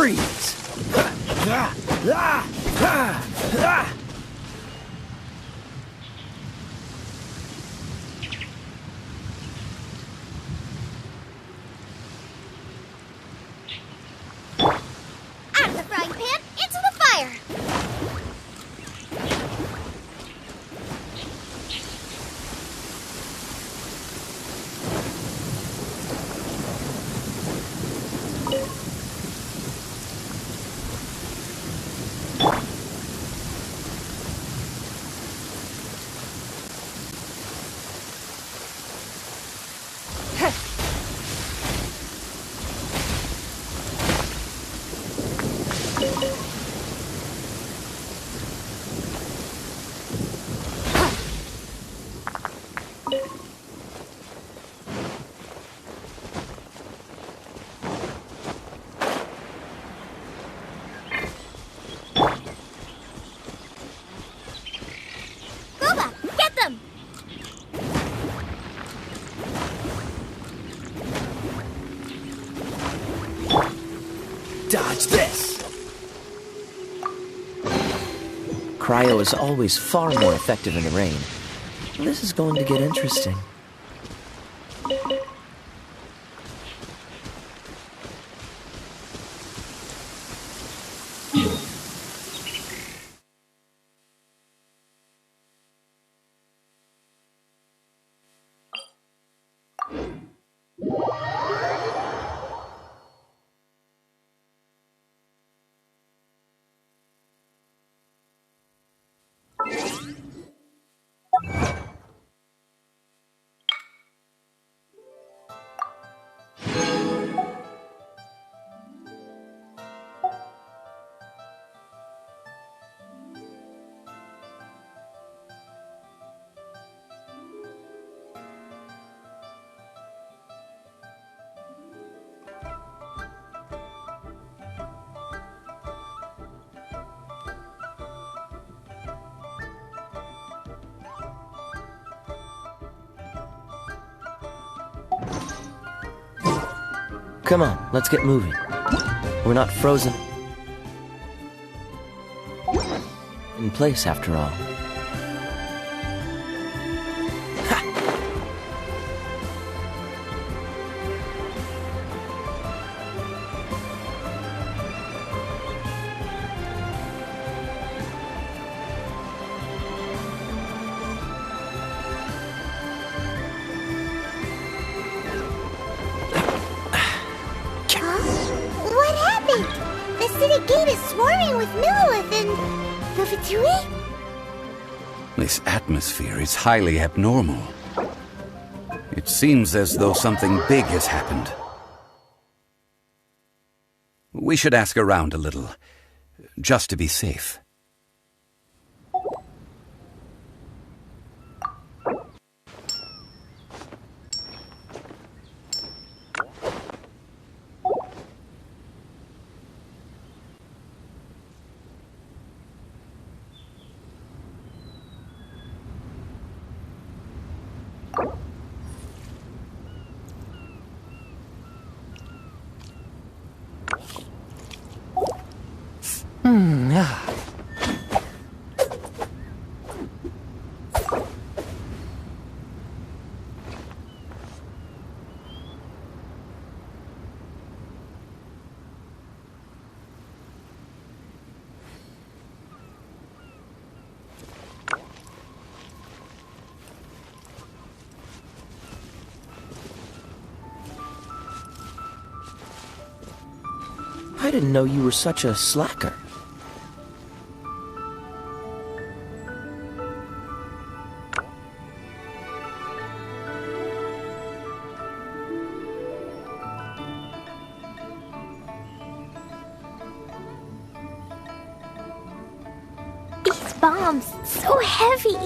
Freeze! Out of the frying pan, into the fire! Dodge this! Cryo is always far more effective in the rain. This is going to get interesting. Come on, let's get moving. We're not frozen in place after all. This atmosphere is highly abnormal. It seems as though something big has happened. We should ask around a little, just to be safe. I didn't know you were such a slacker. These bombs, so heavy.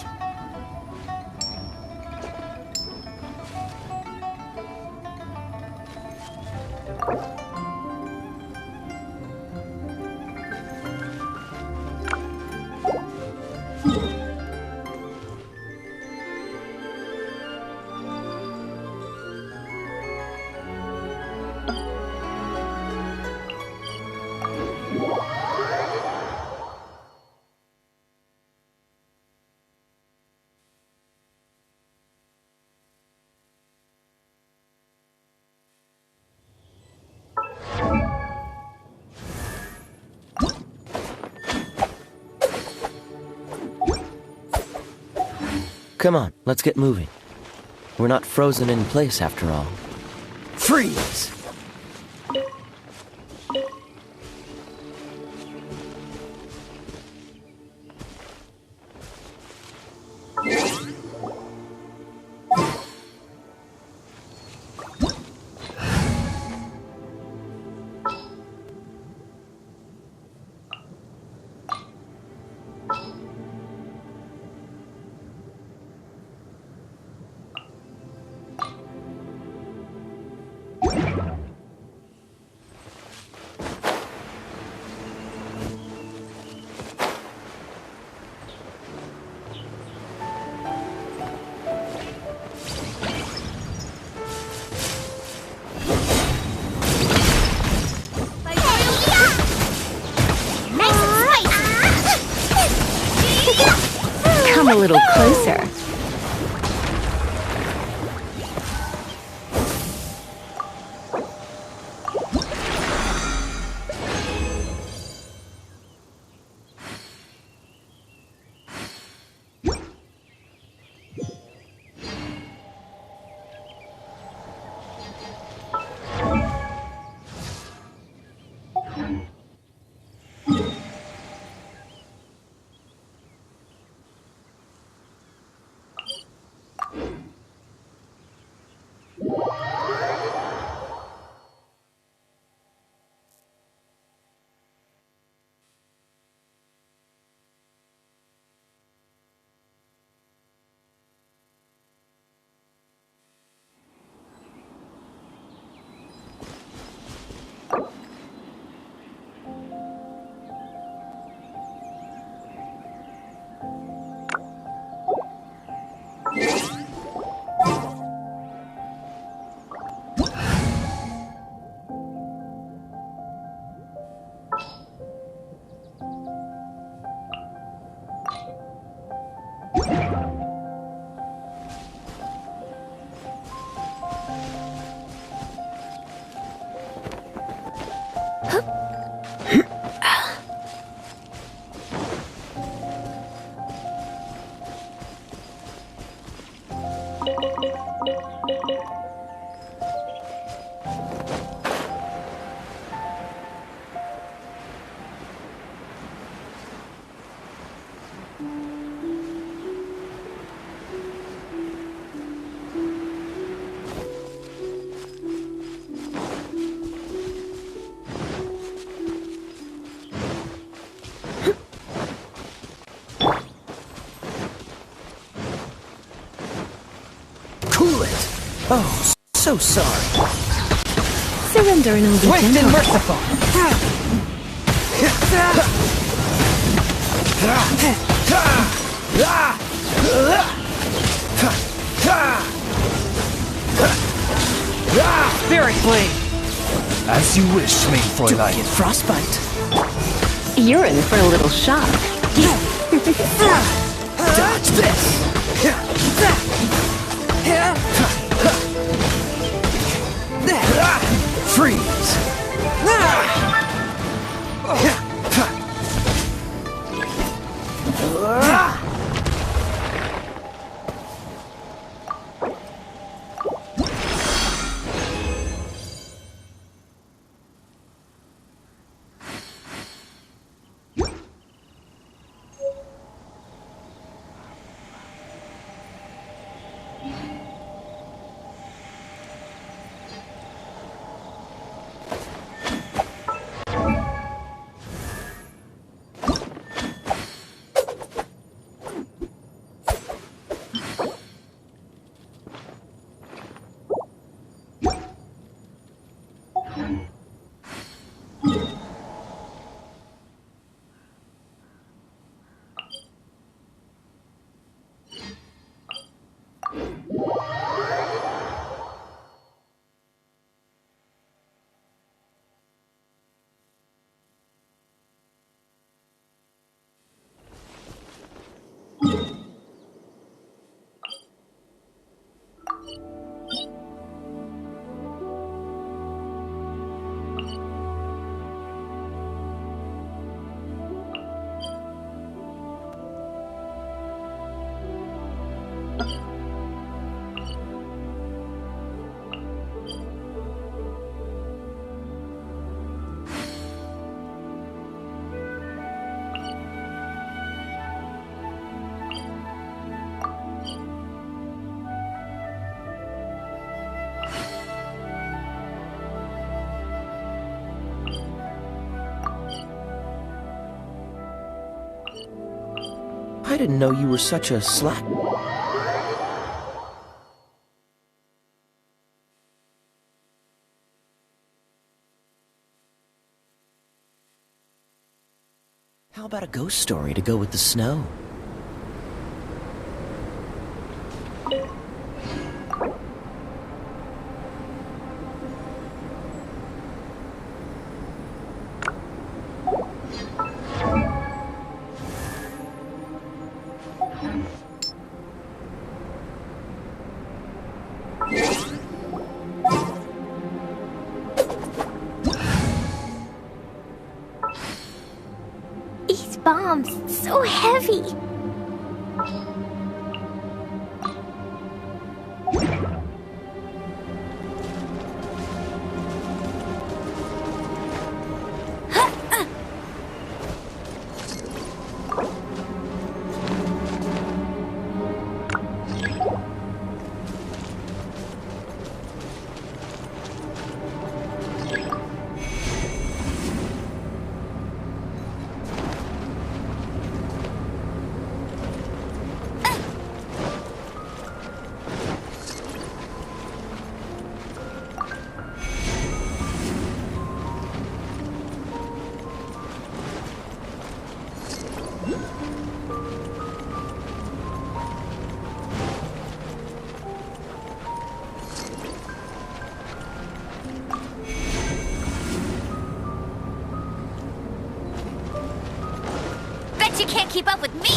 Come on, let's get moving. We're not frozen in place after all. Freeze! Come a little closer. Oh, so sorry. Surrender and I'll be Swift and gentle. merciful. Spirit blade. As you wish, main Do I Fräulein. get frostbite? You're in for a little shock. Dodge this. Freeze. I didn't know you were such a slack. How about a ghost story to go with the snow? These bombs, so heavy. Bet you can't keep up with me.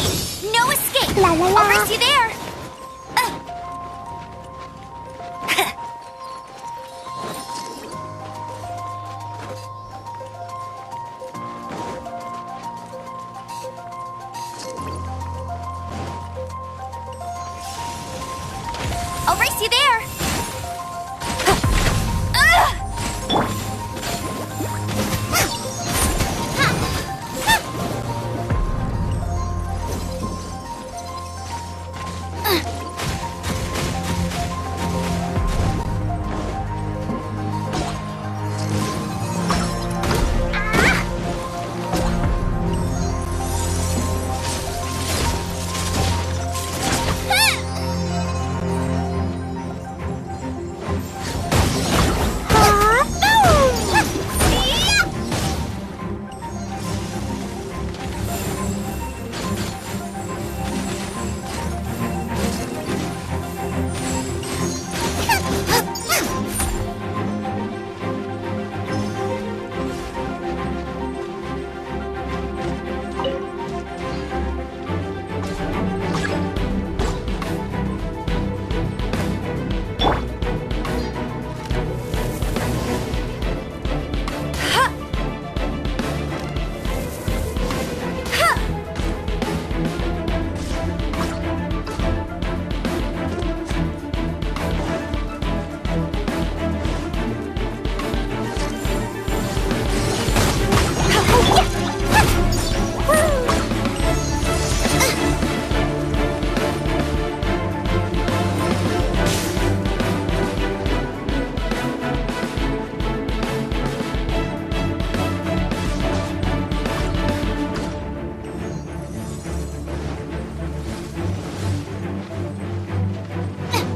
No escape. La la la. I'll race you there. I'll race you there.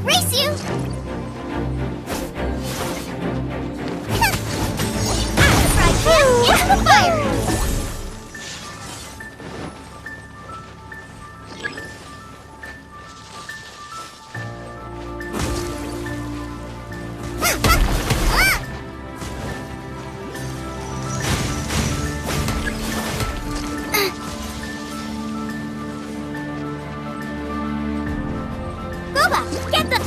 Race you! Out of the frying pan, into the fire! Boba, get the...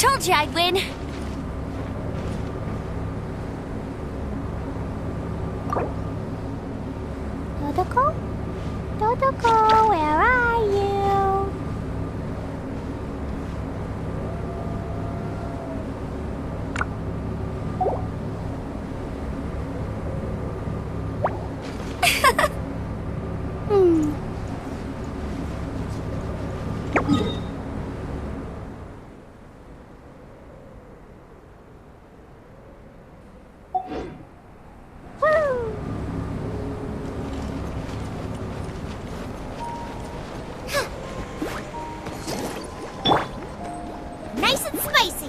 Told you I'd win. Dodoko? Dodoko, where are you? Nice and spicy.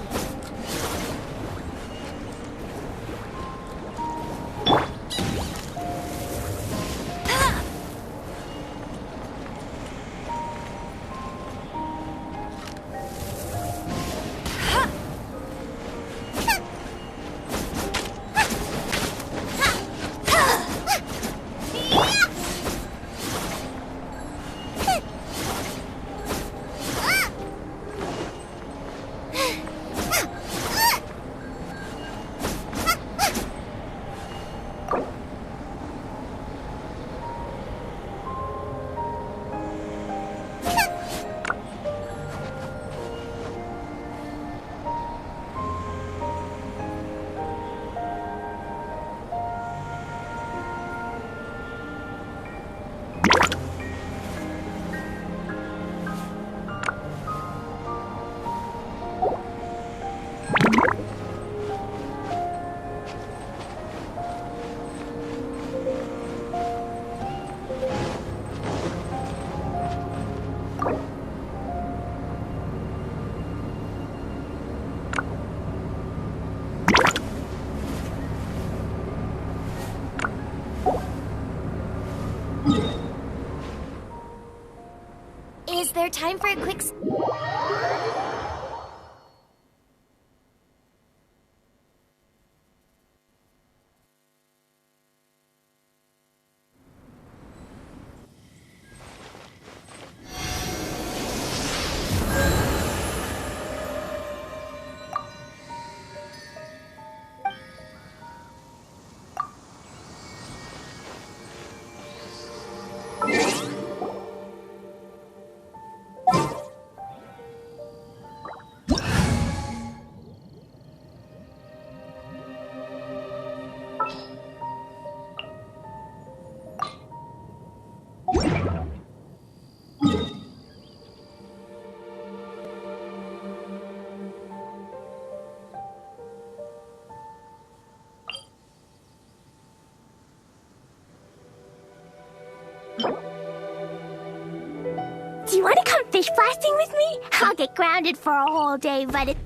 Is there time for a quick... Do you want to come fish blasting with me? I'll get grounded for a whole day, but it...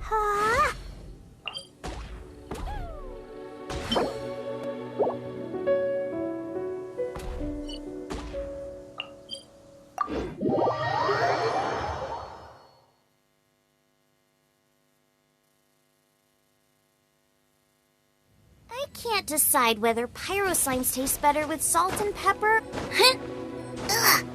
I can't decide whether pyro slimes taste better with salt and pepper. Ugh.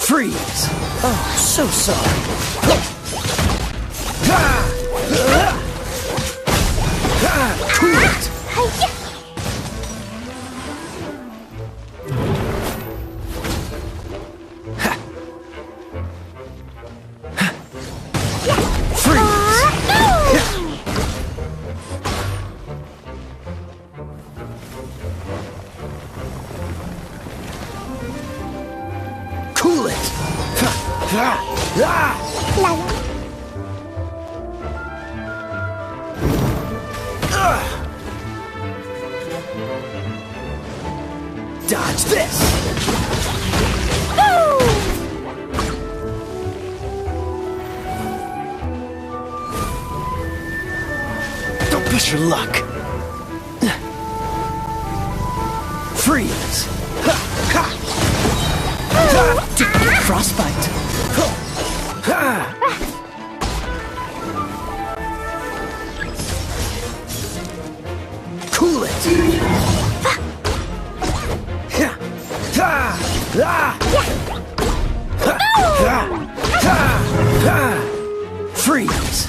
Freeze! Oh, so sorry. Cool it! Dodge this! Don't push your luck! Freeze! Don't get frostbite! Cool it! Freeze!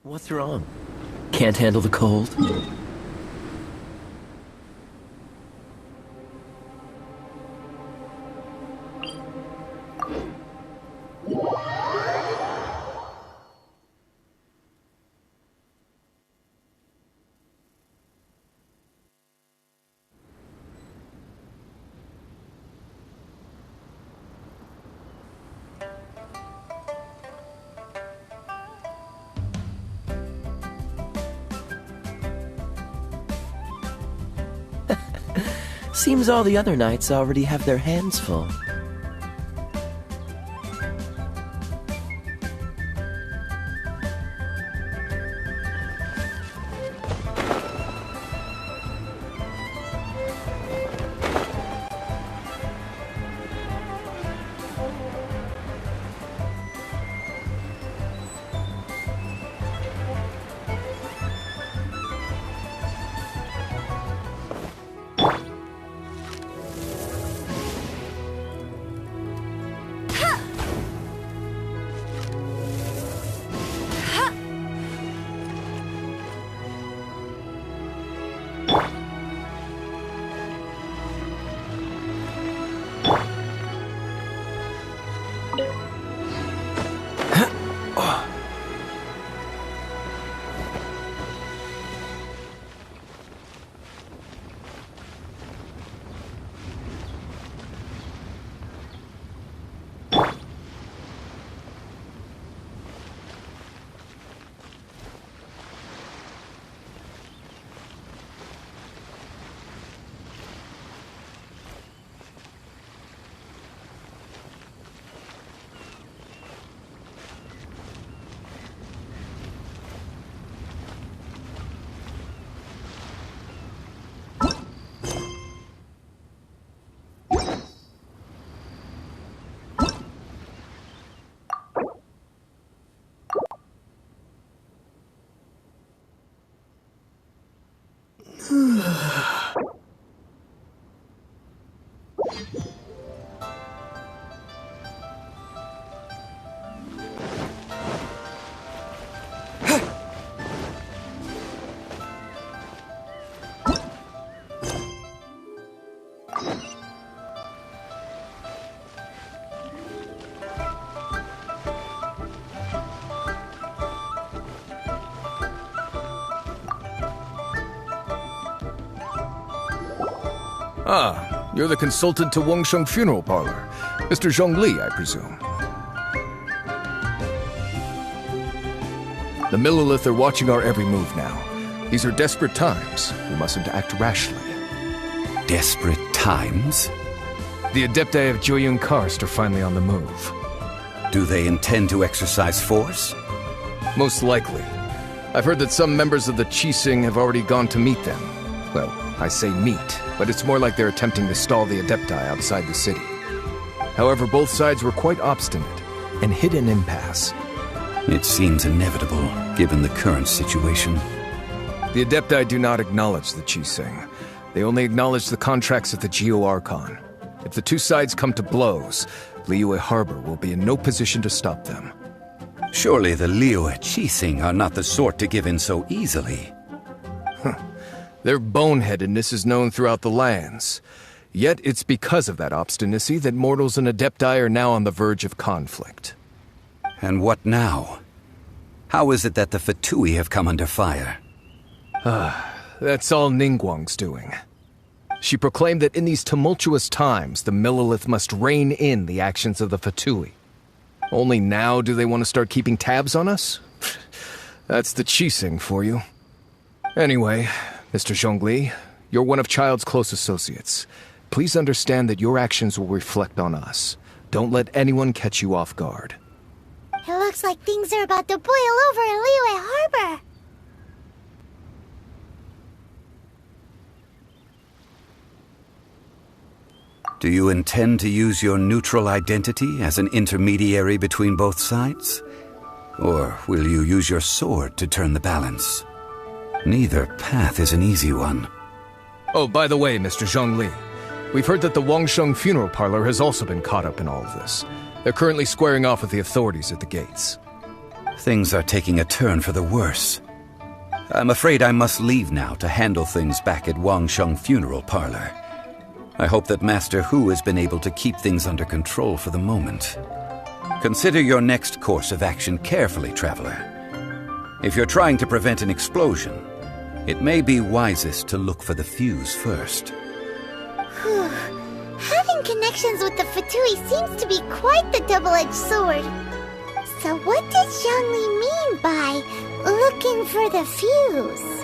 What's wrong? Can't handle the cold? Seems all the other knights already have their hands full. Ah, you're the consultant to Wangsheng Funeral Parlor. Mr. Zhongli, I presume. The Millilith are watching our every move now. These are desperate times. We mustn't act rashly. Desperate times? The Adepti of Joyun Karst are finally on the move. Do they intend to exercise force? Most likely. I've heard that some members of the Qixing have already gone to meet them. Well, I say meet, but it's more like they're attempting to stall the Adepti outside the city. However, both sides were quite obstinate and hit an impasse. It seems inevitable, given the current situation. The Adepti do not acknowledge the Qixing. They only acknowledge the contracts of the Geo-Archon. If the two sides come to blows, Liyue Harbor will be in no position to stop them. Surely the Liyue Qixing are not the sort to give in so easily. Their boneheadedness is known throughout the lands. Yet it's because of that obstinacy that mortals and Adepti are now on the verge of conflict. And what now? How is it that the Fatui have come under fire? That's all Ningguang's doing. She proclaimed that in these tumultuous times, the Millilith must rein in the actions of the Fatui. Only now do they want to start keeping tabs on us? That's the Qixing for you. Anyway, Mr. Zhongli, you're one of Child's close associates. Please understand that your actions will reflect on us. Don't let anyone catch you off guard. It looks like things are about to boil over in Liyue Harbor. Do you intend to use your neutral identity as an intermediary between both sides? Or will you use your sword to turn the balance? Neither path is an easy one. Oh, by the way, Mr. Zhongli, we've heard that the Wangsheng Funeral Parlor has also been caught up in all of this. They're currently squaring off with the authorities at the gates. Things are taking a turn for the worse. I'm afraid I must leave now to handle things back at Wangsheng Funeral Parlor. I hope that Master Hu has been able to keep things under control for the moment. Consider your next course of action carefully, Traveler. If you're trying to prevent an explosion, it may be wisest to look for the fuse first. Having connections with the Fatui seems to be quite the double-edged sword. So what does Zhongli mean by looking for the fuse?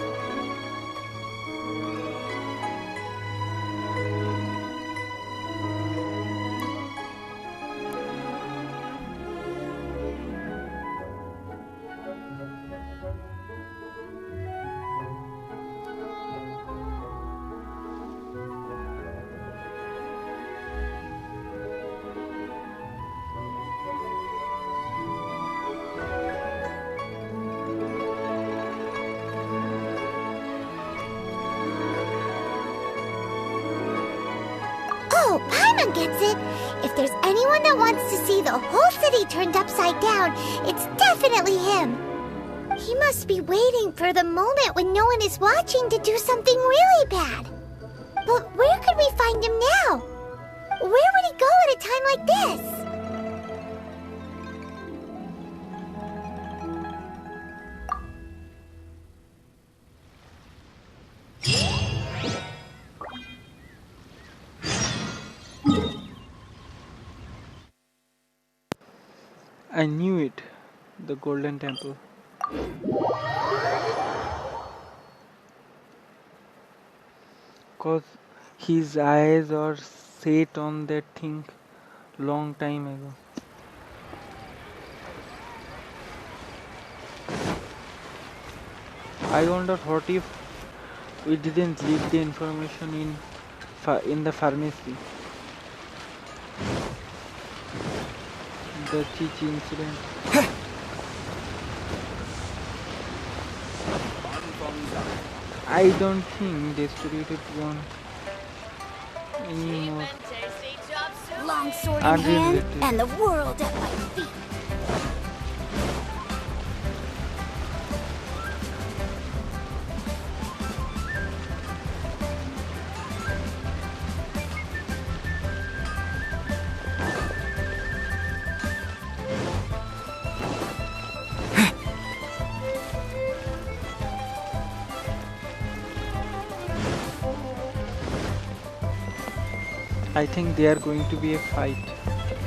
Oh, Paimon gets it. If there's anyone that wants to see the whole city turned upside down, it's definitely him. He must be waiting for the moment when no one is watching to do something really bad. But where could we find him now? Where would he go at a time like this? I knew it. The Golden Temple. Cause his eyes are set on that thing long time ago. I wonder what if we didn't leave the information in the pharmacy. The Chichi incident. I don't think they distributed one anymore. Long sword in hand and the world at my feet. I think they are going to be a fight. Let's see.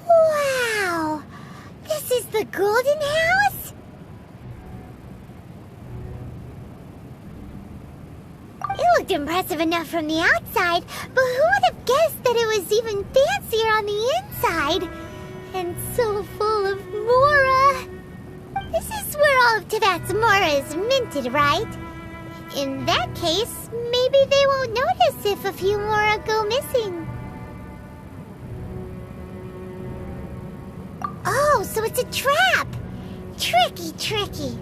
Wow! This is the Golden House? It looked impressive enough from the outside, but who would have guessed that it was even fancier on the inside? And so full of Mora! This is where all of Teyvat's Mora is minted, right? In that case, maybe they won't notice if a few Mora go missing. Oh, so it's a trap! Tricky, tricky.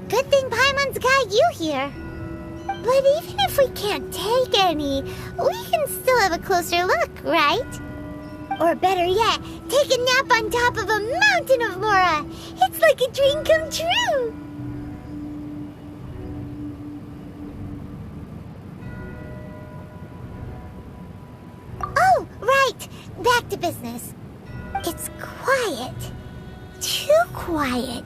Good thing Paimon's got you here. But even if we can't take any, we can still have a closer look, right? Or better yet, take a nap on top of a mountain of Mora. It's like a dream come true. Oh, right. Back to business. It's quiet. Too quiet.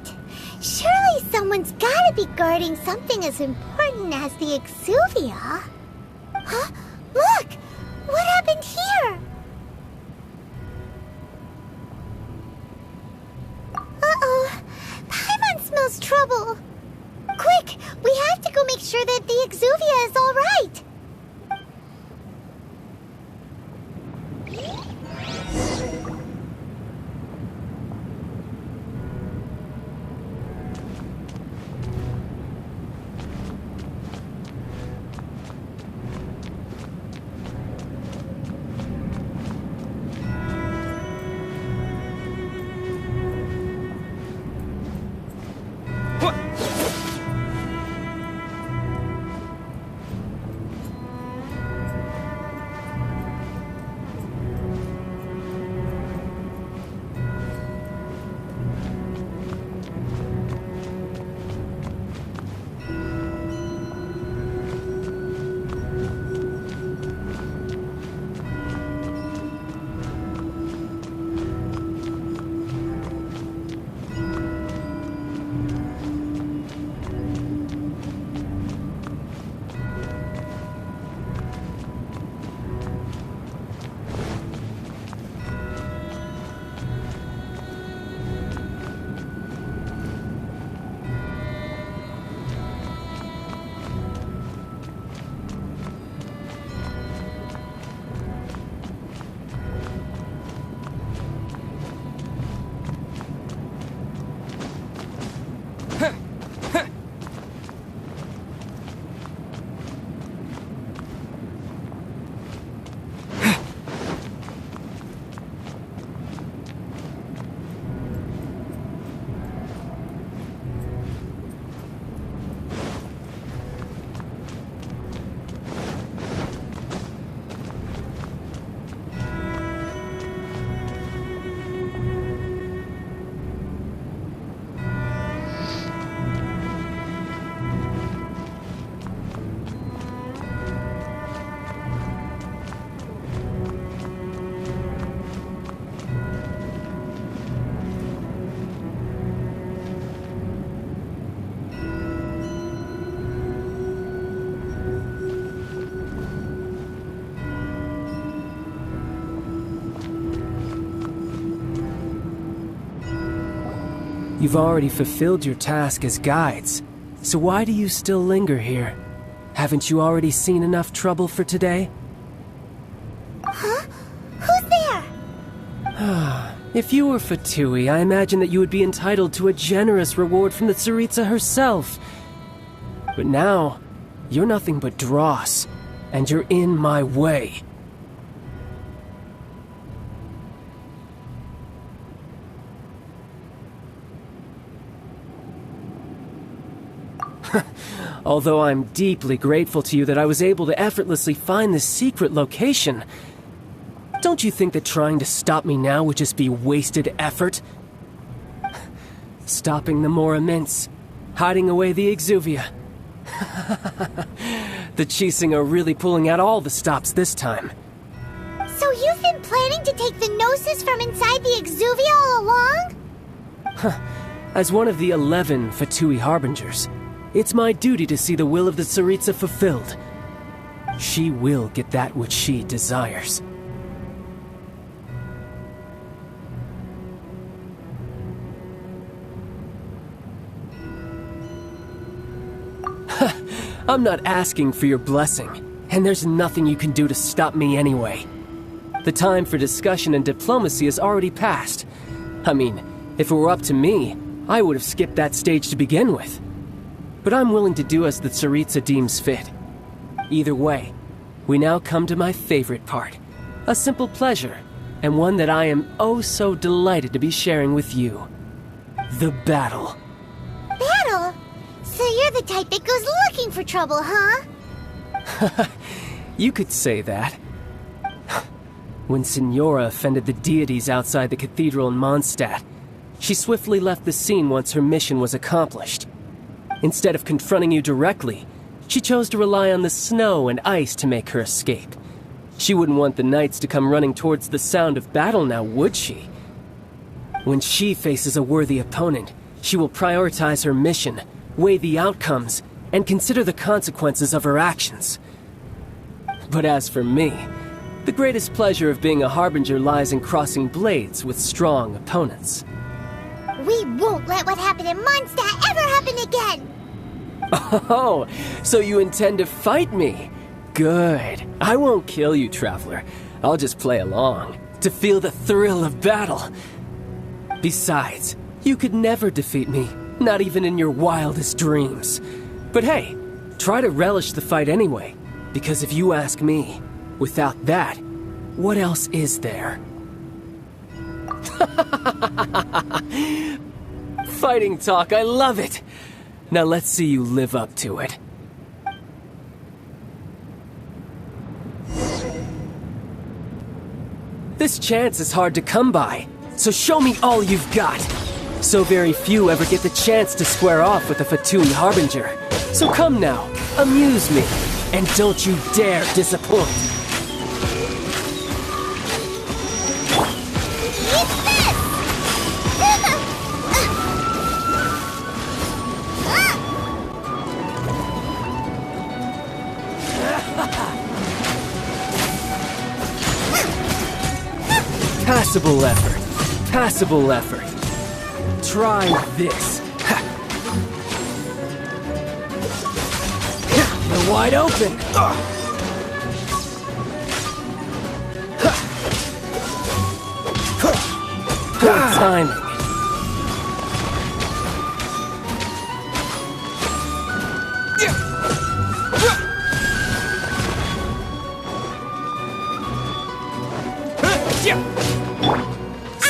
Surely someone's gotta be guarding something as important as the Exuvia. Huh? Look! What happened here? Uh-oh. Paimon smells trouble. Quick! We have to go make sure that the Exuvia is all right. You've already fulfilled your task as guides, so why do you still linger here? Haven't you already seen enough trouble for today? Huh? Who's there? If you were Fatui, I imagine that you would be entitled to a generous reward from the Tsaritsa herself. But now, you're nothing but dross, and you're in my way. Although I'm deeply grateful to you that I was able to effortlessly find this secret location, don't you think that trying to stop me now would just be wasted effort? Stopping the Mora Mints, hiding away the Exuvia. The Chising are really pulling out all the stops this time. So you've been planning to take the Gnosis from inside the Exuvia all along? As one of the 11 Fatui Harbingers, it's my duty to see the will of the Tsaritsa fulfilled. She will get that which she desires. I'm not asking for your blessing, and there's nothing you can do to stop me anyway. The time for discussion and diplomacy has already passed. I mean, if it were up to me, I would have skipped that stage to begin with. But I'm willing to do as the Tsaritsa deems fit. Either way, we now come to my favorite part. A simple pleasure, and one that I am oh so delighted to be sharing with you. The battle. Battle? So you're the type that goes looking for trouble, huh? You could say that. When Signora offended the deities outside the cathedral in Mondstadt, she swiftly left the scene once her mission was accomplished. Instead of confronting you directly, she chose to rely on the snow and ice to make her escape. She wouldn't want the knights to come running towards the sound of battle now, would she? When she faces a worthy opponent, she will prioritize her mission, weigh the outcomes, and consider the consequences of her actions. But as for me, the greatest pleasure of being a Harbinger lies in crossing blades with strong opponents. We won't let what happened in Mondstadt ever happen again! Oh, so you intend to fight me? Good. I won't kill you, Traveler. I'll just play along, to feel the thrill of battle. Besides, you could never defeat me, not even in your wildest dreams. But hey, try to relish the fight anyway, because if you ask me, without that, what else is there? Fighting talk, I love it! Now let's see you live up to it. This chance is hard to come by, so show me all you've got. So very few ever get the chance to square off with a Fatui Harbinger. So come now, amuse me, and don't you dare disappoint. Passable effort. Passable effort. Try this. You're wide open. Good timing.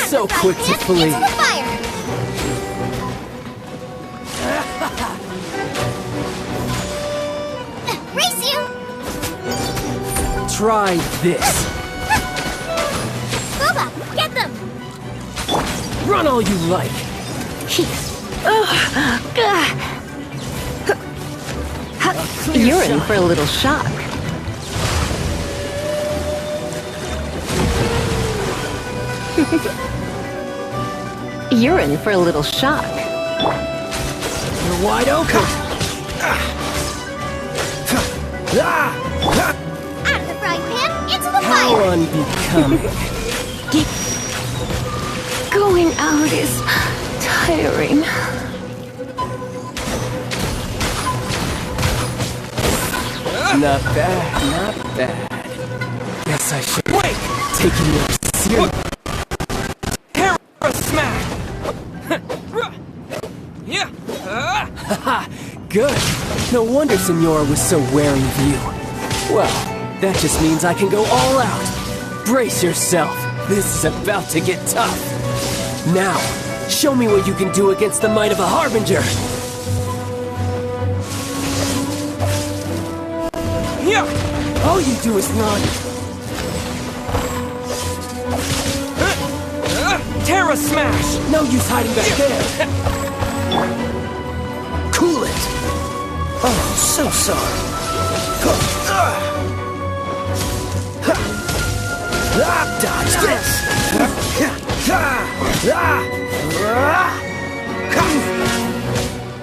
So quick to flee. Into the fire. Race you! Try this. Boba, get them! Run all you like. You're in for a little shock. You're in for a little shock. You're wide open. Out of the frying pan, into the How fire! unbecoming. Going out is tiring. Not bad, not bad. Guess I should wait. Taking your serious. Terra smash! Yeah. Haha, good. No wonder Senora was so wary of you. Well, that just means I can go all out. Brace yourself. This is about to get tough. Now, show me what you can do against the might of a Harbinger. Yeah. All you do is run. Terra smash! No use hiding back there. Cool it! Oh, so sorry. Dodge this!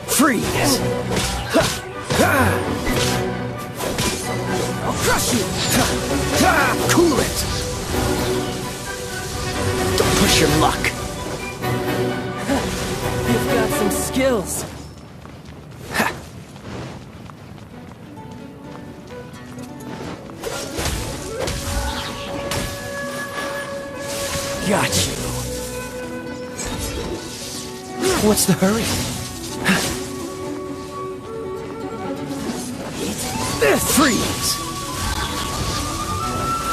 Freeze! I'll crush you! Cool it! Don't push your luck! You've got some skills. Got you. What's the hurry? Freeze!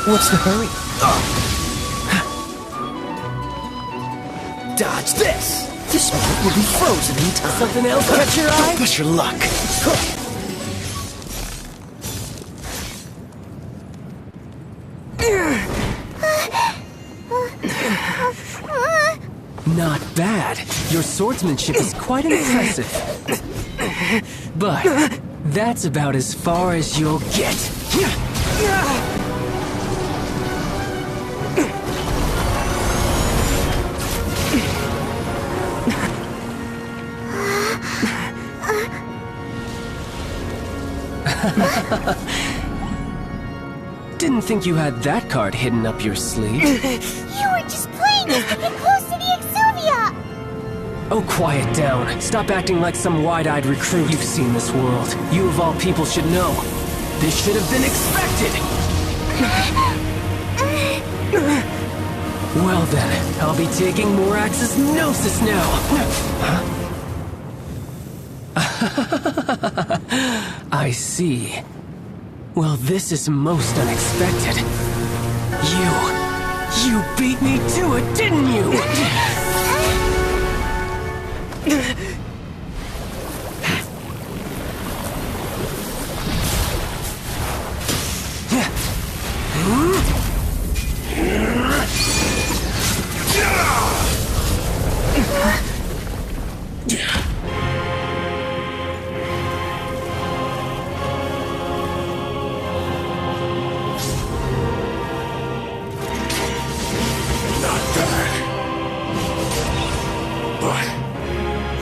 What's the hurry? Dodge this! This moment will be frozen in time. Something else catch your eye? Don't push your luck. Not bad. Your swordsmanship is quite impressive. But that's about as far as you'll get. Didn't think you had that card hidden up your sleeve. You were just playing us to get close to the Exuvia! Oh, quiet down. Stop acting like some wide-eyed recruit. You've seen this world. You of all people should know. This should have been expected! Well then, I'll be taking Morax's Gnosis now! I see. Well, this is most unexpected. You beat me to it, didn't you?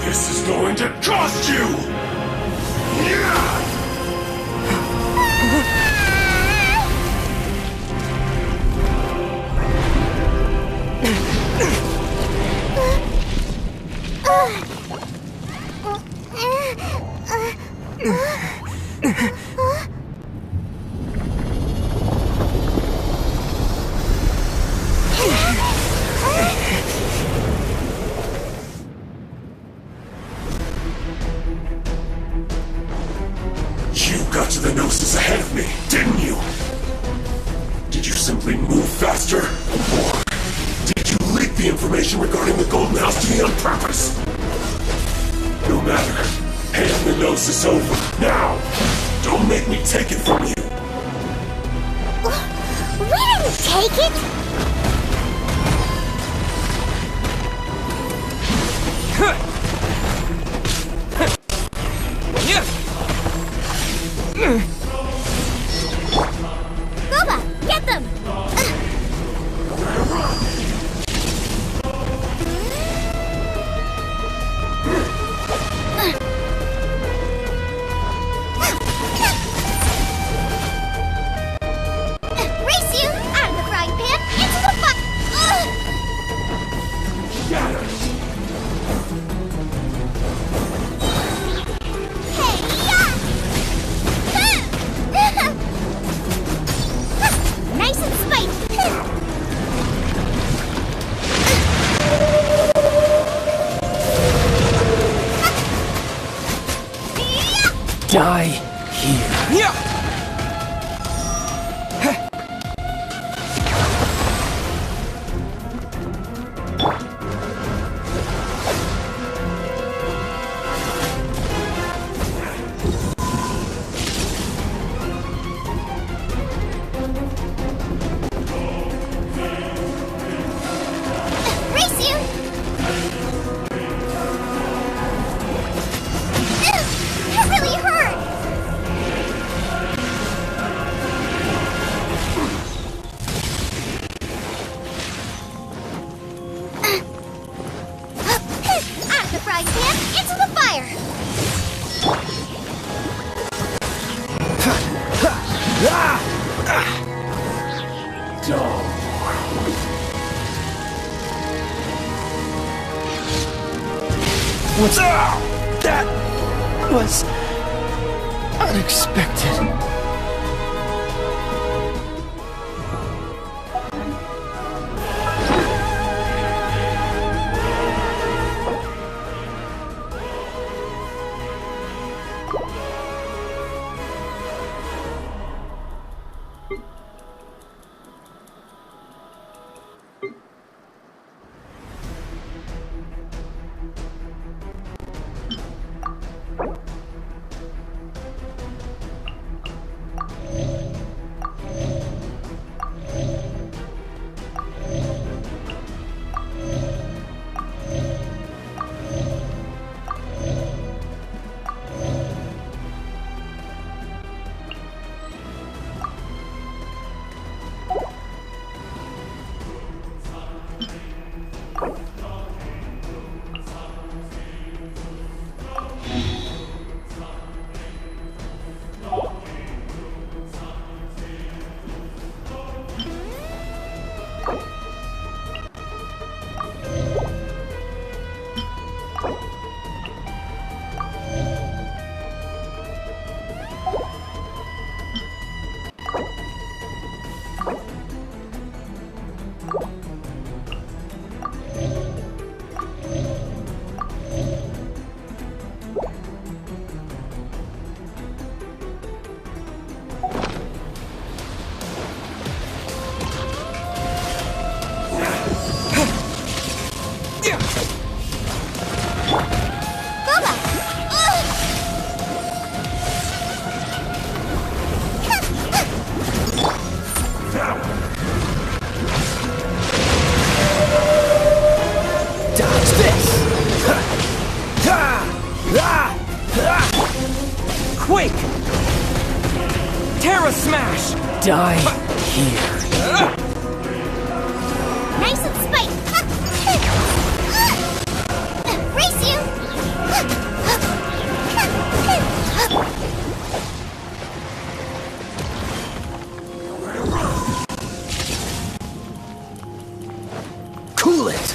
This is going to cost you! You got to the Gnosis ahead of me, didn't you? Did you simply move faster? Or did you leak the information regarding the Golden House to me on purpose? No matter. Hand the Gnosis over, now! Don't make me take it from you! We didn't take it! Boba, get them! Race you out of the frying pan into the fire! Got it! Die here. Yeah! Race you! That really hurt! Out of the frying pan, into the fire! What's that? Was unexpected. Quake! Terra Smash! Die here. Nice and spiked! Race you! Cool it!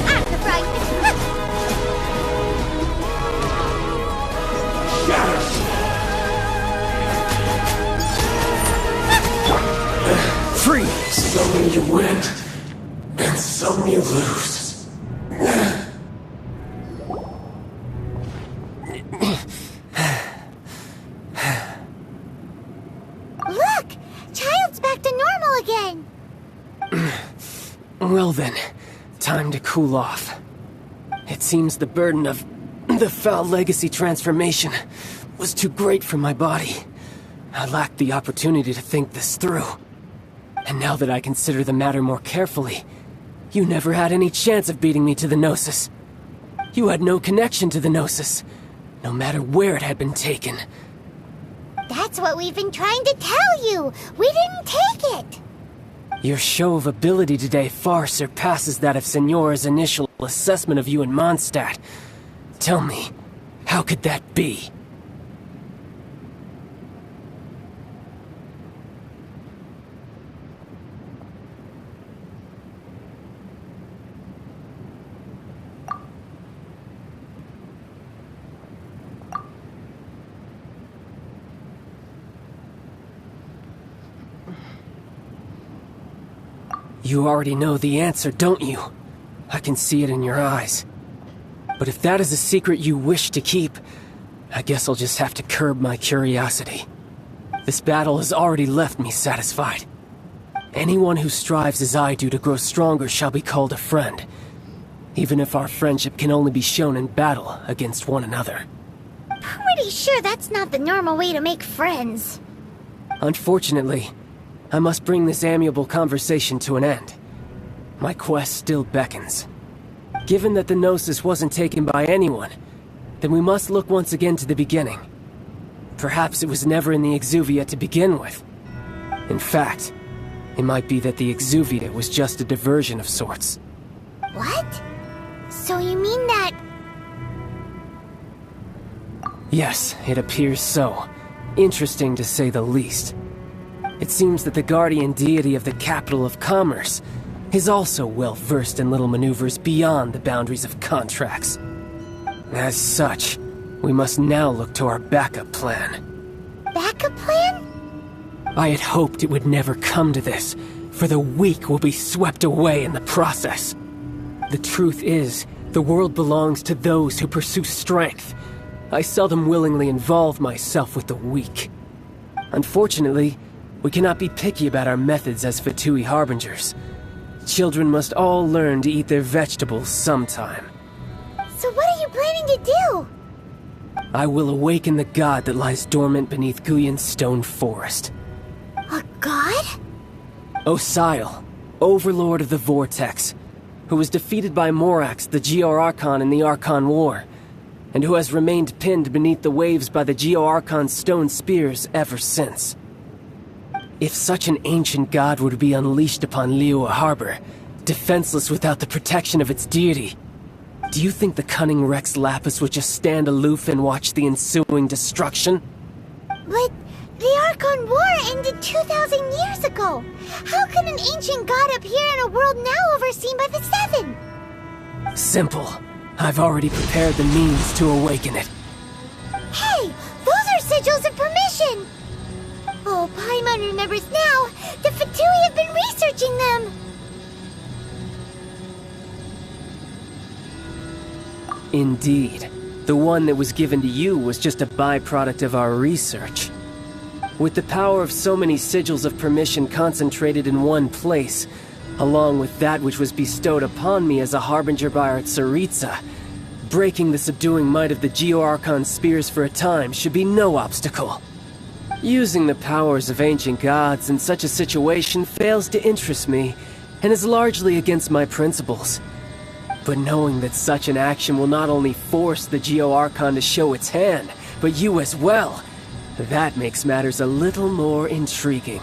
Out of the frying pan! Freeze! Some you win, and some you lose. Look! Child's back to normal again! Well then, time to cool off. It seems the burden of the foul legacy transformation was too great for my body. I lacked the opportunity to think this through. And now that I consider the matter more carefully, you never had any chance of beating me to the Gnosis. You had no connection to the Gnosis, no matter where it had been taken. That's what we've been trying to tell you! We didn't take it! Your show of ability today far surpasses that of Signora's initial assessment of you in Mondstadt. Tell me, how could that be? You already know the answer, don't you? I can see it in your eyes. But if that is a secret you wish to keep, I guess I'll just have to curb my curiosity. This battle has already left me satisfied. Anyone who strives as I do to grow stronger shall be called a friend, even if our friendship can only be shown in battle against one another. Pretty sure that's not the normal way to make friends. Unfortunately, I must bring this amiable conversation to an end. My quest still beckons. Given that the Gnosis wasn't taken by anyone, then we must look once again to the beginning. Perhaps it was never in the Exuvia to begin with. In fact, it might be that the Exuvia was just a diversion of sorts. What? So you mean that... Yes, it appears so. Interesting to say the least. It seems that the guardian deity of the capital of commerce is also well versed in little maneuvers beyond the boundaries of contracts. As such, we must now look to our backup plan. Backup plan? I had hoped it would never come to this, for the weak will be swept away in the process. The truth is, the world belongs to those who pursue strength. I seldom willingly involve myself with the weak. Unfortunately, we cannot be picky about our methods as Fatui harbingers. Children must all learn to eat their vegetables sometime. So what are you planning to do? I will awaken the god that lies dormant beneath Guyon's stone forest. A god? Osial, overlord of the Vortex, who was defeated by Morax, the Geo-Archon in the Archon War, and who has remained pinned beneath the waves by the Geo-Archon's stone spears ever since. If such an ancient god were to be unleashed upon Liyue Harbor, defenseless without the protection of its deity, do you think the cunning Rex Lapis would just stand aloof and watch the ensuing destruction? But the Archon War ended 2,000 years ago. How can an ancient god appear in a world now overseen by the Seven? Simple. I've already prepared the means to awaken it. Hey, those are sigils of permission! Oh, Paimon remembers now. The Fatui have been researching them. Indeed. The one that was given to you was just a byproduct of our research. With the power of so many sigils of permission concentrated in one place, along with that which was bestowed upon me as a harbinger by our Tsaritsa, breaking the subduing might of the Geo-Archon spears for a time should be no obstacle. Using the powers of ancient gods in such a situation fails to interest me, and is largely against my principles. But knowing that such an action will not only force the Geo-Archon to show its hand, but you as well, that makes matters a little more intriguing.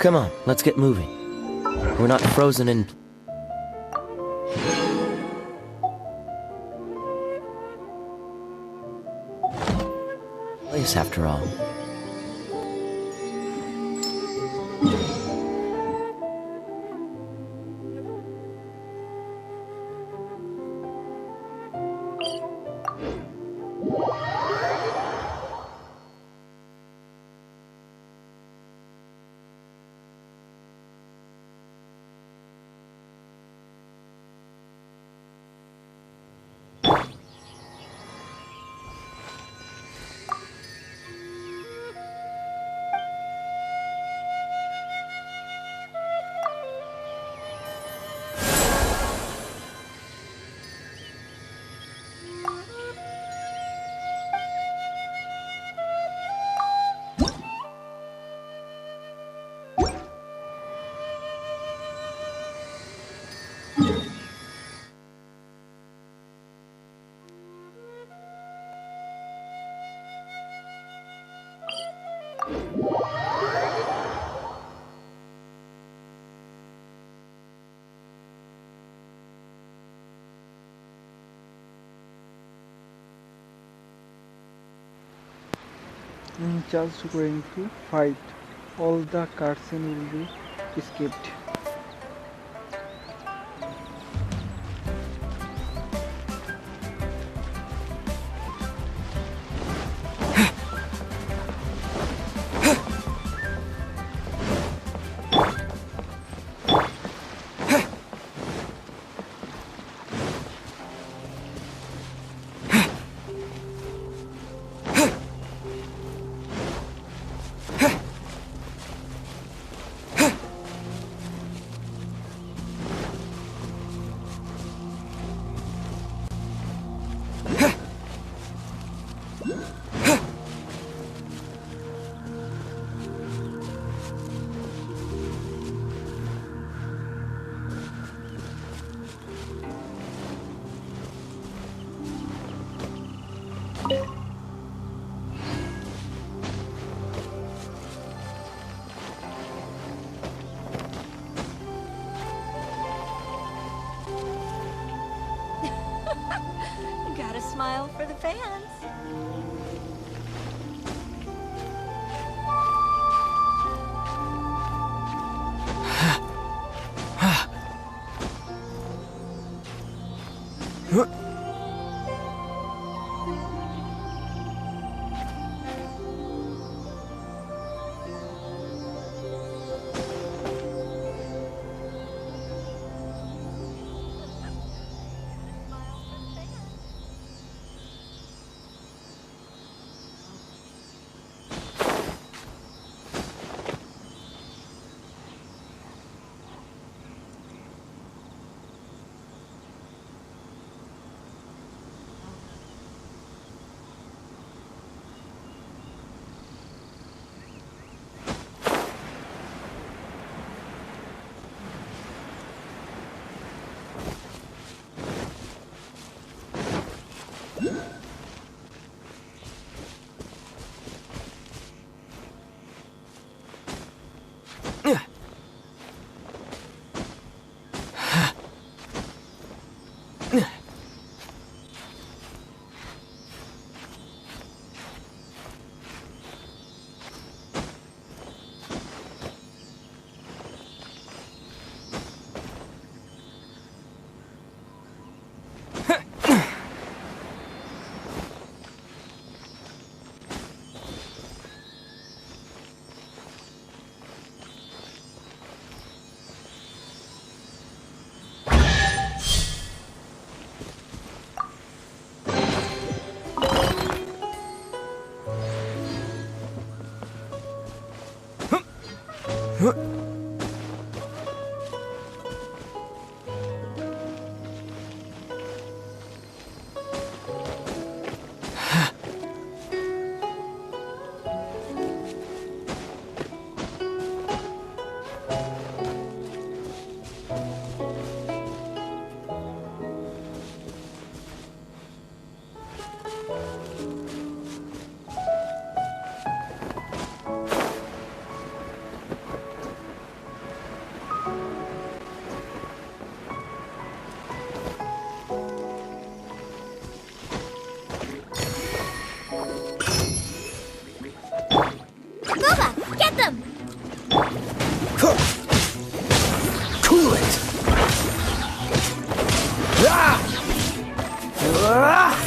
Come on, let's get moving. We're not frozen in place after all. Just going to fight. All the cutscene will be skipped. Got a smile for the fans. Bubba, get them! Cool it! Ah! Ah!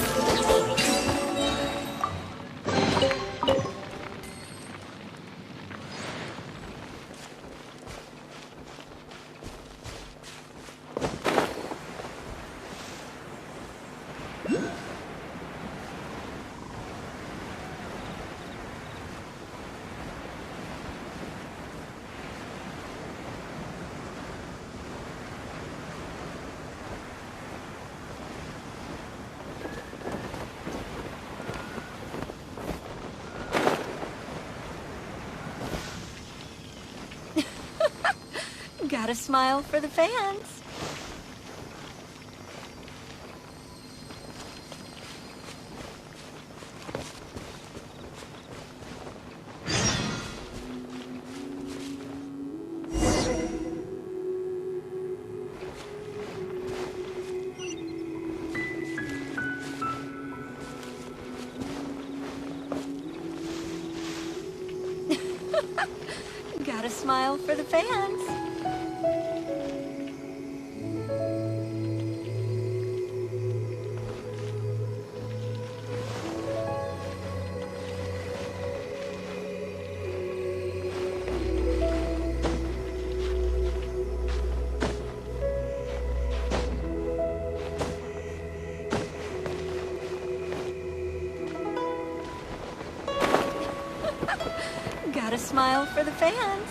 Got a smile for the fans. Got a smile for the fans. Got a smile for the fans.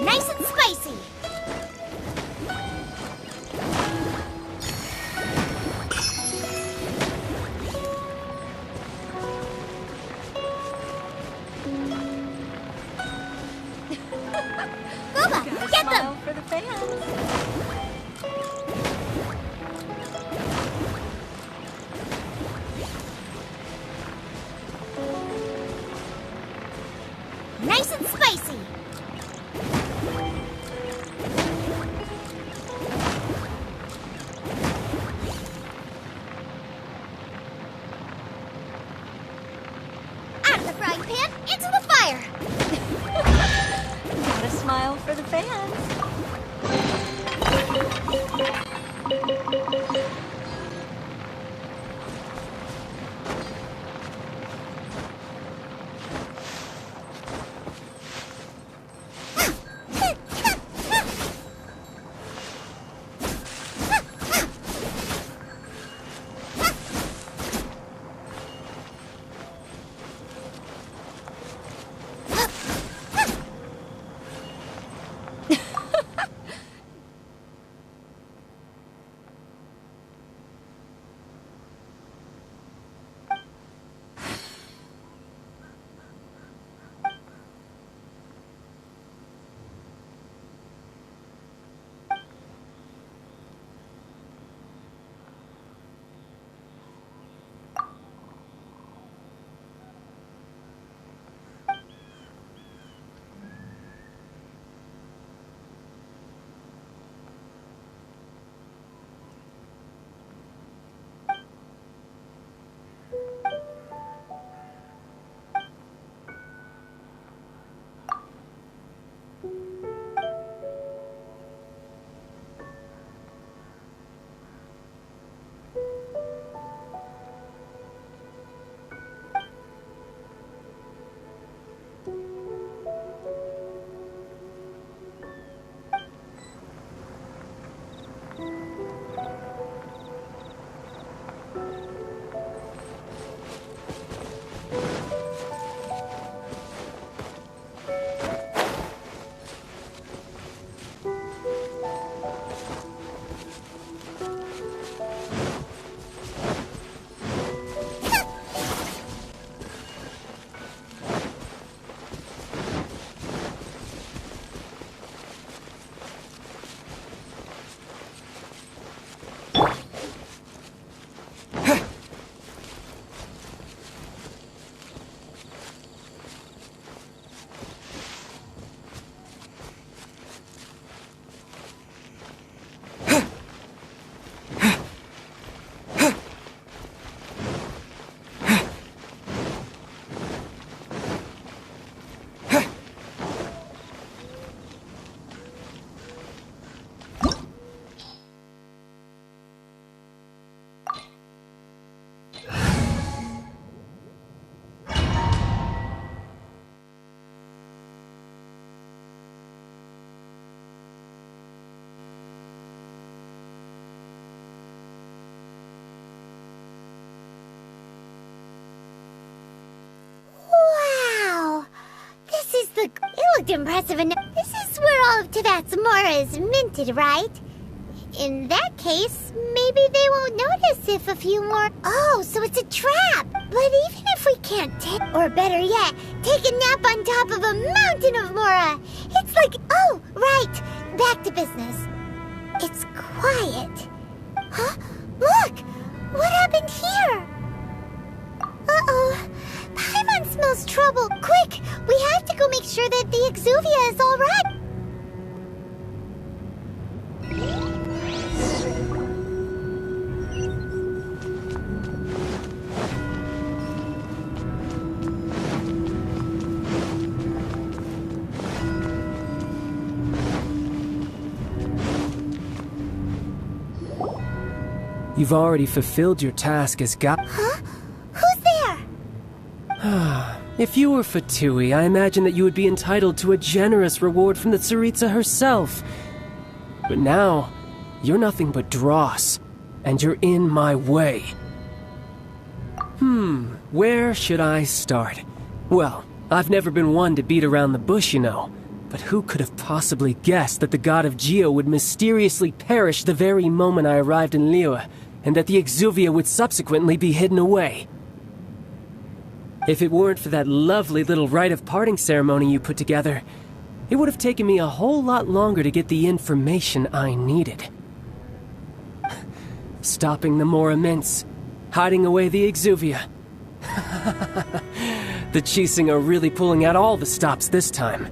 Nice and spicy! Bubba, Got a get smile them! for the fans. Nice and spicy! Out of the frying pan, into the fire! Got a smile for the fans. looked impressive enough. This is where all of Teyvat's Mora is minted, right? In that case, maybe they won't notice if a few more... Oh, so it's a trap! But even if we can't take... Or better yet, take a nap on top of a mountain of Mora! It's like... Oh, right! Back to business. It's quiet. Huh? Look! What happened here? Uh-oh. Paimon smells trouble. Quick! We have to go make sure that the Exuvia is all right. You've already fulfilled your task as God. Huh? Who's there? If you were Fatui, I imagine that you would be entitled to a generous reward from the Tsaritsa herself. But now, you're nothing but dross, and you're in my way. Where should I start? Well, I've never been one to beat around the bush, you know. But who could have possibly guessed that the god of Geo would mysteriously perish the very moment I arrived in Liyue, and that the Exuvia would subsequently be hidden away? If it weren't for that lovely little rite of parting ceremony you put together, it would have taken me a whole lot longer to get the information I needed. Stopping the Mora Mints, hiding away the Exuvia. The Chising are really pulling out all the stops this time.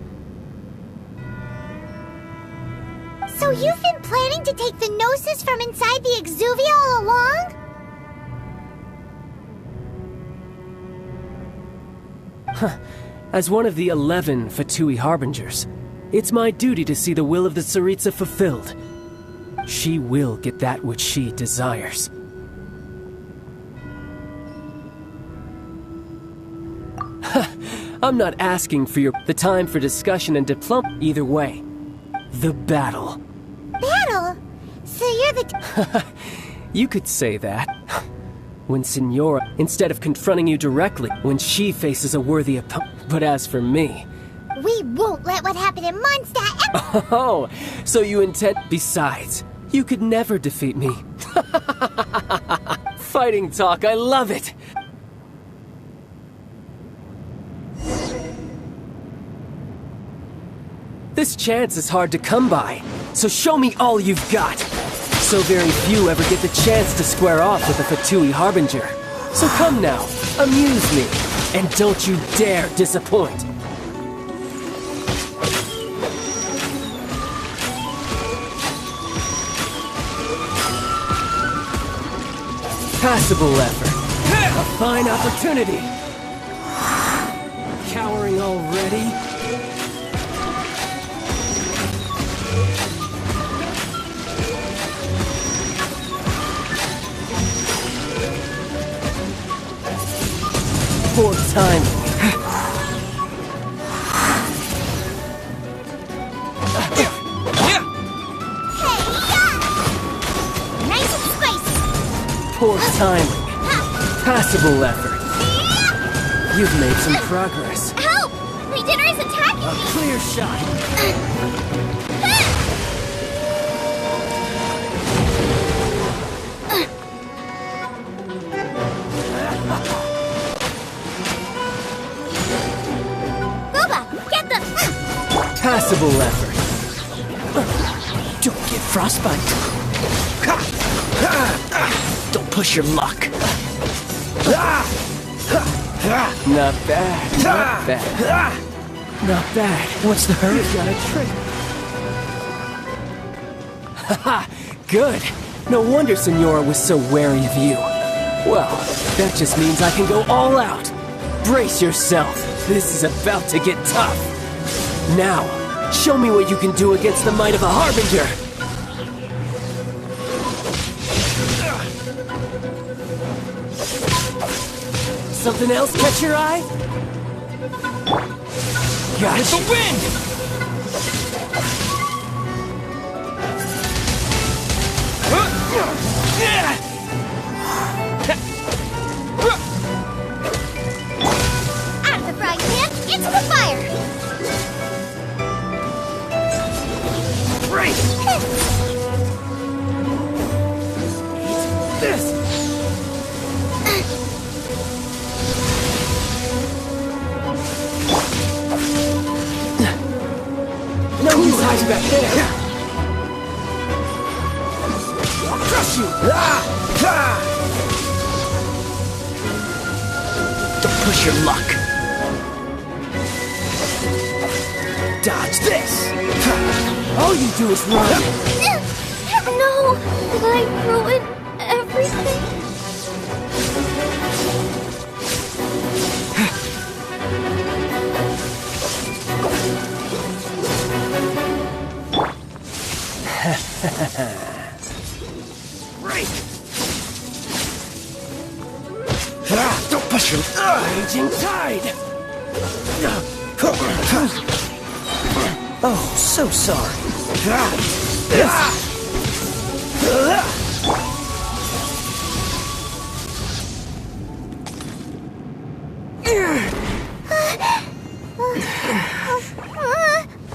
So you've been planning to take the Gnosis from inside the Exuvia all along? As one of the 11 Fatui Harbingers, it's my duty to see the will of the Tsaritsa fulfilled. She will get that which she desires. I'm not asking for the time for discussion and diplomacy. Either way, the battle. Battle? So you're the... You could say that. When Signora, instead of confronting you directly, when she faces a worthy opponent. But as for me... We won't let what happened in Mondstadt... Oh, so you intend... Besides, you could never defeat me. Fighting talk, I love it! This chance is hard to come by, so show me all you've got. So very few ever get the chance to square off with a Fatui Harbinger. So come now, amuse me, and don't you dare disappoint. Passable effort. A fine opportunity. Cowering already? Poor timing. Nice and spicy. Poor timing. Passable effort. You've made some progress. Help! Legionnaire is attacking A me! clear shot. Passable effort. Don't get frostbite. Don't push your luck. Not bad, not bad. Not bad. What's the hurry? You got a trick. Haha, good. No wonder Signora was so wary of you. Well, that just means I can go all out. Brace yourself. This is about to get tough. Now, show me what you can do against the might of a Harbinger! Something else catch your eye? Got the wind! Out of the frying pan, into the fire! Right! Eat this! No use hiding back there! I'll crush you! Don't push your luck! Dodge this! All you do is run! No! Did I ruin everything? Right! Don't push him! Raging tide! Oh, so sorry.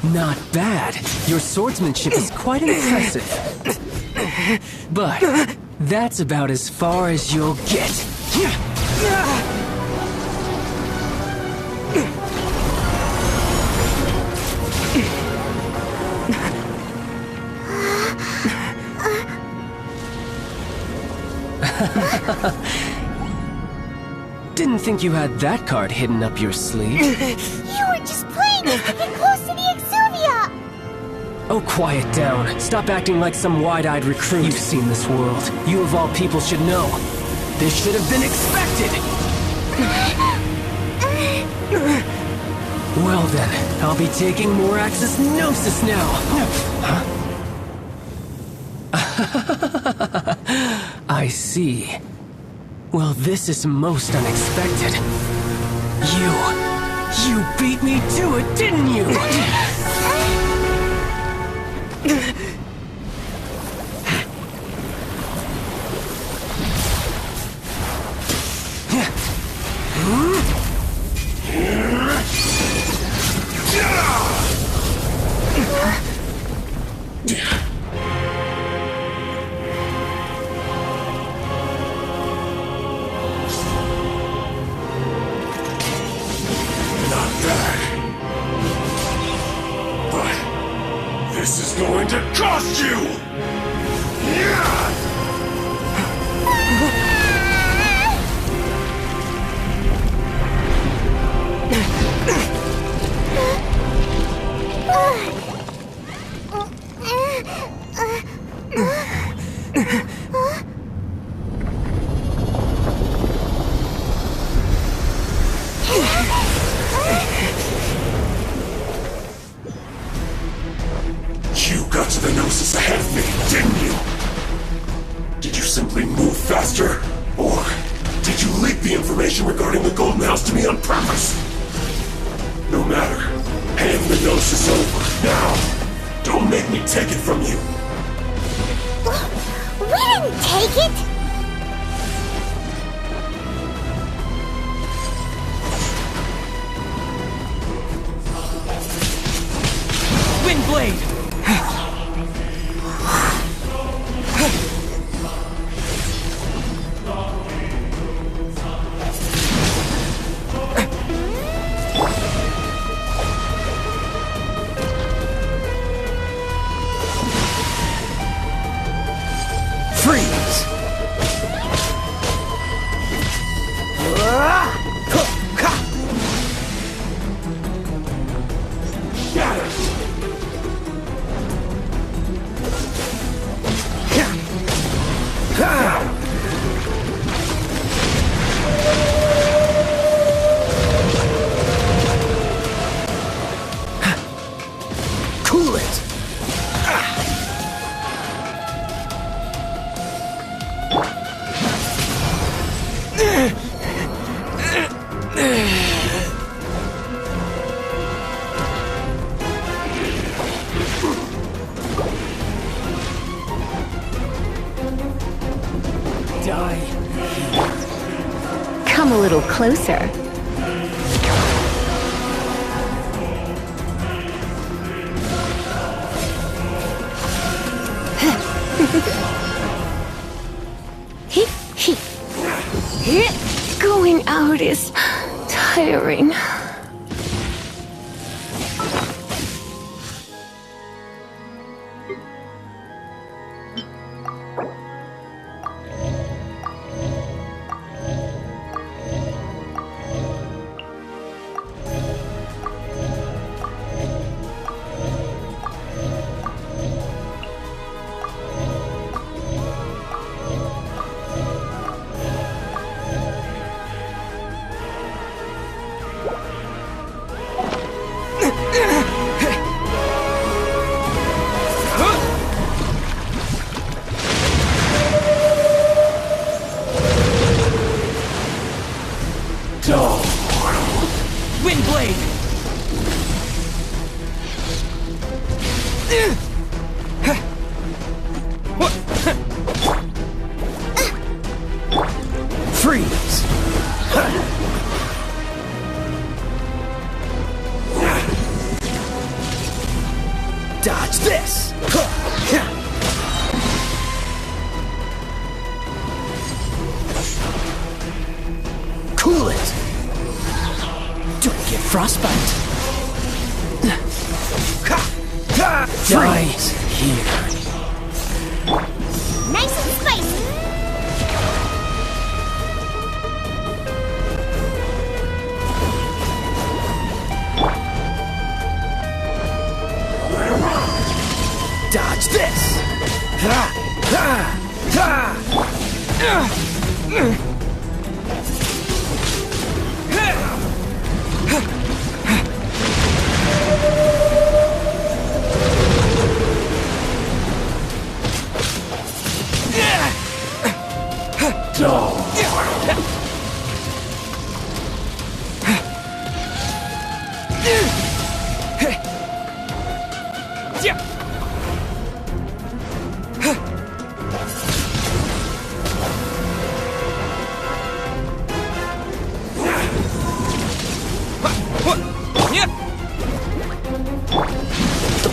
Not bad. Your swordsmanship is quite impressive. But that's about as far as you'll get. Didn't think you had that card hidden up your sleeve. You were just playing us to get close to the Exuvia! Oh, quiet down. Stop acting like some wide-eyed recruit. You've seen this world. You of all people should know. This should have been expected! Well then, I'll be taking more Axis Gnosis now! Huh? I see. Well, this is most unexpected. You beat me to it, didn't you? This is going to cost you! You got to the Gnosis ahead of me, didn't you? Did you simply move faster? Or did you leak the information regarding the Golden House to me on purpose? No matter. Hand the Gnosis over, now! Don't make me take it from you! We didn't take it! Windblade! Freeze! Got it! Cool it! Die. Come a little closer. is tiring. Windblade! Freeze! Dodge this! Cool it! Don't get frostbite! Freeze! Here. Nice and spicy. Dodge this!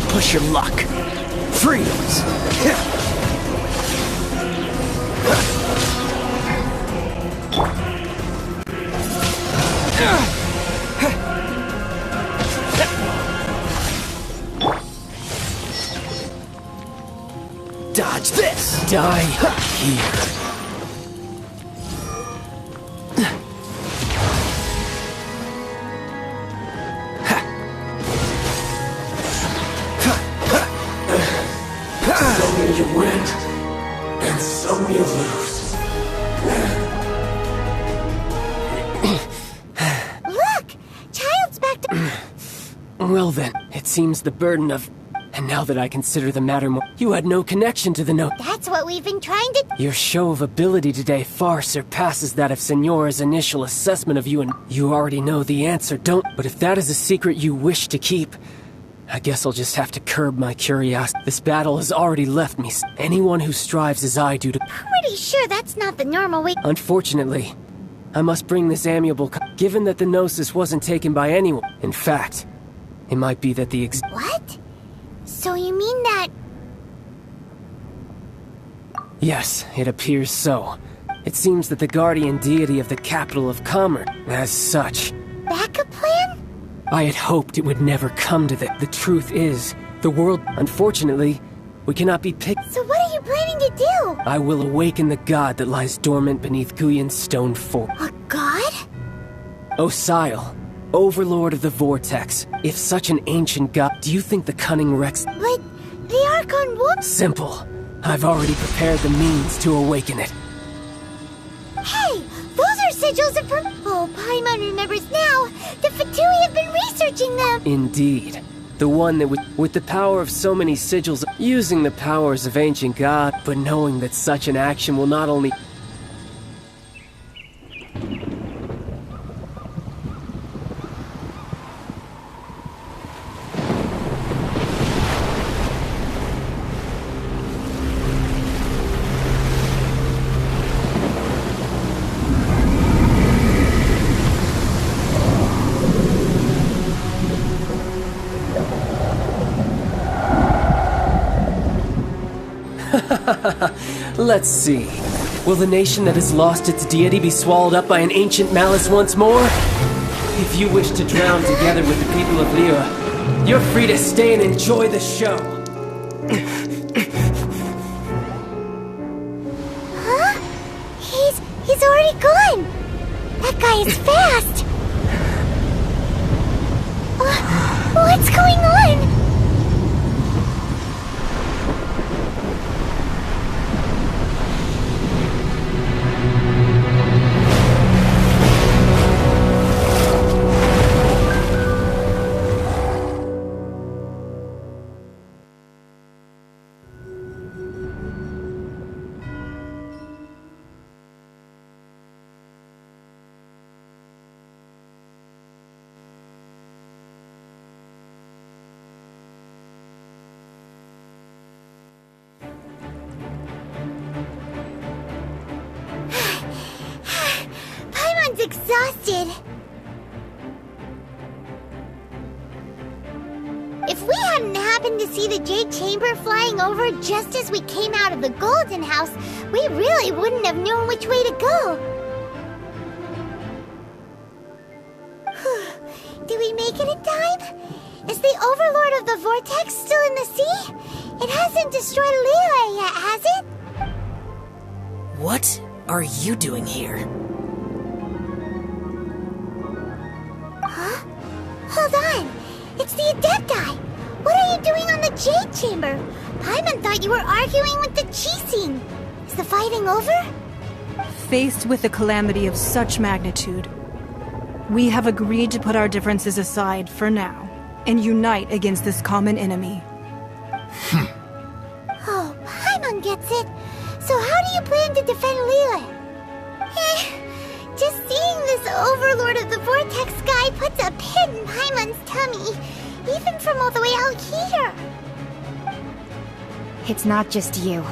Push your luck. Freeze! Dodge this! Die here. You win, and some you lose. Look! Child's back to... Well then, it seems the burden of... And now that I consider the matter more... You had no connection to the note. That's what we've been trying to... Your show of ability today far surpasses that of Signora's initial assessment of you, and you already know the answer, don't... But if that is a secret you wish to keep... I guess I'll just have to curb my curiosity. This battle has already left me. Anyone who strives as I do to... Pretty sure that's not the normal way... Unfortunately, I must bring this amiable... Given that the Gnosis wasn't taken by anyone. In fact, it might be that the What? So you mean that... Yes, it appears so. It seems that the guardian deity of the capital of commerce, as such... Backup plan? I had hoped it would never come to that. The truth is, the world... Unfortunately, we cannot be picked... So what are you planning to do? I will awaken the god that lies dormant beneath Guyon's stone fort. A god? Osial, overlord of the vortex. If such an ancient god... Do you think the cunning Rex... But the Archon would... Simple. I've already prepared the means to awaken it. Hey! Those are sigils of... Oh, Paimon remembers now! The Fatui have been researching them! Indeed. The one that with the power of so many sigils, using the powers of ancient god, but knowing that such an action will not only... Let's see. Will the nation that has lost its deity be swallowed up by an ancient malice once more? If you wish to drown together with the people of Liyue, you're free to stay and enjoy the show. Huh? He's already gone! That guy is fast! What's going on? Exhausted. If we hadn't happened to see the Jade Chamber flying over just as we came out of the Golden House, we really wouldn't have known which way to go. Did we make it in time? Is the Overlord of the Vortex still in the sea? It hasn't destroyed Liyue yet, has it? What are you doing here? Huh? Hold on! It's the Adepti! What are you doing on the Jade Chamber? Paimon thought you were arguing with the Chising. Is the fighting over? Faced with a calamity of such magnitude, we have agreed to put our differences aside for now and unite against this common enemy. Oh, Paimon gets it. So how do you plan to defend Liyue? Just seeing this Overlord of the Vortex guy puts a pit in Paimon's tummy, even from all the way out here. It's not just you.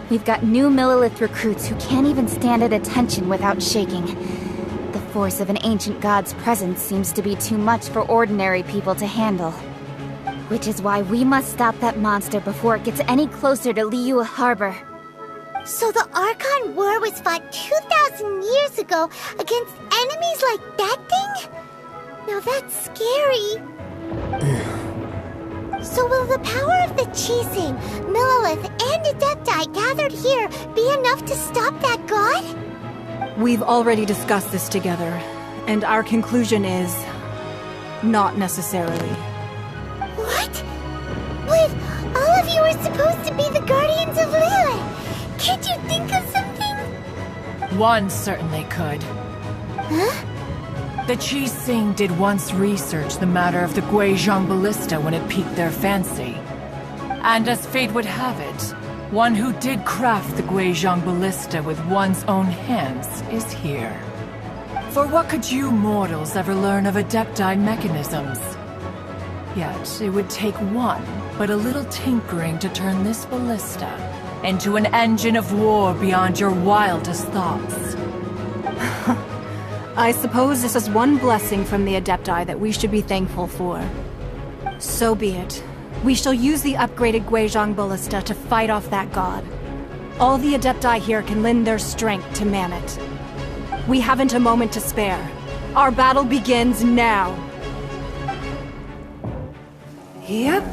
We've got new Millilith recruits who can't even stand at attention without shaking. The force of an ancient god's presence seems to be too much for ordinary people to handle. Which is why we must stop that monster before it gets any closer to Liyue Harbor. So the Archon War was fought 2,000 years ago against enemies like that thing? Now that's scary. So will the power of the Chising, Millilith, and Adepti gathered here be enough to stop that god? We've already discussed this together, and our conclusion is... not necessarily. What? But all of you are supposed to be the Guardians of Liyue! Can't you think of something? One certainly could. Huh? The Chising did once research the matter of the Guizhong Ballista when it piqued their fancy. And as fate would have it, one who did craft the Guizhong Ballista with one's own hands is here. For what could you mortals ever learn of Adepti mechanisms? Yet, it would take one, but a little tinkering to turn this ballista into an engine of war beyond your wildest thoughts. I suppose this is one blessing from the Adepti that we should be thankful for. So be it. We shall use the upgraded Guizhong Ballista to fight off that god. All the Adepti here can lend their strength to man it. We haven't a moment to spare. Our battle begins now. Yep.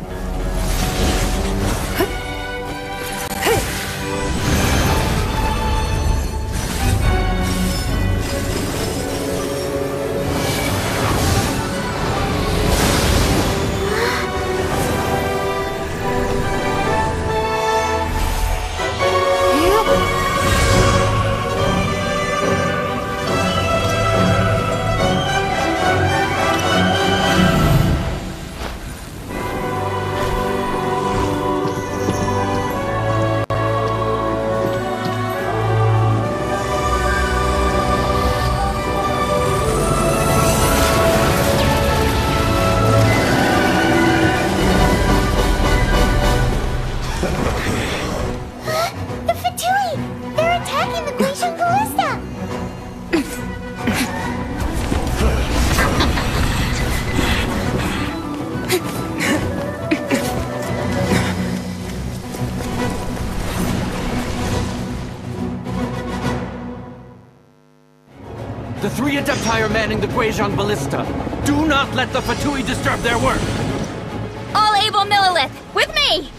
The 3 Adepti are manning the Guizhong Ballista. Do not let the Fatui disturb their work! All able Millilith, with me!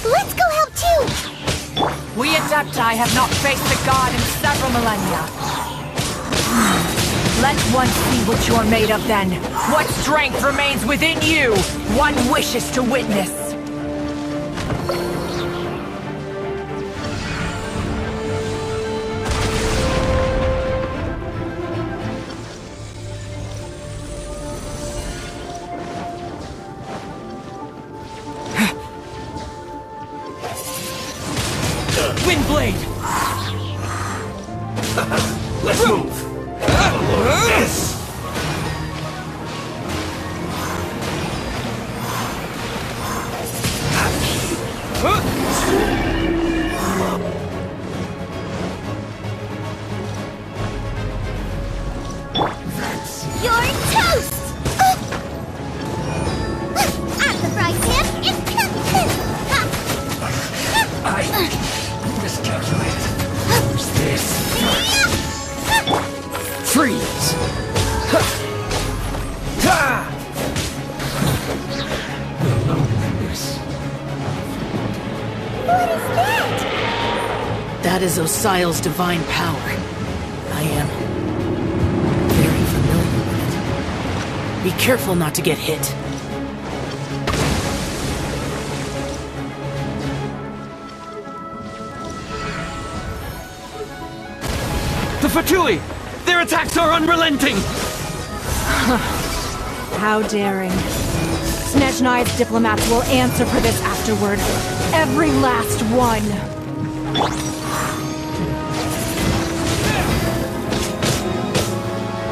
Let's go help too! We Adepti have not faced the god in several millennia. Let one see what you're made of then. What strength remains within you? One wishes to witness. Windblade! Let's move! This! You're toast! At the fry pan, it's I miscalculated. Who's this? Freeze! What is that? That is Osial's divine power. I am very familiar with it. Be careful not to get hit. The Fatui! Their attacks are unrelenting! How daring. Snezhnai's diplomats will answer for this afterward. Every last one.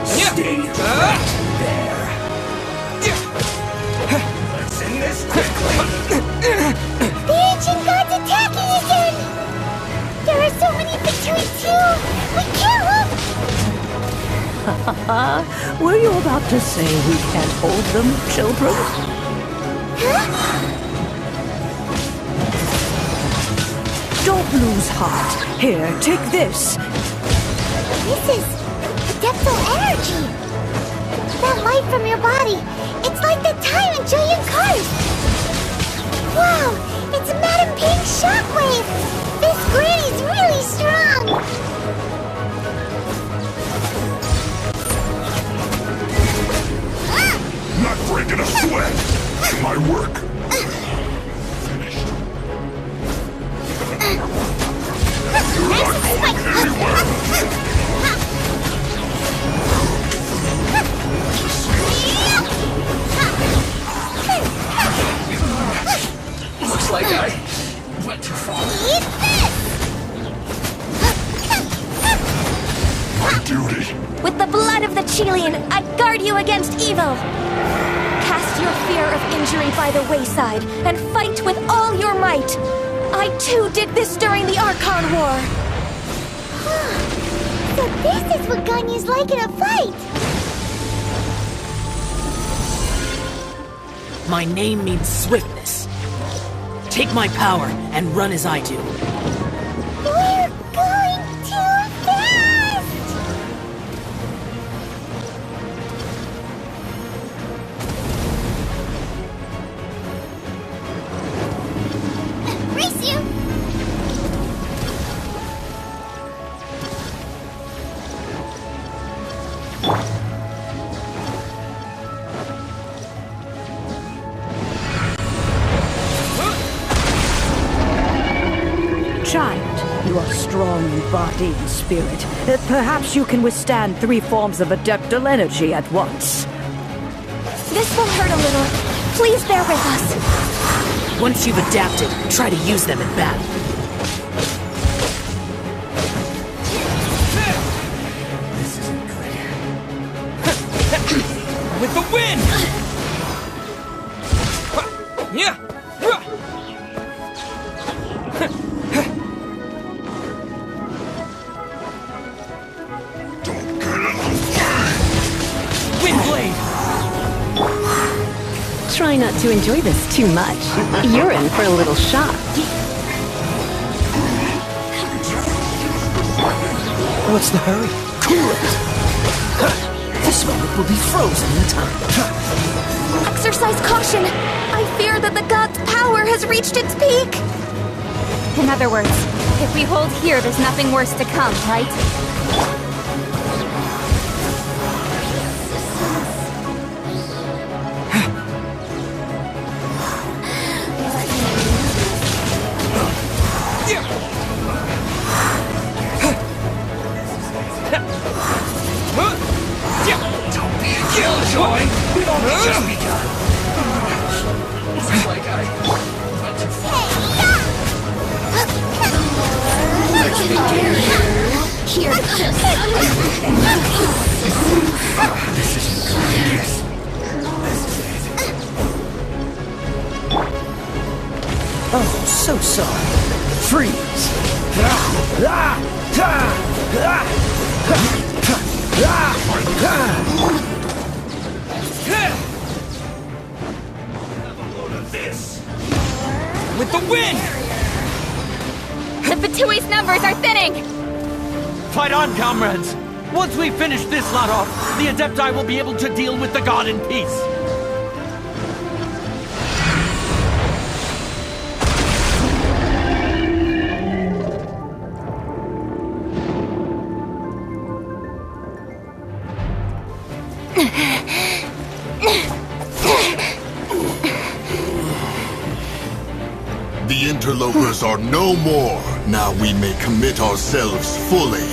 Stay right there. Let's end this quickly. The ancient god's attacking again! There are so many Fatui too! We can't look! Were you about to say we can't hold them, children? Huh? Don't lose heart. Here, take this. This is Adeptal energy! That light from your body, it's like the time in Julian Cars! Wow! It's Madame Ping's shockwave! This granny's really strong! Not breaking a sweat. My work. Finished. You're not going anywhere. Looks like I went too far. Eat this! My duty. With the blood of the Chilean, I guard you against evil! Cast your fear of injury by the wayside, and fight with all your might! I too did this during the Archon War! So this is what Ganyu's like in a fight! My name means swiftness. Take my power and run as I do. We're going too fast! Race you! Child, you are strong in body and spirit. Perhaps you can withstand 3 forms of adeptal energy at once. This will hurt a little. Please bear with us. Once you've adapted, try to use them in battle. This isn't good. With the wind! Yeah! Windblade! Try not to enjoy this too much. You're in for a little shock. What's the hurry? Cool it! This moment will be frozen in time. Exercise caution! I fear that the god's power has reached its peak! In other words, if we hold here, there's nothing worse to come, right? Don't be a killjoy! We've only just begun. Looks like I went too far. Let's begin. Here. This isn't good. Oh, so sorry. Freeze! With the wind! The Fatui's numbers are thinning! Fight on, comrades! Once we finish this lot off, the Adepti will be able to deal with the god in peace. The interlopers are no more. Now we may commit ourselves fully.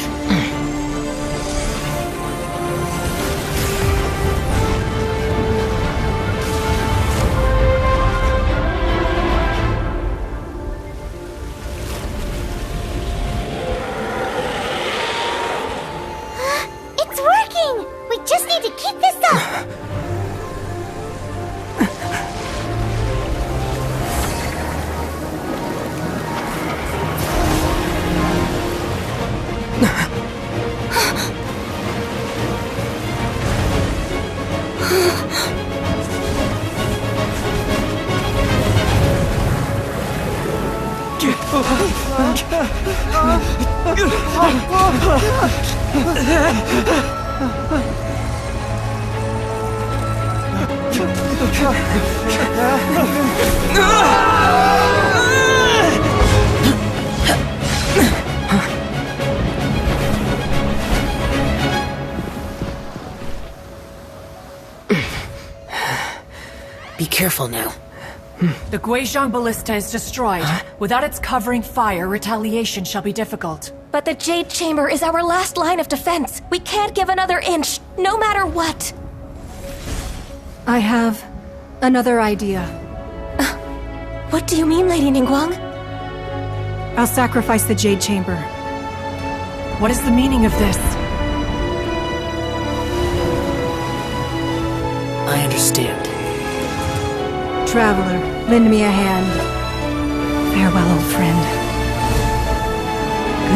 It's working! We just need to keep this up! Be careful now. The Guizhong Ballista is destroyed. Without its covering fire, retaliation shall be difficult. But the Jade Chamber is our last line of defense. We can't give another inch, no matter what. I have another idea. What do you mean, Lady Ningguang? I'll sacrifice the Jade Chamber. What is the meaning of this? I understand. Traveler, lend me a hand. Farewell, old friend.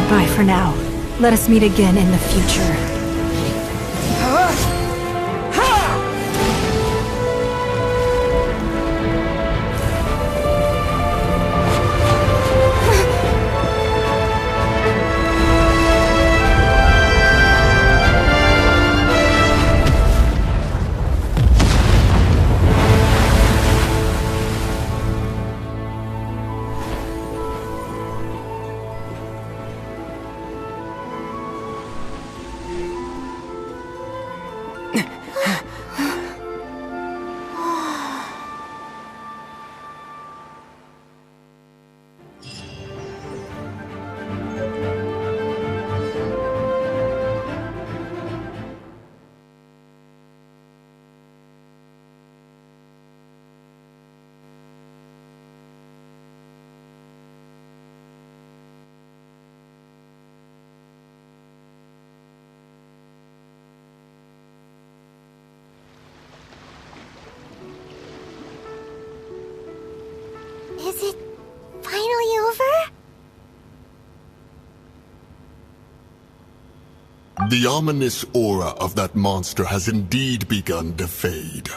Goodbye for now. Let us meet again in the future. Is it finally over? The ominous aura of that monster has indeed begun to fade.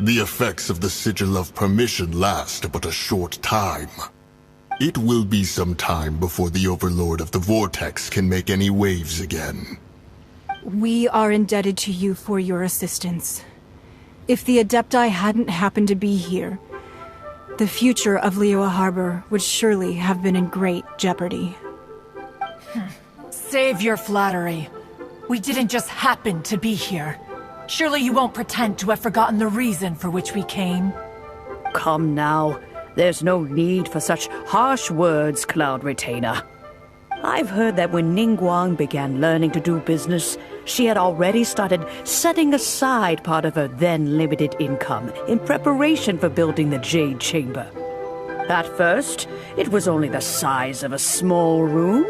The effects of the Sigil of Permission last but a short time. It will be some time before the Overlord of the Vortex can make any waves again. We are indebted to you for your assistance. If the Adepti hadn't happened to be here, the future of Liyue Harbor would surely have been in great jeopardy. Save your flattery. We didn't just happen to be here. Surely you won't pretend to have forgotten the reason for which we came. Come now. There's no need for such harsh words, Cloud Retainer. I've heard that when Ningguang began learning to do business, she had already started setting aside part of her then limited income in preparation for building the Jade Chamber. At first, it was only the size of a small room,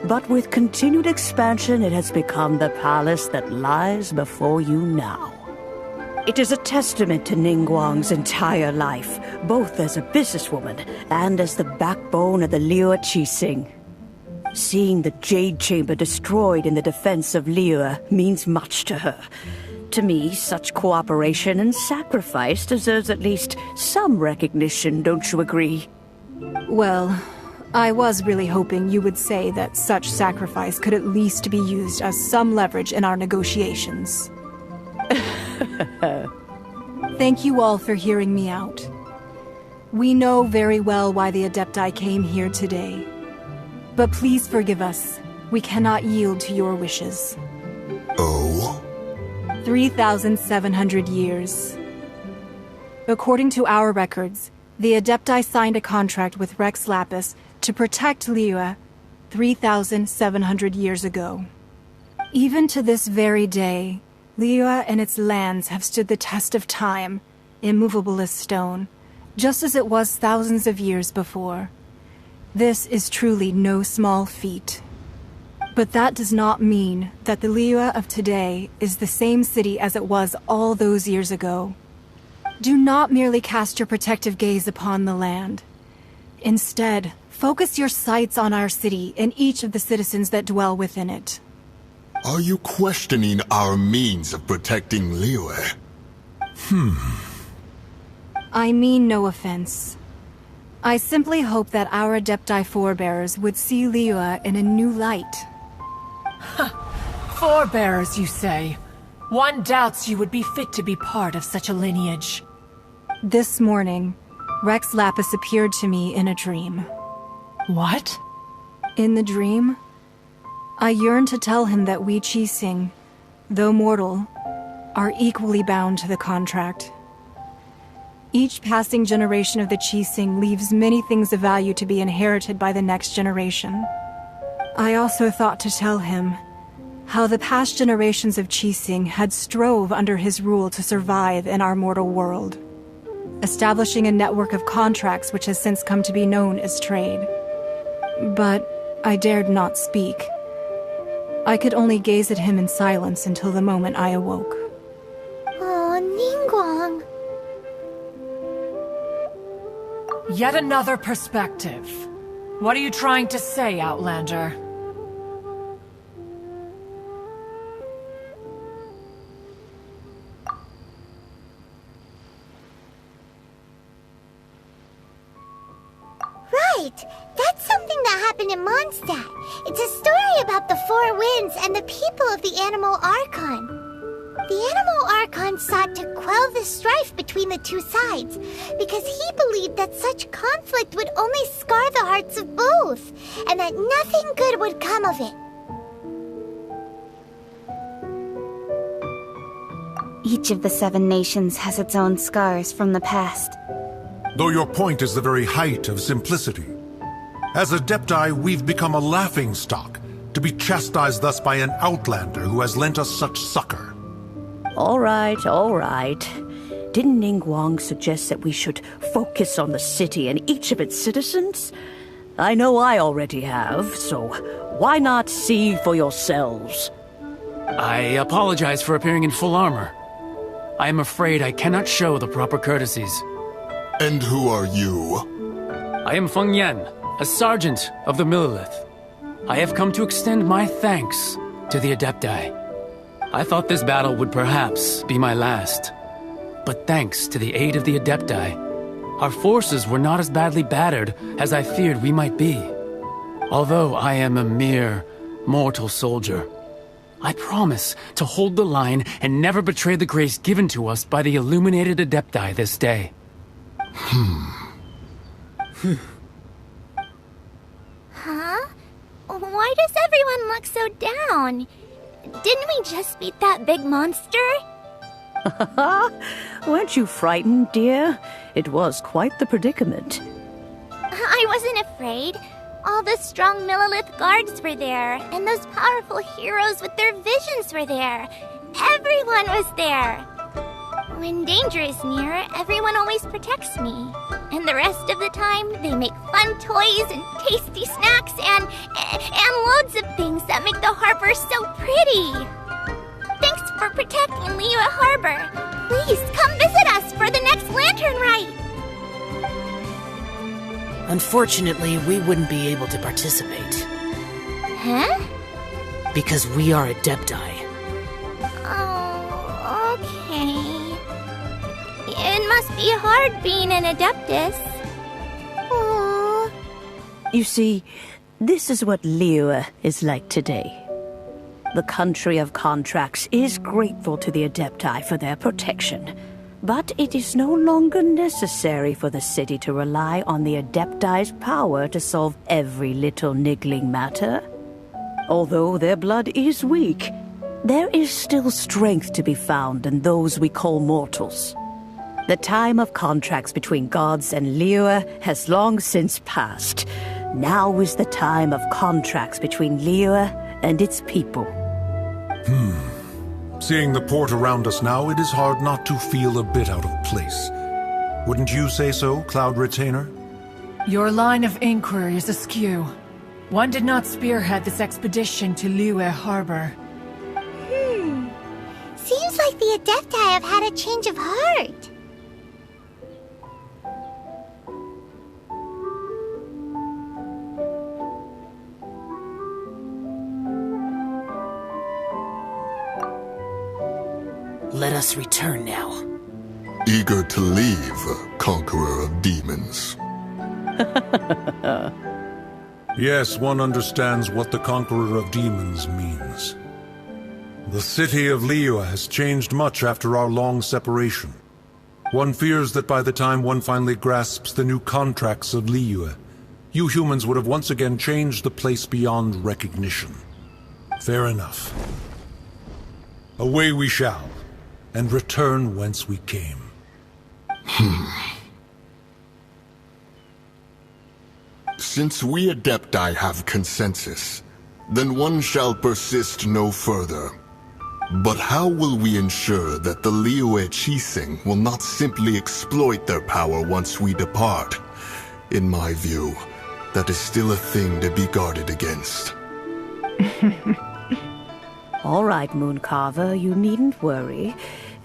but with continued expansion it has become the palace that lies before you now. It is a testament to Ningguang's entire life, both as a businesswoman and as the backbone of the Liyue Qixing. Seeing the Jade Chamber destroyed in the defense of Liyue means much to her. To me, such cooperation and sacrifice deserves at least some recognition, don't you agree? Well, I was really hoping you would say that such sacrifice could at least be used as some leverage in our negotiations. Thank you all for hearing me out. We know very well why the Adepti came here today. But please forgive us. We cannot yield to your wishes. Oh? 3,700 years. According to our records, the Adepti signed a contract with Rex Lapis to protect Liyue 3,700 years ago. Even to this very day, Liyue and its lands have stood the test of time, immovable as stone, just as it was thousands of years before. This is truly no small feat. But that does not mean that the Liyue of today is the same city as it was all those years ago. Do not merely cast your protective gaze upon the land. Instead, focus your sights on our city and each of the citizens that dwell within it. Are you questioning our means of protecting Liyue? I mean no offense. I simply hope that our Adepti forebears would see Liyue in a new light. Forebearers, you say? One doubts you would be fit to be part of such a lineage. This morning, Rex Lapis appeared to me in a dream. What? In the dream, I yearned to tell him that we Qixing, though mortal, are equally bound to the contract. Each passing generation of the Qixing leaves many things of value to be inherited by the next generation. I also thought to tell him how the past generations of Qixing had strove under his rule to survive in our mortal world, establishing a network of contracts which has since come to be known as trade. But I dared not speak. I could only gaze at him in silence until the moment I awoke. Oh, Ningguang. Yet another perspective. What are you trying to say, Outlander? Right! That's something that happened in Mondstadt. It's a story about the Four Winds and the people of the Animal Archon. The Animal Archon sought to quell the strife between the two sides, because he believed that such conflict would only scar the hearts of both, and that nothing good would come of it. Each of the 7 nations has its own scars from the past. Though your point is the very height of simplicity. As Adepti, we've become a laughingstock, to be chastised thus by an outlander who has lent us such succor. All right. Didn't Ningguang suggest that we should focus on the city and each of its citizens? I know I already have, so why not see for yourselves? I apologize for appearing in full armor. I am afraid I cannot show the proper courtesies. And who are you? I am Feng Yan, a sergeant of the Millelith. I have come to extend my thanks to the Adepti. I thought this battle would perhaps be my last. But thanks to the aid of the Adepti, our forces were not as badly battered as I feared we might be. Although I am a mere mortal soldier, I promise to hold the line and never betray the grace given to us by the illuminated Adepti this day. Huh? Why does everyone look so down? Didn't we just beat that big monster? Weren't you frightened, dear? It was quite the predicament. I wasn't afraid. All the strong Millelith guards were there, and those powerful heroes with their visions were there. Everyone was there. When danger is near, everyone always protects me. And the rest of the time, they make fun toys and tasty snacks and loads of things that make the harbor so pretty. Thanks for protecting Liyue Harbor. Please come visit us for the next lantern rite. Unfortunately, we wouldn't be able to participate. Huh? Because we are Adepti. Oh, okay. It must be hard being an Adeptus. Oh. You see, this is what Liyue is like today. The country of contracts is grateful to the Adepti for their protection, but it is no longer necessary for the city to rely on the Adepti's power to solve every little niggling matter. Although their blood is weak, there is still strength to be found in those we call mortals. The time of contracts between gods and Liyue has long since passed. Now is the time of contracts between Liyue and its people. Seeing the port around us now, it is hard not to feel a bit out of place. Wouldn't you say so, Cloud Retainer? Your line of inquiry is askew. One did not spearhead this expedition to Liyue Harbor. Seems like the Adepti have had a change of heart. Let us return now. Eager to leave, Conqueror of Demons. Yes, one understands what the Conqueror of Demons means. The city of Liyue has changed much after our long separation. One fears that by the time one finally grasps the new contracts of Liyue, you humans would have once again changed the place beyond recognition. Fair enough. Away we shall, and return whence we came. Since we Adepti have consensus, then one shall persist no further. But how will we ensure that the Liyue Qixing will not simply exploit their power once we depart? In my view, that is still a thing to be guarded against. All right, Mooncarver, you needn't worry.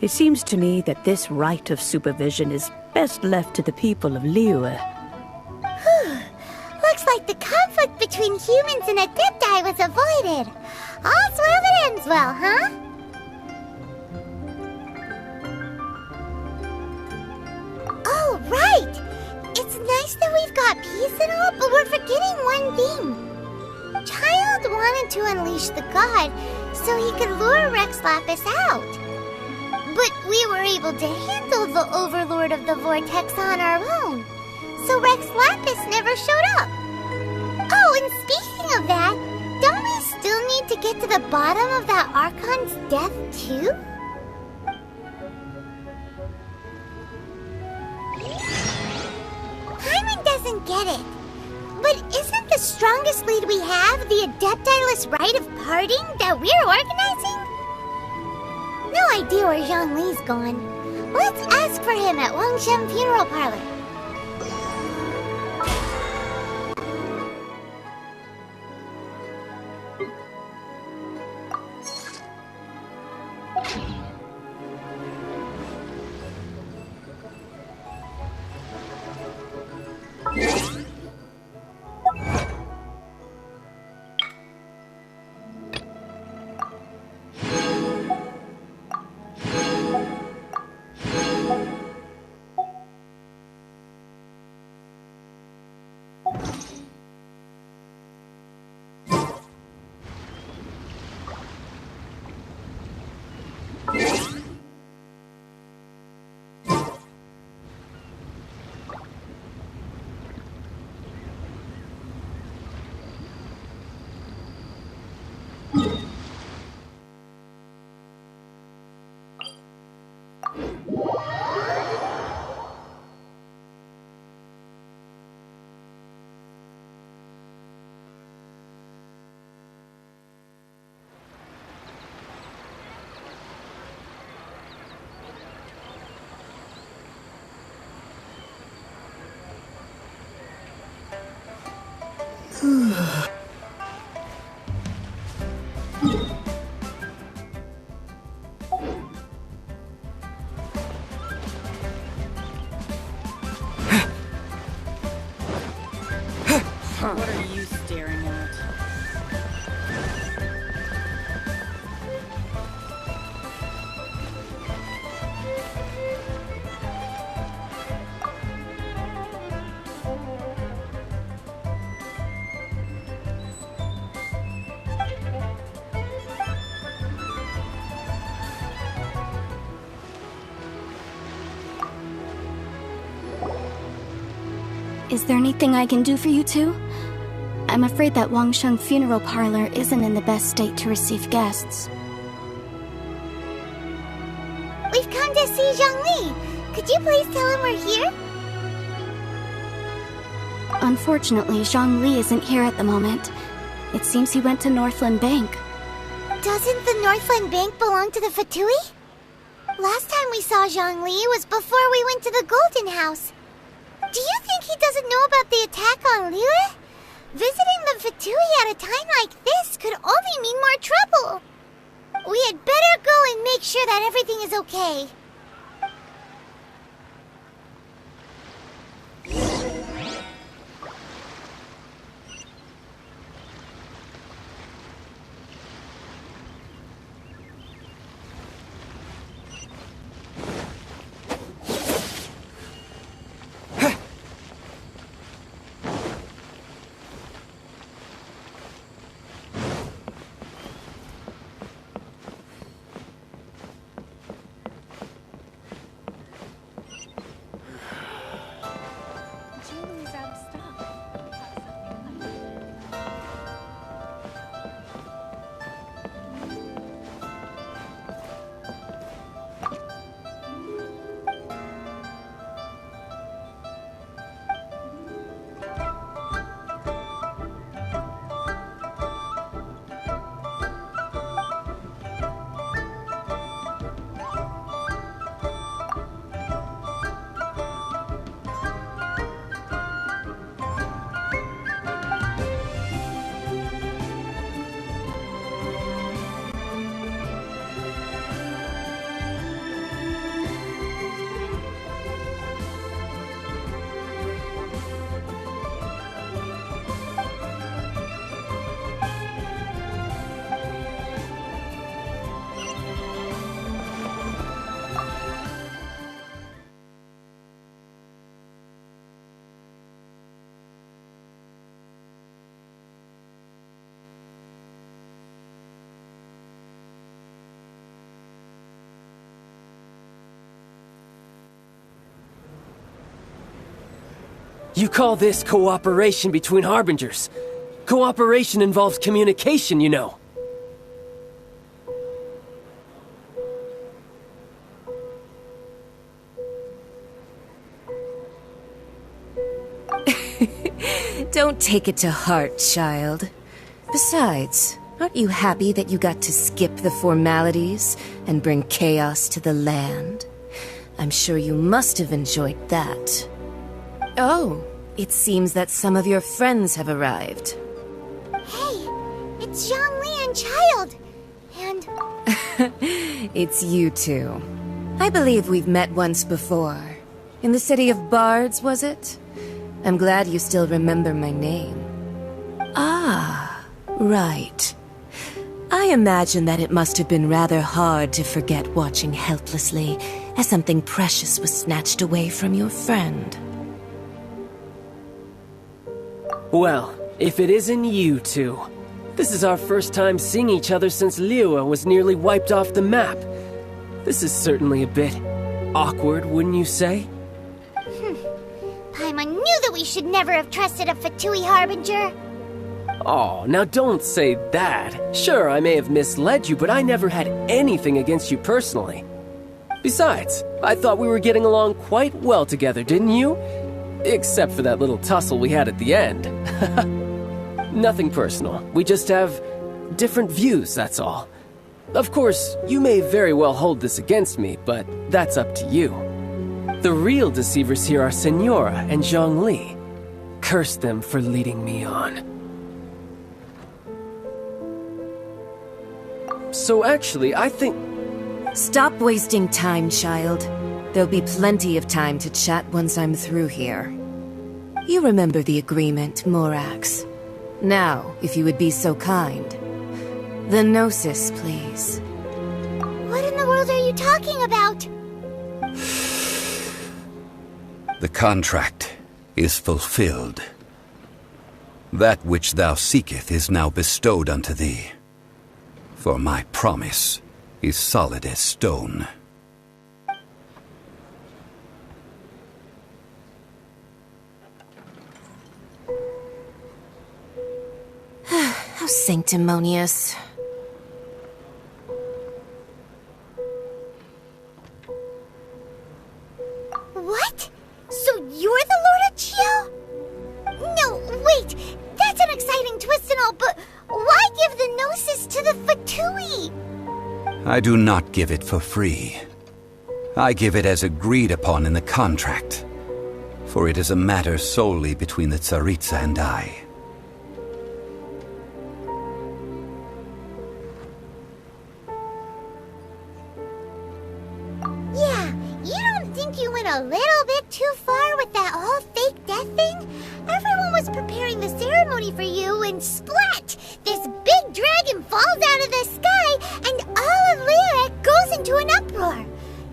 It seems to me that this right of supervision is best left to the people of Liyue. Looks like the conflict between humans and Adepti was avoided. All's well that ends well, huh? Oh, right! It's nice that we've got peace and all, but we're forgetting one thing. Child wanted to unleash the god so he could lure Rex Lapis out. But we were able to handle the Overlord of the Vortex on our own, so Rex Lapis never showed up. Oh, and speaking of that, don't we still need to get to the bottom of that Archon's death, too? Paimon doesn't get it. But isn't the strongest lead we have the Adepti-less rite of parting that we're organizing? No idea where Zhongli's gone. Let's ask for him at Wangshen Funeral Parlor. What are you staring at? Is there anything I can do for you two? I'm afraid that Wangsheng funeral parlor isn't in the best state to receive guests. We've come to see Zhongli. Could you please tell him we're here? Unfortunately, Zhongli isn't here at the moment. It seems he went to Northland Bank. Doesn't the Northland Bank belong to the Fatui? Last time we saw Zhongli was before we went to the Golden House. Do you think he doesn't know about the attack on Liyue? Visiting the Fatui at a time like this could only mean more trouble. We had better go and make sure that everything is okay. You call this cooperation between Harbingers? Cooperation involves communication, you know. Don't take it to heart, child. Besides, aren't you happy that you got to skip the formalities and bring chaos to the land? I'm sure you must have enjoyed that. Oh, it seems that some of your friends have arrived. Hey, it's Zhongli and Child. And... It's you two. I believe we've met once before. In the city of Bards, was it? I'm glad you still remember my name. Ah, right. I imagine that it must have been rather hard to forget watching helplessly as something precious was snatched away from your friend. Well, if it isn't you two. This is our first time seeing each other since Liyue was nearly wiped off the map. This is certainly a bit awkward, wouldn't you say? Paimon knew that we should never have trusted a Fatui Harbinger. Oh, now don't say that. Sure, I may have misled you, but I never had anything against you personally. Besides, I thought we were getting along quite well together, didn't you? Except for that little tussle we had at the end. Nothing personal. We just have different views, that's all. Of course, you may very well hold this against me, but that's up to you. The real deceivers here are Senora and Zhongli. Curse them for leading me on. So actually, I think... Stop wasting time, child. There'll be plenty of time to chat once I'm through here. You remember the agreement, Morax. Now, if you would be so kind. The Gnosis, please. What in the world are you talking about? The contract is fulfilled. That which thou seeketh is now bestowed unto thee. For my promise is solid as stone. How sanctimonious. What? So you're the Lord of Chiao? No, wait! That's an exciting twist and all, but why give the Gnosis to the Fatui? I do not give it for free. I give it as agreed upon in the contract. For it is a matter solely between the Tsaritsa and I. Yeah, you don't think you went a little bit too far with that whole fake death thing? Everyone was preparing the ceremony for you and splat! This big dragon falls out of the sky and all of Lyric goes into an uproar.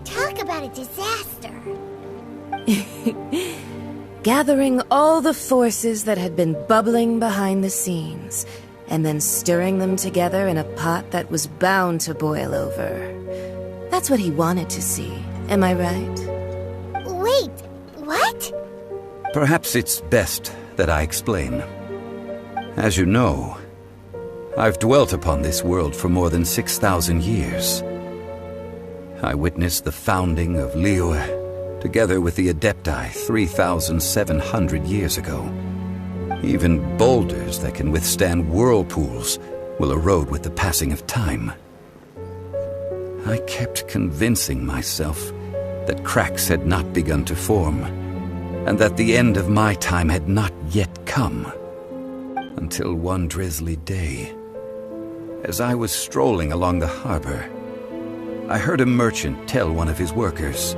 Talk about a disaster. Gathering all the forces that had been bubbling behind the scenes, and then stirring them together in a pot that was bound to boil over. That's what he wanted to see, am I right? Wait, what? Perhaps it's best that I explain. As you know, I've dwelt upon this world for more than 6,000 years. I witnessed the founding of Liyue, together with the Adepti 3,700 years ago. Even boulders that can withstand whirlpools will erode with the passing of time. I kept convincing myself that cracks had not begun to form, and that the end of my time had not yet come. Until one drizzly day, as I was strolling along the harbor, I heard a merchant tell one of his workers,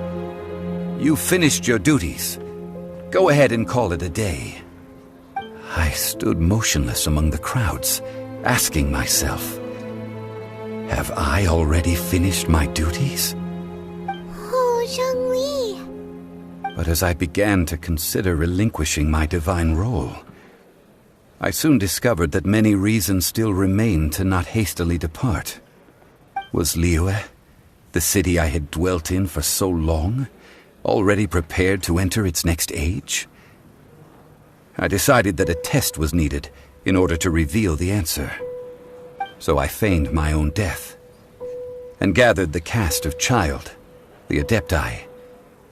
"You've finished your duties. Go ahead and call it a day." I stood motionless among the crowds, asking myself, have I already finished my duties? Oh, Zhongli. But as I began to consider relinquishing my divine role, I soon discovered that many reasons still remained to not hastily depart. Was Liyue, the city I had dwelt in for so long, already prepared to enter its next age? I decided that a test was needed in order to reveal the answer. So I feigned my own death, and gathered the cast of Child, the Adepti,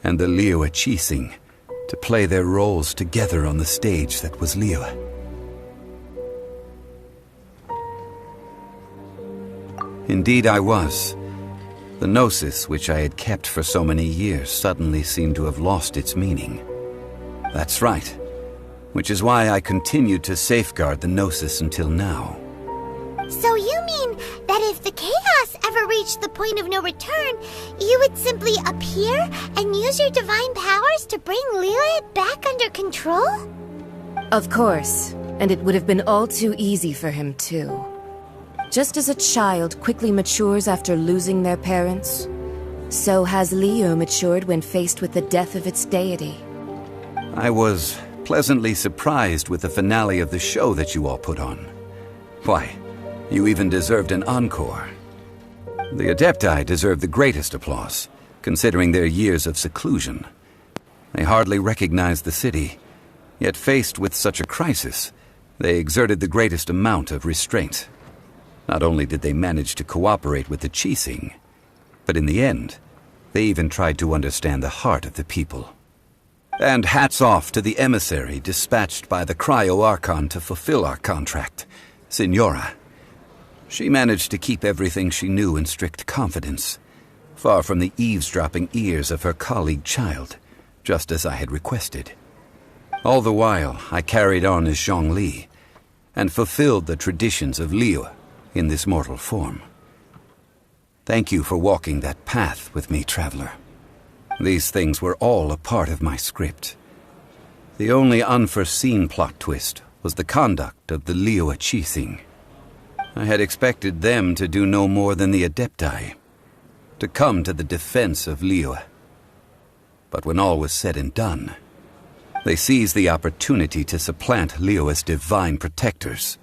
and the Liyue Qixing to play their roles together on the stage that was Liyue. Indeed I was. The Gnosis, which I had kept for so many years, suddenly seemed to have lost its meaning. That's right. Which is why I continued to safeguard the Gnosis until now. So you mean that if the chaos ever reached the point of no return, you would simply appear and use your divine powers to bring Liyue back under control? Of course, and it would have been all too easy for him too. Just as a child quickly matures after losing their parents, so has Liyue matured when faced with the death of its deity. I was pleasantly surprised with the finale of the show that you all put on. Why, you even deserved an encore. The Adepti deserve the greatest applause, considering their years of seclusion. They hardly recognized the city, yet faced with such a crisis, They exerted the greatest amount of restraint. Not only did they manage to cooperate with the Qixing, but in the end, they even tried to understand the heart of the people. And hats off to the emissary dispatched by the Cryo-Archon to fulfill our contract, Signora. She managed to keep everything she knew in strict confidence, far from the eavesdropping ears of her colleague child, just as I had requested. All the while, I carried on as Zhongli, and fulfilled the traditions of Liyue in this mortal form. Thank you for walking that path with me, traveler. These things were all a part of my script. The only unforeseen plot twist was the conduct of the Liyue Qixing. I had expected them to do no more than the Adepti, to come to the defense of Liyue. But when all was said and done, they seized the opportunity to supplant Liyue's divine protectors,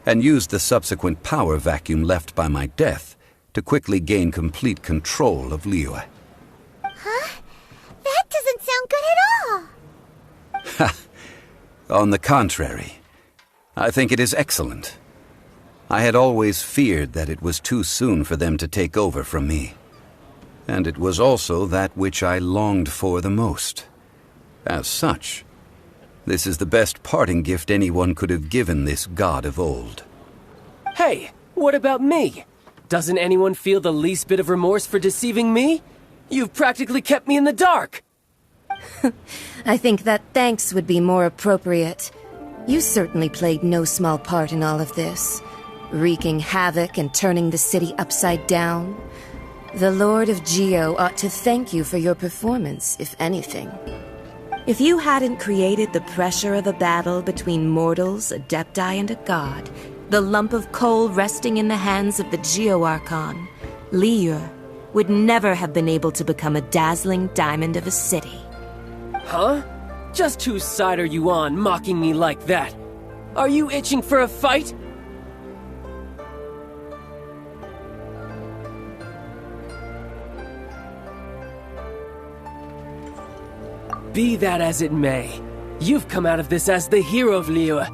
and used the subsequent power vacuum left by my death to quickly gain complete control of Liyue. Huh? That doesn't sound good at all! Ha! On the contrary, I think it is excellent. I had always feared that it was too soon for them to take over from me. And it was also that which I longed for the most. As such, this is the best parting gift anyone could have given this god of old. Hey, what about me? Doesn't anyone feel the least bit of remorse for deceiving me? You've practically kept me in the dark! I think that thanks would be more appropriate. You certainly played no small part in all of this, wreaking havoc and turning the city upside down. The Lord of Geo ought to thank you for your performance, if anything. If you hadn't created the pressure of a battle between mortals, Adepti, and a god, the lump of coal resting in the hands of the Geo-Archon, Liyue, would never have been able to become a dazzling diamond of a city. Huh? Just whose side are you on, mocking me like that? Are you itching for a fight? Be that as it may, you've come out of this as the hero of Liyue.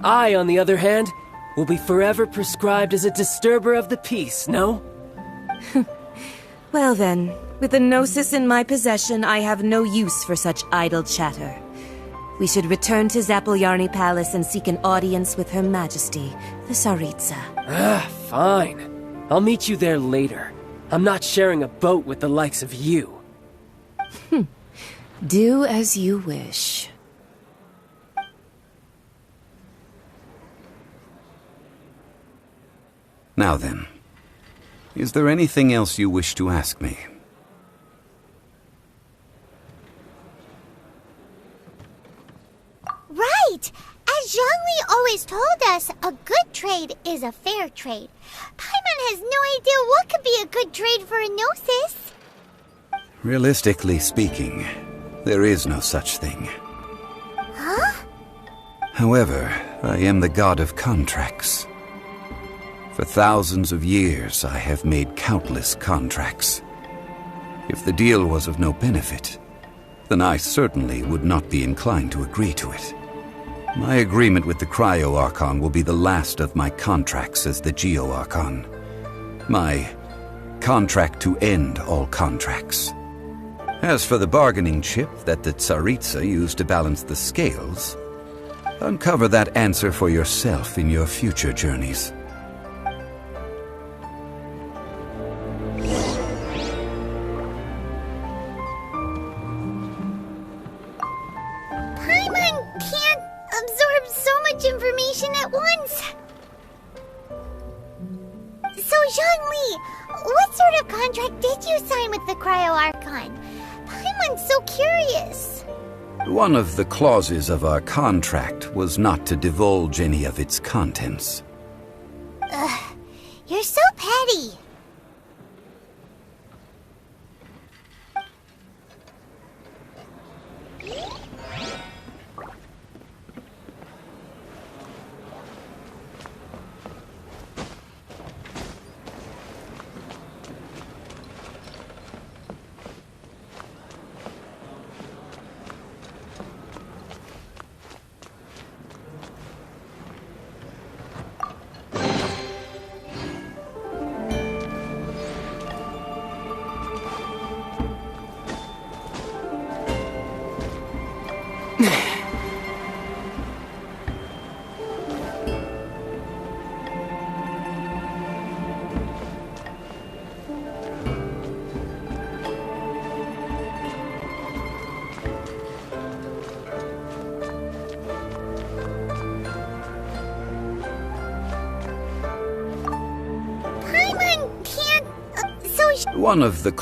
I, on the other hand, will be forever prescribed as a disturber of the peace, no? Well then, with the Gnosis in my possession, I have no use for such idle chatter. We should return to Zapoljarny Palace and seek an audience with Her Majesty, the Tsaritsa. Fine. I'll meet you there later. I'm not sharing a boat with the likes of you. Do as you wish. Now then, is there anything else you wish to ask me? Right! As Zhongli always told us, a good trade is a fair trade. Paimon has no idea what could be a good trade for a Gnosis. Realistically speaking, there is no such thing. Huh? However, I am the god of contracts. For thousands of years, I have made countless contracts. If the deal was of no benefit, then I certainly would not be inclined to agree to it. My agreement with the Cryo-Archon will be the last of my contracts as the Geo-Archon. My contract to end all contracts. As for the bargaining chip that the Tsaritsa used to balance the scales, uncover that answer for yourself in your future journeys. Paimon can't absorb so much information at once. So, Zhongli, what sort of contract did you sign with the Cryo-Archon? Paimon's so curious. One of the clauses of our contract was not to divulge any of its contents. Ugh, you're so petty. One of the...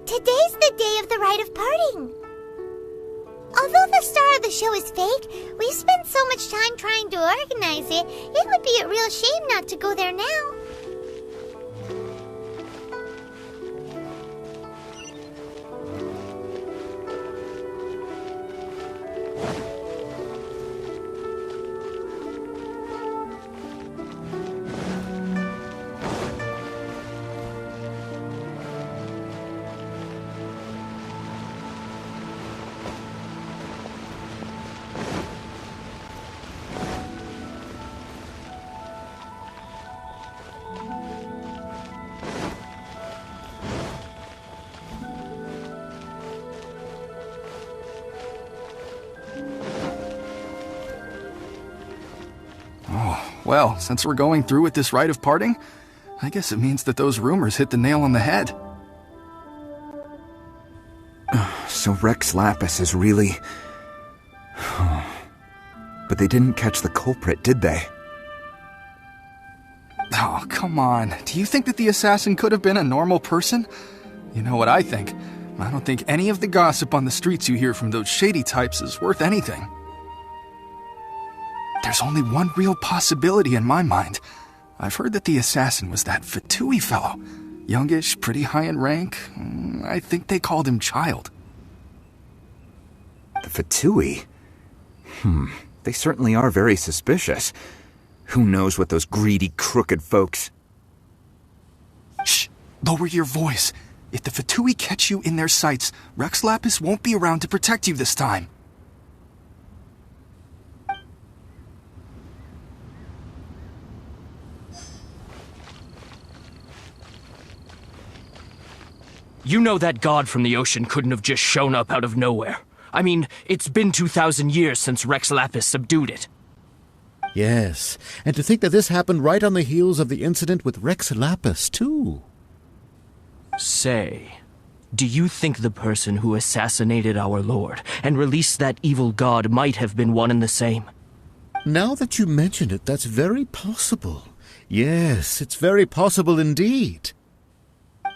Today's the day of the rite of parting. Although the star of the show is fake, we've spent so much time trying to organize it, it would be a real shame not to go there now. Well, since we're going through with this rite of parting, I guess it means that those rumors hit the nail on the head. So Rex Lapis is really... But they didn't catch the culprit, did they? Oh, come on. Do you think that the assassin could have been a normal person? You know what I think. I don't think any of the gossip on the streets you hear from those shady types is worth anything. There's only one real possibility in my mind. I've heard that the assassin was that Fatui fellow. Youngish, pretty high in rank. I think they called him Child. The Fatui? They certainly are very suspicious. Who knows what those greedy, crooked folks... Shh! Lower your voice. If the Fatui catch you in their sights, Rex Lapis won't be around to protect you this time. You know that god from the ocean couldn't have just shown up out of nowhere. I mean, it's been 2,000 years since Rex Lapis subdued it. Yes, and to think that this happened right on the heels of the incident with Rex Lapis, too. Say, do you think the person who assassinated our lord and released that evil god might have been one and the same? Now that you mention it, that's very possible. Yes, it's very possible indeed.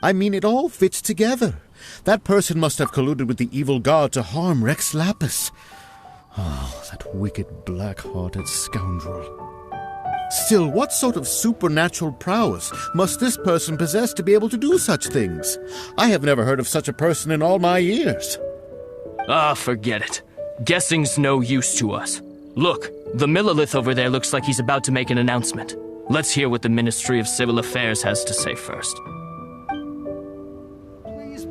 I mean, it all fits together. That person must have colluded with the evil god to harm Rex Lapis. Oh, that wicked, black-hearted scoundrel. Still, what sort of supernatural prowess must this person possess to be able to do such things? I have never heard of such a person in all my years. Ah, forget it. Guessing's no use to us. Look, the Millilith over there looks like he's about to make an announcement. Let's hear what the Ministry of Civil Affairs has to say first.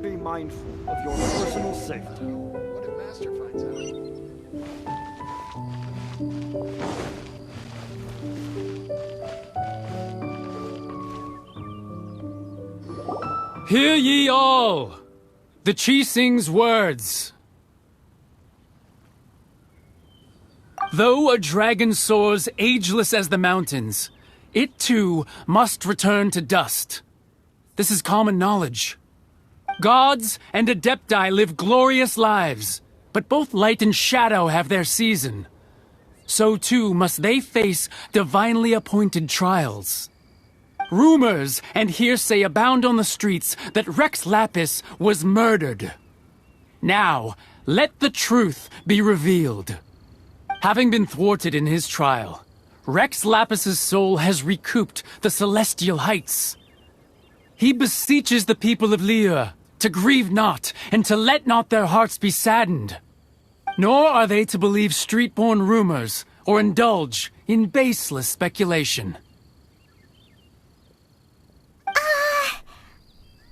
Be mindful of your personal safety. What if Master finds out? Hear ye all! The Chising's words. Though a dragon soars ageless as the mountains, it too must return to dust. This is common knowledge. Gods and Adepti live glorious lives, but both light and shadow have their season. So too must they face divinely appointed trials. Rumors and hearsay abound on the streets that Rex Lapis was murdered. Now, let the truth be revealed. Having been thwarted in his trial, Rex Lapis's soul has recouped the celestial heights. He beseeches the people of Liyue to grieve not, and to let not their hearts be saddened. Nor are they to believe street-born rumors, or indulge in baseless speculation.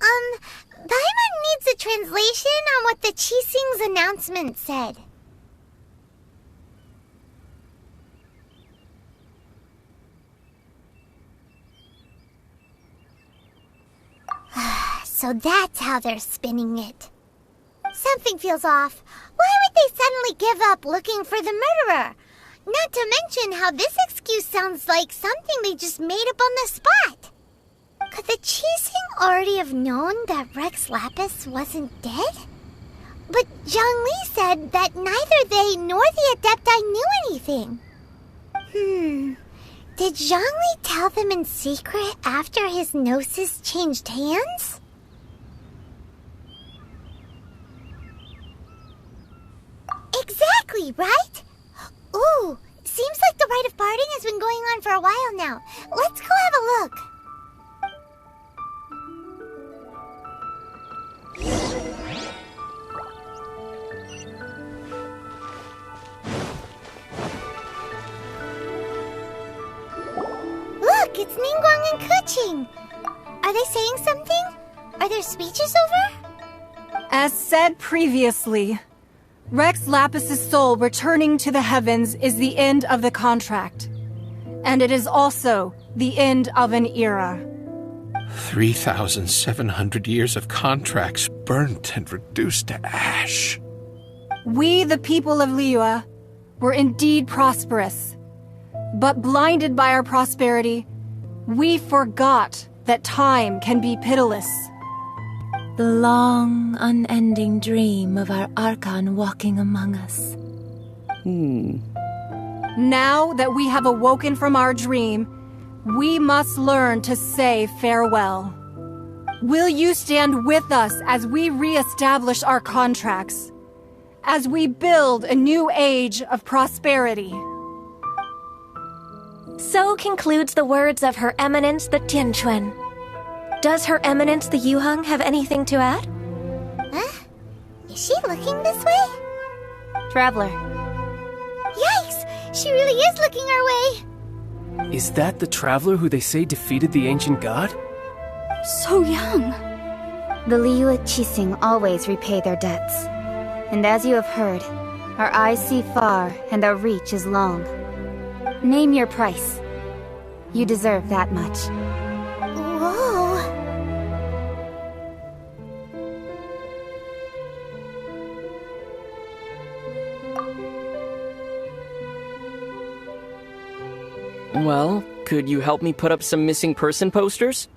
Paimon needs a translation on what the Chising's announcement said. So that's how they're spinning it. Something feels off. Why would they suddenly give up looking for the murderer? Not to mention how this excuse sounds like something they just made up on the spot. Could the Qixing already have known that Rex Lapis wasn't dead? But Zhongli said that neither they nor the Adepti knew anything. Did Zhongli tell them in secret after his gnosis changed hands? Exactly, right? Ooh, seems like the rite of parting has been going on for a while now. Let's go have a look. Look, it's Ningguang and Keqing. Are they saying something? Are their speeches over? As said previously, Rex Lapis's soul returning to the heavens is the end of the contract. And it is also the end of an era. 3,700 years of contracts burnt and reduced to ash. We, the people of Liyue, were indeed prosperous. But blinded by our prosperity, we forgot that time can be pitiless. The long, unending dream of our Archon walking among us. Now that we have awoken from our dream, we must learn to say farewell. Will you stand with us as we re-establish our contracts? As we build a new age of prosperity? So concludes the words of Her Eminence the Tianquan. Does Her Eminence the Yuheng have anything to add? Huh? Is she looking this way? Traveler. Yikes! She really is looking our way! Is that the traveler who they say defeated the ancient god? So young! The Liyue Qixing always repay their debts. And as you have heard, our eyes see far and our reach is long. Name your price. You deserve that much. Whoa! Well, could you help me put up some missing person posters?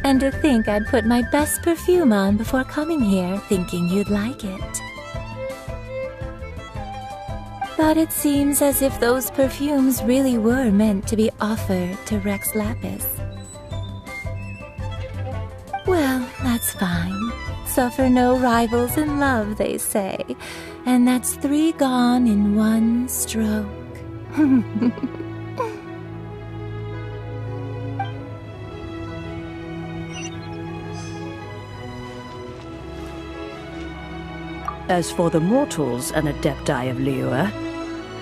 And to think I'd put my best perfume on before coming here, thinking you'd like it. But it seems as if those perfumes really were meant to be offered to Rex Lapis. Well, that's fine. Suffer no rivals in love, they say. And that's 3 gone in 1 stroke. As for the mortals and Adepti of Liyue,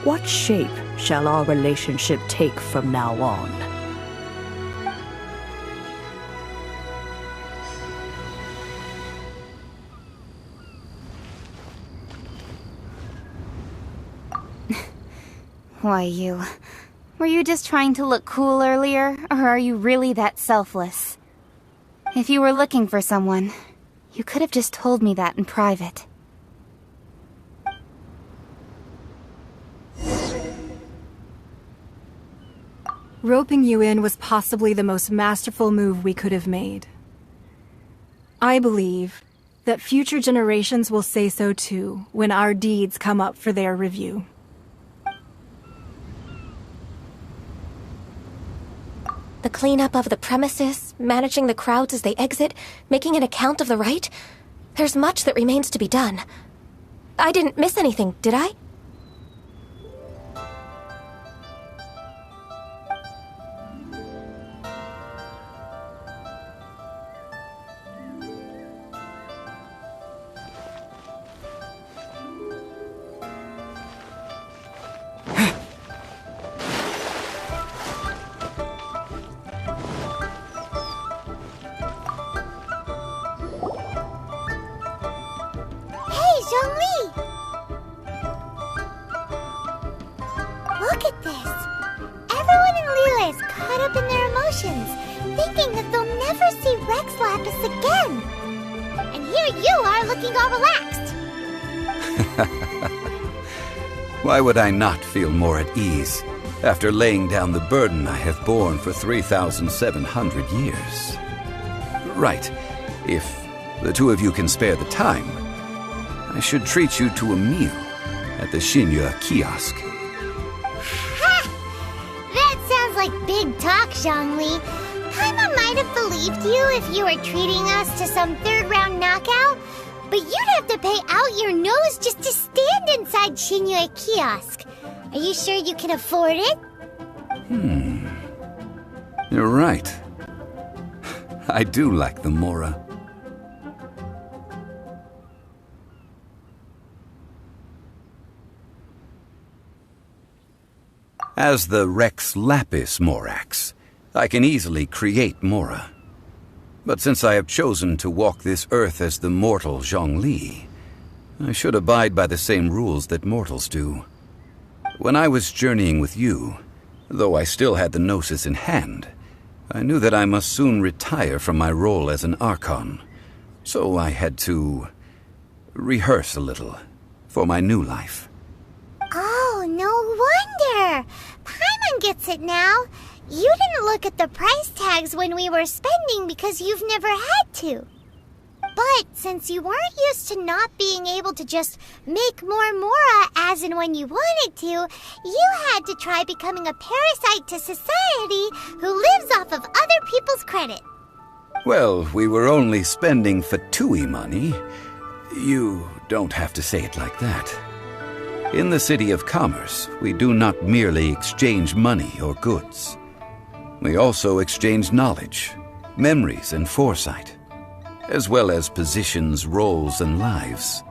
what shape shall our relationship take from now on? Why, you... Were you just trying to look cool earlier, or are you really that selfless? If you were looking for someone, you could have just told me that in private. Roping you in was possibly the most masterful move we could have made. I believe that future generations will say so too when our deeds come up for their review. The cleanup of the premises, managing the crowds as they exit, making an account of the rite. There's much that remains to be done. I didn't miss anything, did I? Zhongli! Look at this. Everyone in Liyue is caught up in their emotions, thinking that they'll never see Rex Lapis again. And here you are looking all relaxed. Why would I not feel more at ease after laying down the burden I have borne for 3,700 years? Right, if the two of you can spare the time, I should treat you to a meal at the Shinya kiosk. Ha! That sounds like big talk, Zhongli. Paimon might have believed you if you were treating us to some third-round knockout, but you'd have to pay out your nose just to stand inside Shinya kiosk. Are you sure you can afford it? You're right. I do like the Mora. As the Rex Lapis Morax, I can easily create Mora. But since I have chosen to walk this earth as the mortal Zhongli, I should abide by the same rules that mortals do. When I was journeying with you, though I still had the Gnosis in hand, I knew that I must soon retire from my role as an Archon, so I had to rehearse a little for my new life. Oh, no wonder! Paimon gets it now. You didn't look at the price tags when we were spending because you've never had to. But since you weren't used to not being able to just make more Mora as and when you wanted to, you had to try becoming a parasite to society who lives off of other people's credit. Well, we were only spending Fatui money. You don't have to say it like that. In the City of Commerce, we do not merely exchange money or goods. We also exchange knowledge, memories, and foresight, as well as positions, roles, and lives.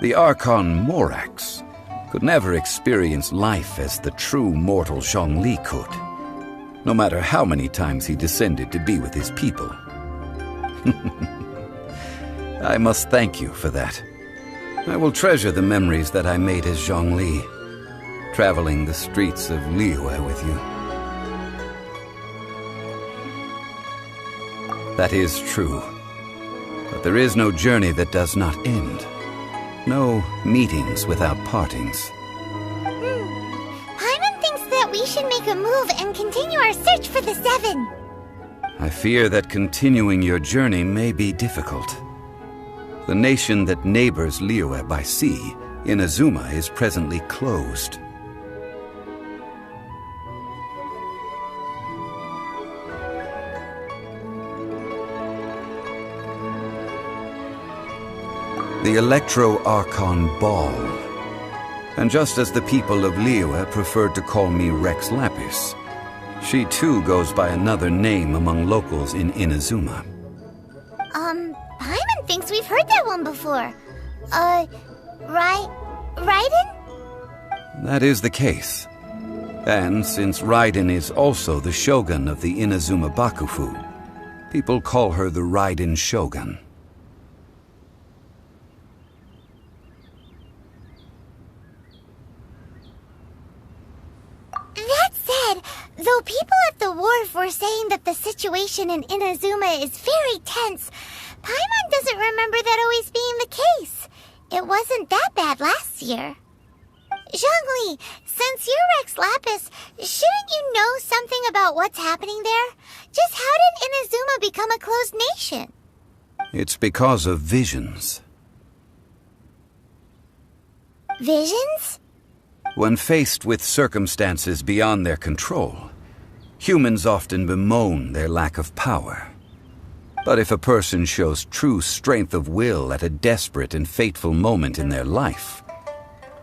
The Archon Morax could never experience life as the true mortal Zhongli could, no matter how many times he descended to be with his people. I must thank you for that. I will treasure the memories that I made as Zhongli, traveling the streets of Liyue with you. That is true. But there is no journey that does not end. No meetings without partings. Paimon thinks that we should make a move and continue our search for the Seven. I fear that continuing your journey may be difficult. The nation that neighbors Liyue by sea, Inazuma, is presently closed. The Electro-Archon Ball. And just as the people of Liyue preferred to call me Rex Lapis, she too goes by another name among locals in Inazuma. Paimon thinks we've heard that one before. Raiden? That is the case. And since Raiden is also the Shogun of the Inazuma Bakufu, people call her the Raiden Shogun. That said, though people at the wharf were saying that the situation in Inazuma is very tense, Paimon doesn't remember that always being the case. It wasn't that bad last year. Zhongli, since you're Rex Lapis, shouldn't you know something about what's happening there? Just how did Inazuma become a closed nation? It's because of visions. Visions? When faced with circumstances beyond their control, humans often bemoan their lack of power. But if a person shows true strength of will at a desperate and fateful moment in their life,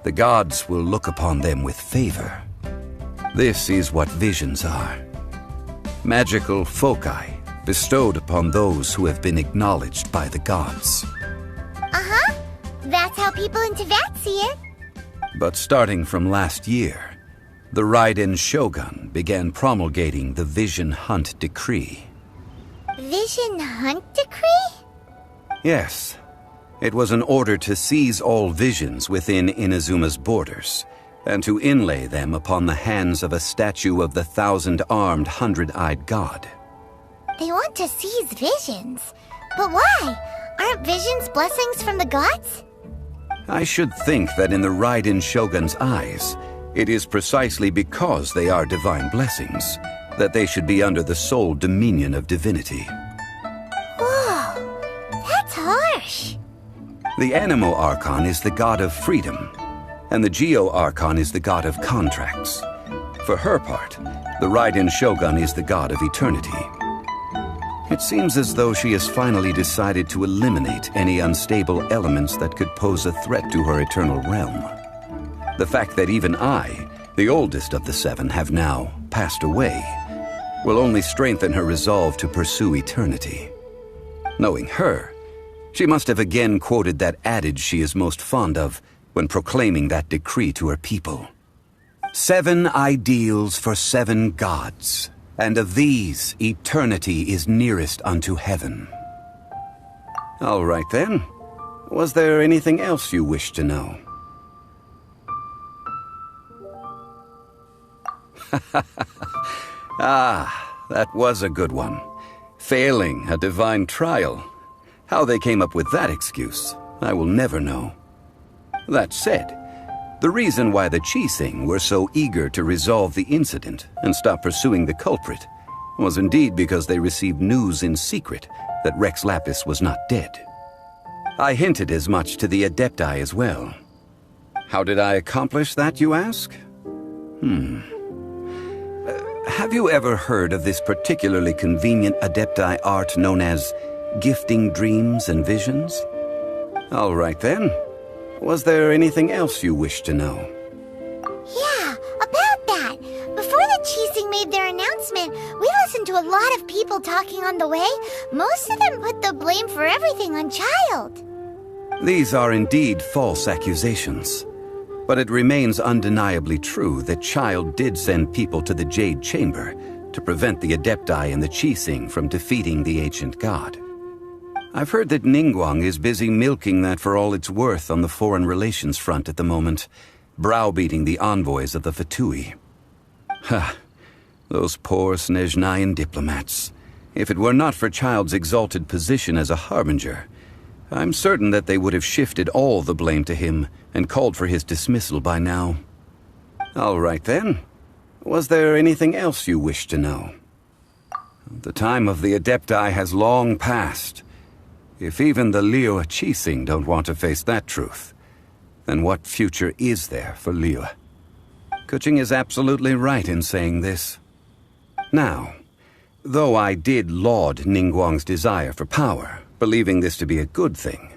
the gods will look upon them with favor. This is what visions are. Magical foci bestowed upon those who have been acknowledged by the gods. Uh-huh. That's how people in Teyvat see it. But starting from last year, the Raiden Shogun began promulgating the Vision Hunt Decree. Vision Hunt Decree? Yes. It was an order to seize all visions within Inazuma's borders, and to inlay them upon the hands of a statue of the 1,000-armed, 100-eyed god. They want to seize visions. But why? Aren't visions blessings from the gods? I should think that in the Raiden Shogun's eyes, it is precisely because they are divine blessings that they should be under the sole dominion of divinity. Whoa, that's harsh. The Anemo Archon is the god of freedom, and the Geo Archon is the god of contracts. For her part, the Raiden Shogun is the god of eternity. It seems as though she has finally decided to eliminate any unstable elements that could pose a threat to her eternal realm. The fact that even I, the oldest of the 7, have now passed away, will only strengthen her resolve to pursue eternity. Knowing her, she must have again quoted that adage she is most fond of when proclaiming that decree to her people. 7 ideals for 7 gods, and of these, eternity is nearest unto heaven. All right then. Was there anything else you wished to know? Ah, that was a good one. Failing a divine trial. How they came up with that excuse, I will never know. That said, the reason why the Qixing were so eager to resolve the incident and stop pursuing the culprit was indeed because they received news in secret that Rex Lapis was not dead. I hinted as much to the Adepti as well. How did I accomplish that, you ask? Have you ever heard of this particularly convenient Adepti art known as gifting dreams and visions? All right then. Was there anything else you wished to know? Yeah, about that. Before the Qixing made their announcement, we listened to a lot of people talking on the way. Most of them put the blame for everything on Child. These are indeed false accusations. But it remains undeniably true that Child did send people to the Jade Chamber to prevent the Adepti and the Qixing from defeating the ancient god. I've heard that Ningguang is busy milking that for all it's worth on the foreign relations front at the moment, browbeating the envoys of the Fatui. Ha! Those poor Snezhnayan diplomats. If it were not for Child's exalted position as a harbinger, I'm certain that they would have shifted all the blame to him and called for his dismissal by now. All right then. Was there anything else you wished to know? The time of the Adepti has long passed. If even the Liyue Qixing don't want to face that truth, then what future is there for Liyue? Kuching is absolutely right in saying this. Now, though I did laud Ningguang's desire for power, believing this to be a good thing,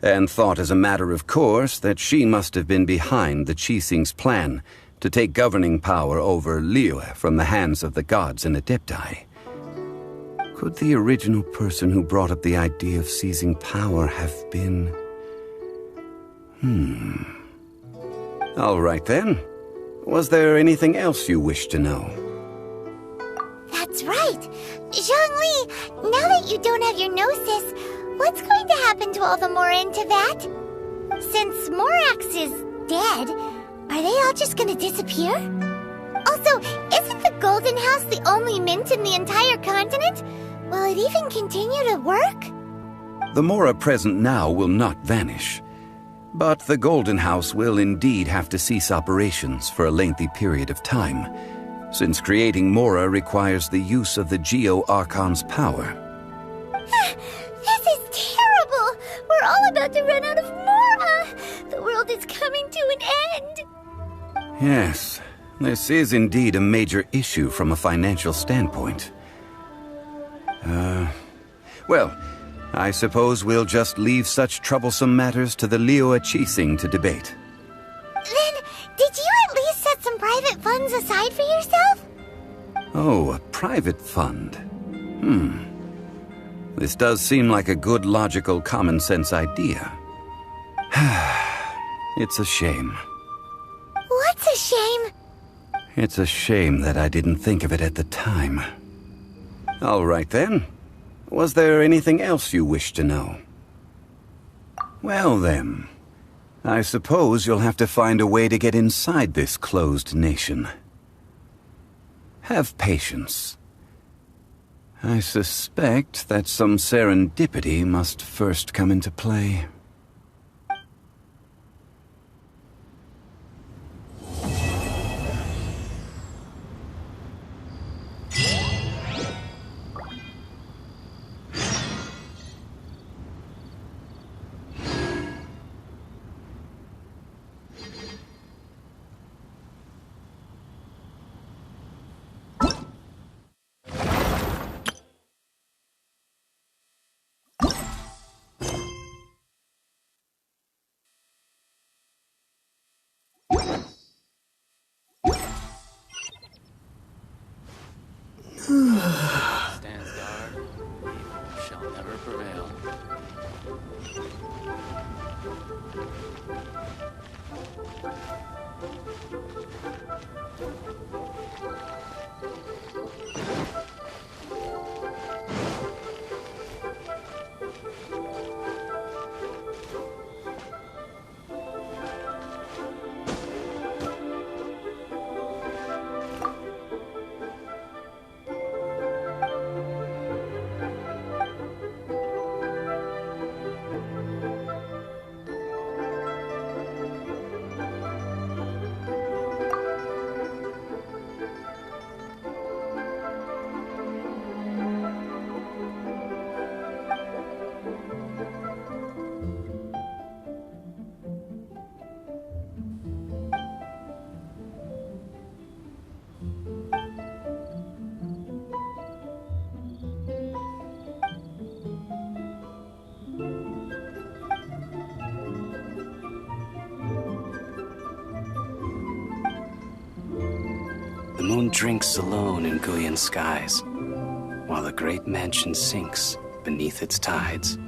and thought as a matter of course that she must have been behind the Qixing's plan to take governing power over Liyue from the hands of the gods and Adepti, could the original person who brought up the idea of seizing power have been... All right then. Was there anything else you wished to know? That's right. Zhongli, now that you don't have your gnosis, what's going to happen to all the Mora in Teyvat? Since Morax is dead, are they all just gonna disappear? Also, isn't the Golden House the only mint in the entire continent? Will it even continue to work? The Mora present now will not vanish, but the Golden House will indeed have to cease operations for a lengthy period of time, since creating Mora requires the use of the Geo Archon's power. This is terrible! We're all about to run out of Mora! The world is coming to an end! Yes, this is indeed a major issue from a financial standpoint. Well, I suppose we'll just leave such troublesome matters to the Liyue Qixing to debate. Then, did you at least set some private funds aside for yourself? Oh, a private fund. This does seem like a good, logical, common-sense idea. It's a shame. What's a shame? It's a shame that I didn't think of it at the time. All right then. Was there anything else you wished to know? Well then, I suppose you'll have to find a way to get inside this closed nation. Have patience. I suspect that some serendipity must first come into play. Stands guard, evil shall never prevail. The moon drinks alone in Guyan skies, while the great mansion sinks beneath its tides.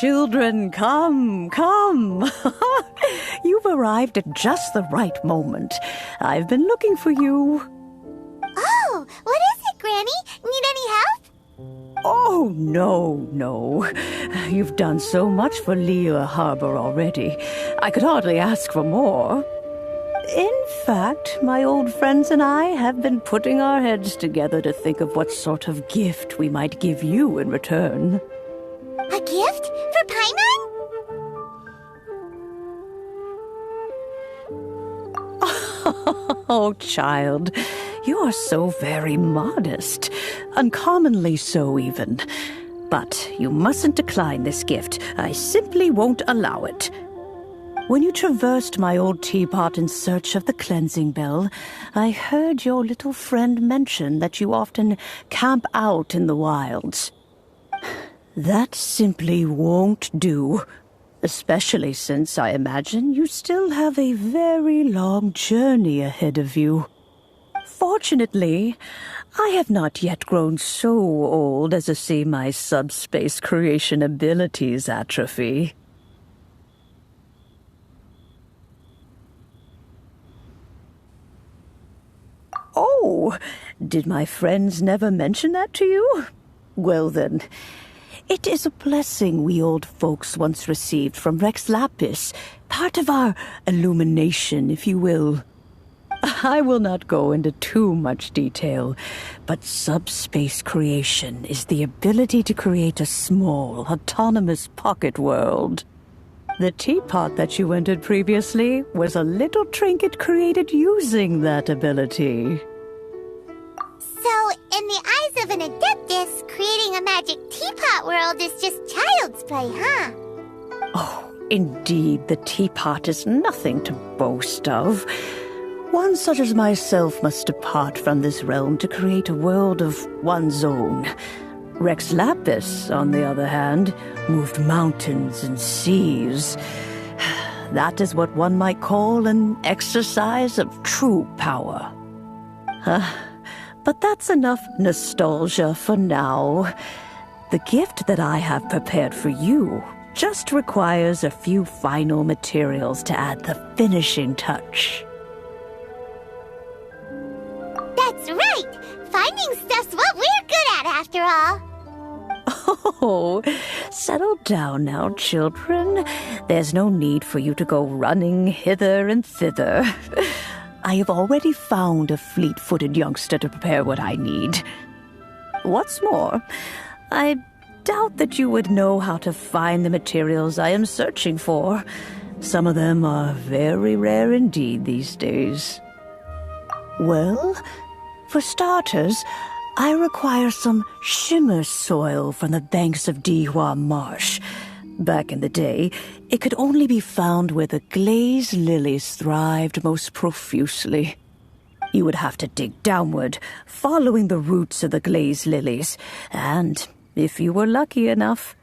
Children, come, come. You've arrived at just the right moment. I've been looking for you. Oh, what is it, Granny? Need any help? Oh, no. You've done so much for Liyue Harbor already. I could hardly ask for more. In fact, my old friends and I have been putting our heads together to think of what sort of gift we might give you in return. A gift? For Paimon? Oh, child, you are so very modest. Uncommonly so, even. But you mustn't decline this gift. I simply won't allow it. When you traversed my old teapot in search of the cleansing bell, I heard your little friend mention that you often camp out in the wilds. That simply won't do, especially since I imagine you still have a very long journey ahead of you. Fortunately, I have not yet grown so old as to see my subspace creation abilities atrophy. Oh, did my friends never mention that to you? Well then, it is a blessing we old folks once received from Rex Lapis, part of our illumination, if you will. I will not go into too much detail, but subspace creation is the ability to create a small, autonomous pocket world. The teapot that you entered previously was a little trinket created using that ability. So, in the eyes of an Adeptus, creating a magic teapot world is just child's play, huh? Oh, indeed, the teapot is nothing to boast of. One such as myself must depart from this realm to create a world of one's own. Rex Lapis, on the other hand, moved mountains and seas. That is what one might call an exercise of true power. But that's enough nostalgia for now. The gift that I have prepared for you just requires a few final materials to add the finishing touch. That's right! Finding stuff's what we're good at, after all. Oh, settle down now, children. There's no need for you to go running hither and thither. I have already found a fleet-footed youngster to prepare what I need. What's more, I doubt that you would know how to find the materials I am searching for. Some of them are very rare indeed these days. Well, for starters, I require some shimmer soil from the banks of Dihua Marsh. Back in the day, it could only be found where the glazed lilies thrived most profusely. You would have to dig downward, following the roots of the glazed lilies, and, if you were lucky enough,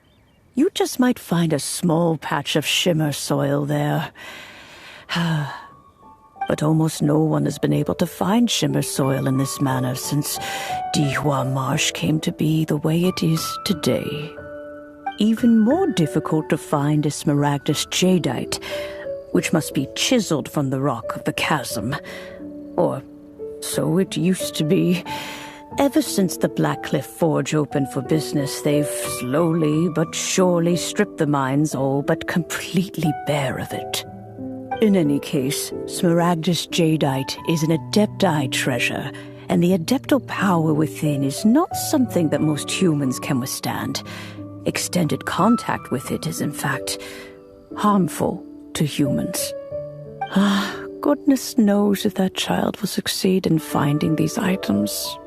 you just might find a small patch of shimmer soil there. But almost no one has been able to find shimmer soil in this manner since Dihua Marsh came to be the way it is today. Even more difficult to find is smaragdus jadeite, which must be chiseled from the rock of the chasm. Or so it used to be. Ever since the Blackcliff Forge opened for business, they've slowly but surely stripped the mines all but completely bare of it. In any case, smaragdus jadeite is an Adepti treasure, and the adeptal power within is not something that most humans can withstand. Extended contact with it is, in fact, harmful to humans. Goodness knows if that child will succeed in finding these items.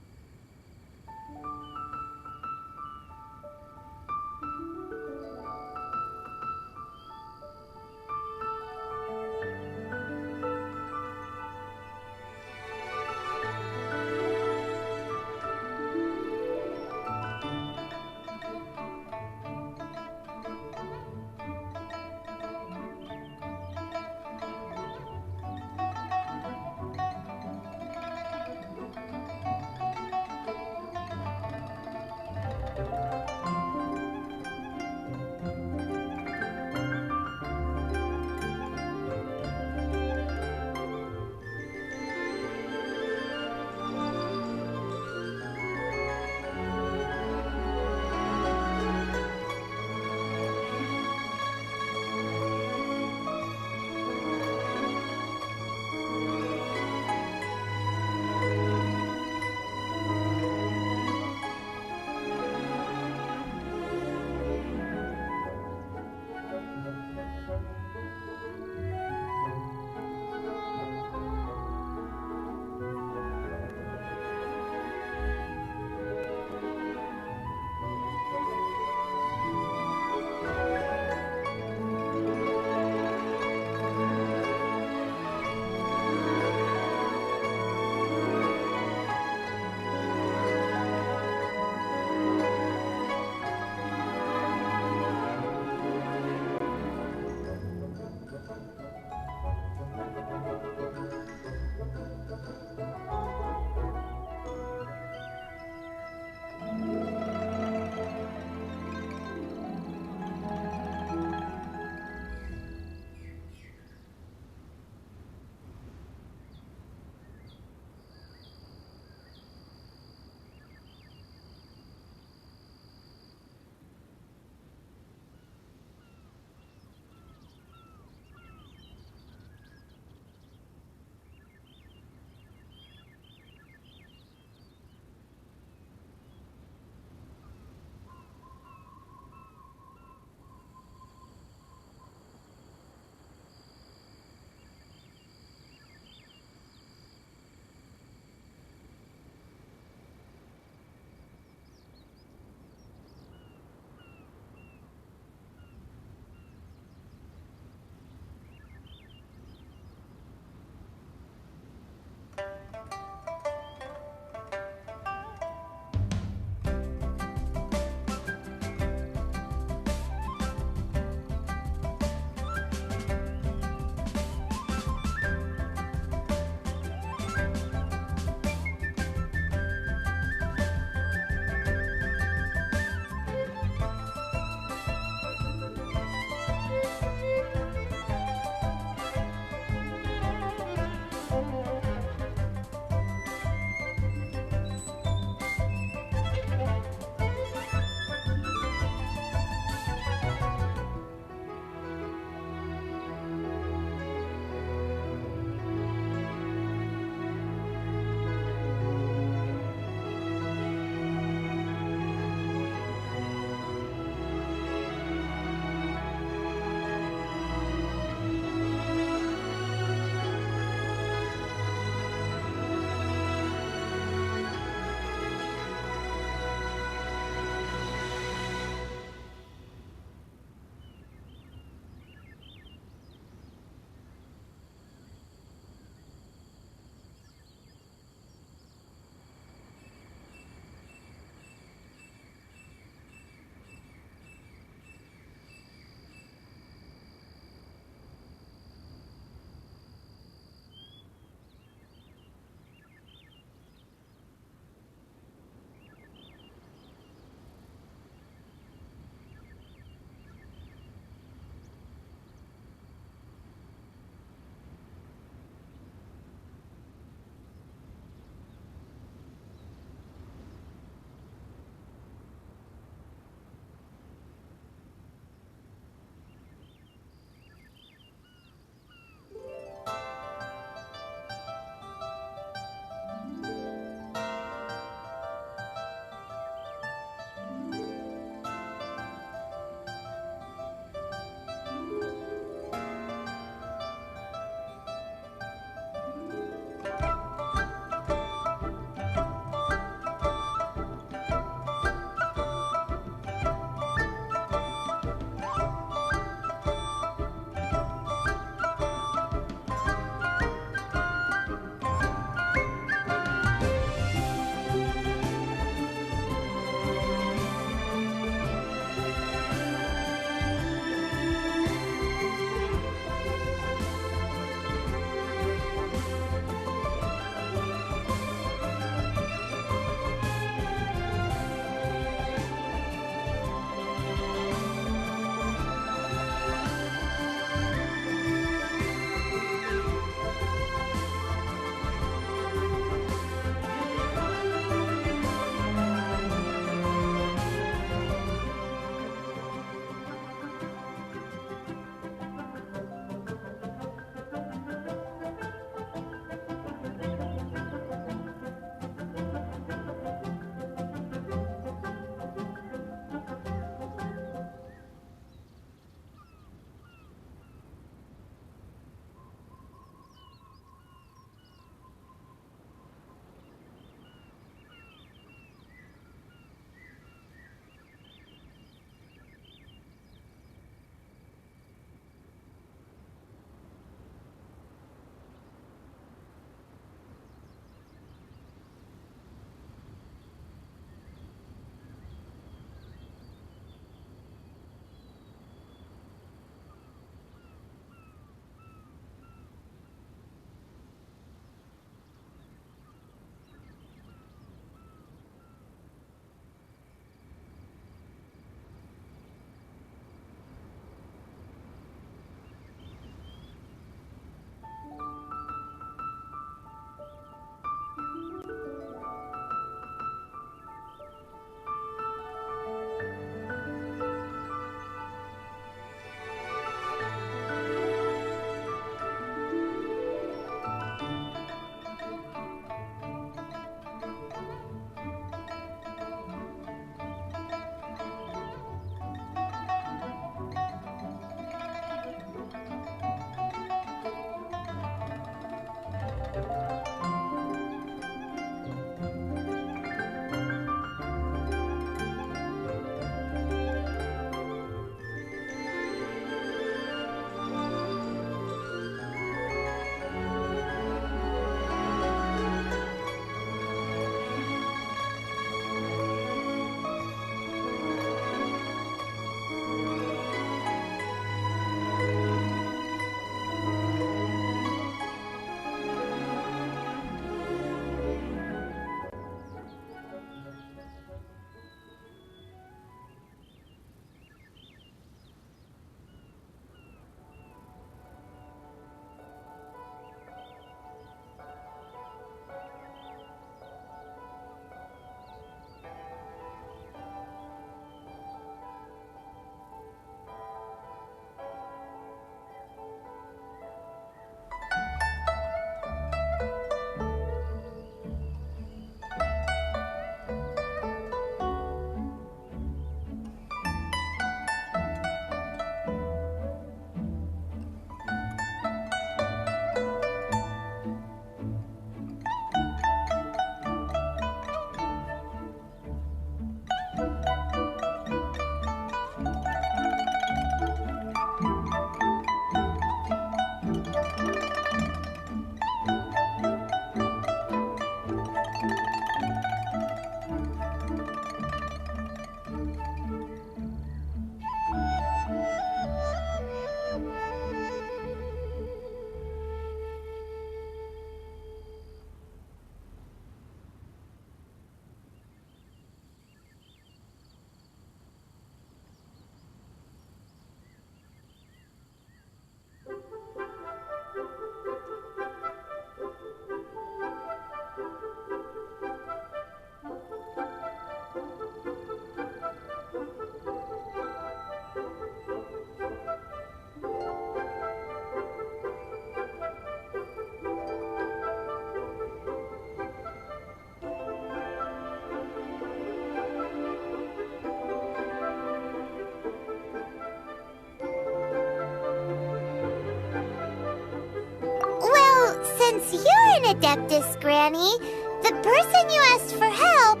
Since you're an Adeptus, Granny, the person you asked for help,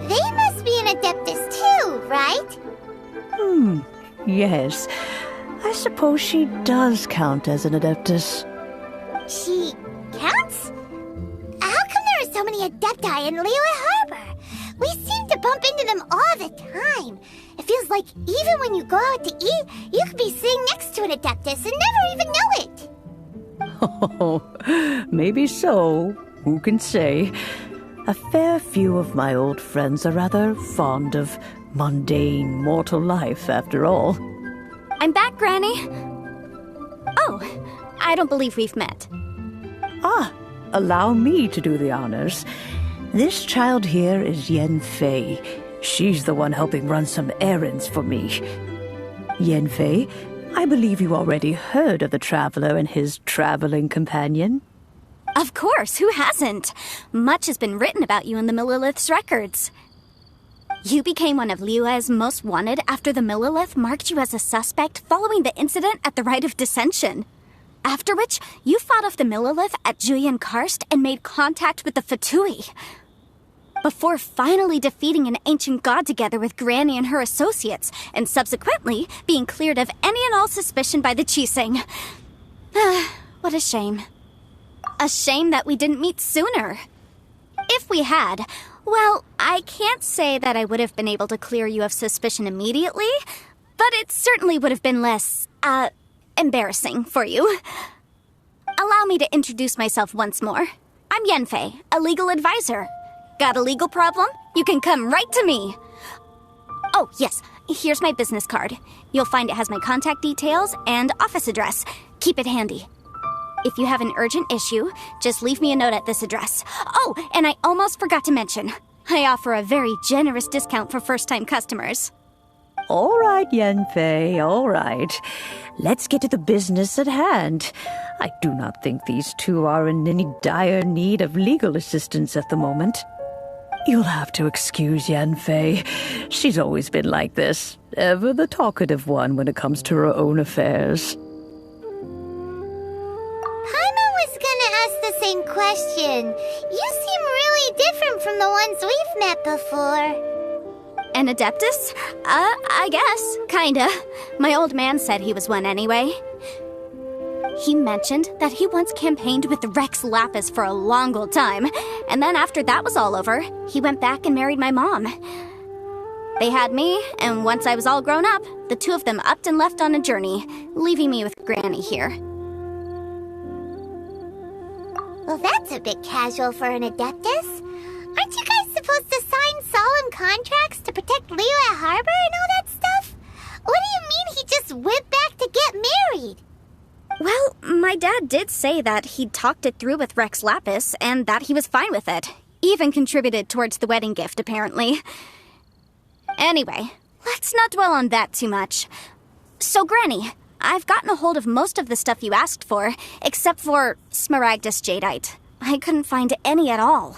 they must be an Adeptus too, right? Yes. I suppose she does count as an Adeptus. She counts? How come there are so many Adepti in Liyue Harbor? We seem to bump into them all the time. It feels like even when you go out to eat, you could be sitting next to an Adeptus and never even know it. Oh, maybe so. Who can say? A fair few of my old friends are rather fond of mundane mortal life, after all. I'm back, Granny. Oh, I don't believe we've met. Ah, allow me to do the honors. This child here is Yen Fei. She's the one helping run some errands for me. Yen Fei, I believe you already heard of the Traveler and his traveling companion. Of course, who hasn't? Much has been written about you in the Millilith's records. You became one of Liyue's most wanted after the Millilith marked you as a suspect following the incident at the Rite of Dissension. After which, you fought off the Millilith at Julian Karst and made contact with the Fatui. Before finally defeating an ancient god together with Granny and her associates, and subsequently being cleared of any and all suspicion by the Chising. What a shame. A shame that we didn't meet sooner. If we had, well, I can't say that I would have been able to clear you of suspicion immediately, but it certainly would have been less, embarrassing for you. Allow me to introduce myself once more. I'm Yenfei, a legal advisor. Got a legal problem? You can come right to me. Oh, yes, here's my business card. You'll find it has my contact details and office address. Keep it handy. If you have an urgent issue, just leave me a note at this address. Oh, and I almost forgot to mention, I offer a very generous discount for first-time customers. All right, Yenfei, all right. Let's get to the business at hand. I do not think these two are in any dire need of legal assistance at the moment. You'll have to excuse Yenfei. She's always been like this, ever the talkative one when it comes to her own affairs. Paimon was gonna ask the same question. You seem really different from the ones we've met before. An Adeptus? I guess. Kinda. My old man said he was one anyway. He mentioned that he once campaigned with Rex Lapis for a long old time, and then after that was all over, he went back and married my mom. They had me, and once I was all grown up, the two of them upped and left on a journey, leaving me with Granny here. Well, that's a bit casual for an Adeptus. Aren't you guys supposed to sign solemn contracts to protect Liyue Harbor and all that stuff? What do you mean he just went back to get married? Well, my dad did say that he'd talked it through with Rex Lapis, and that he was fine with it. Even contributed towards the wedding gift, apparently. Anyway, let's not dwell on that too much. So, Granny, I've gotten a hold of most of the stuff you asked for, except for Smaragdus Jadeite. I couldn't find any at all.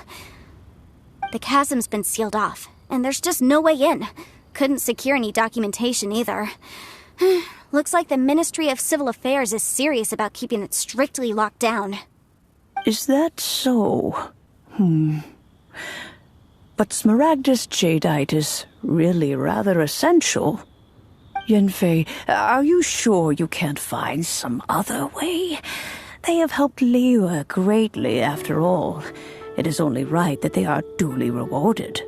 The chasm's been sealed off, and there's just no way in. Couldn't secure any documentation either. Looks like the Ministry of Civil Affairs is serious about keeping it strictly locked down. Is that so? But Smaragdus Jadeite is really rather essential. Yanfei, are you sure you can't find some other way? They have helped Liyue greatly, after all. It is only right that they are duly rewarded.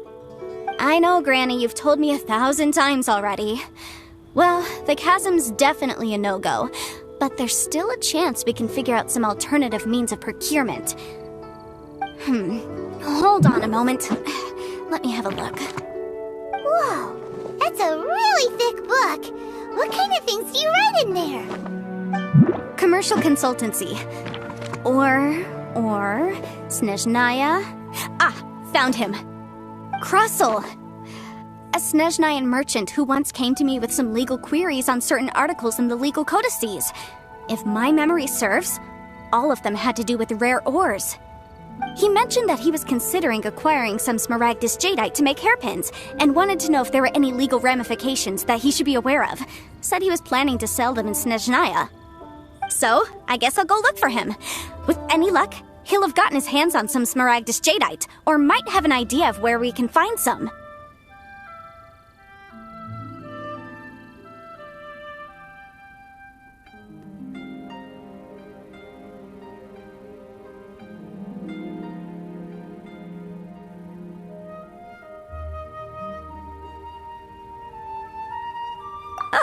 I know, Granny, you've told me 1,000 times already. Well, the chasm's definitely a no-go, but there's still a chance we can figure out some alternative means of procurement. Hold on a moment. Let me have a look. Whoa, that's a really thick book. What kind of things do you write in there? Commercial consultancy. Or Snezhnaya. Found him. Krusell. A Snezhnayan merchant who once came to me with some legal queries on certain articles in the legal codices. If my memory serves, all of them had to do with rare ores. He mentioned that he was considering acquiring some Smaragdus Jadeite to make hairpins, and wanted to know if there were any legal ramifications that he should be aware of. Said he was planning to sell them in Snezhnaya. So, I guess I'll go look for him. With any luck, he'll have gotten his hands on some Smaragdus Jadeite, or might have an idea of where we can find some.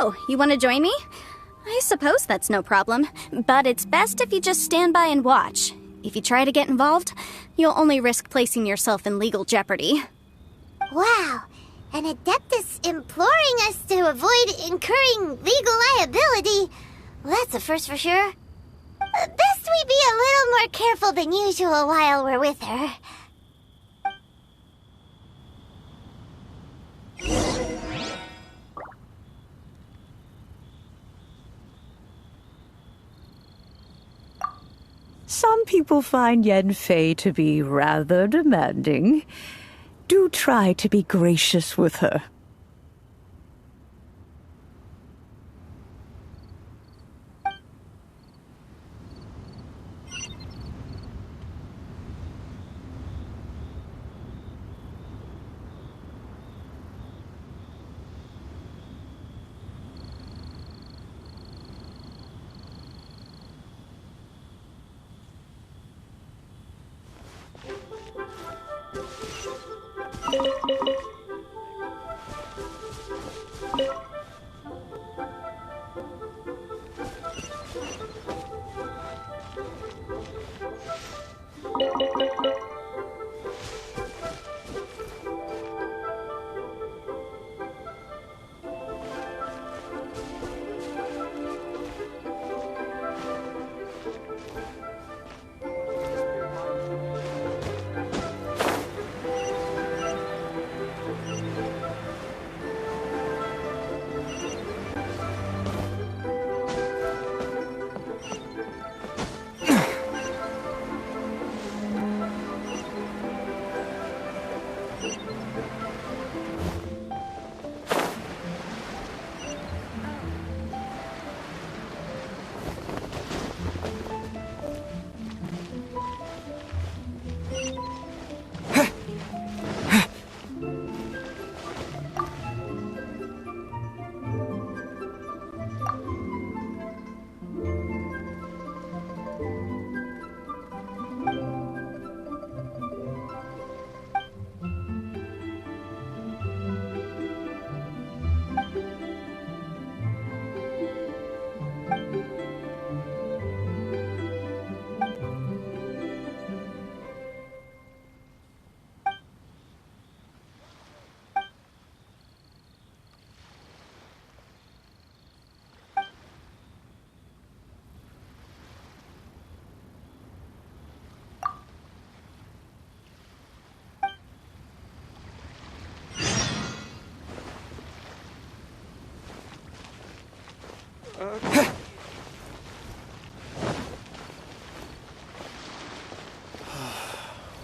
Oh, you want to join me? I suppose that's no problem, but it's best if you just stand by and watch. If you try to get involved, you'll only risk placing yourself in legal jeopardy. Wow, an Adeptus imploring us to avoid incurring legal liability. Well, that's a first for sure. Best we be a little more careful than usual while we're with her. Some people find Yanfei to be rather demanding. Do try to be gracious with her.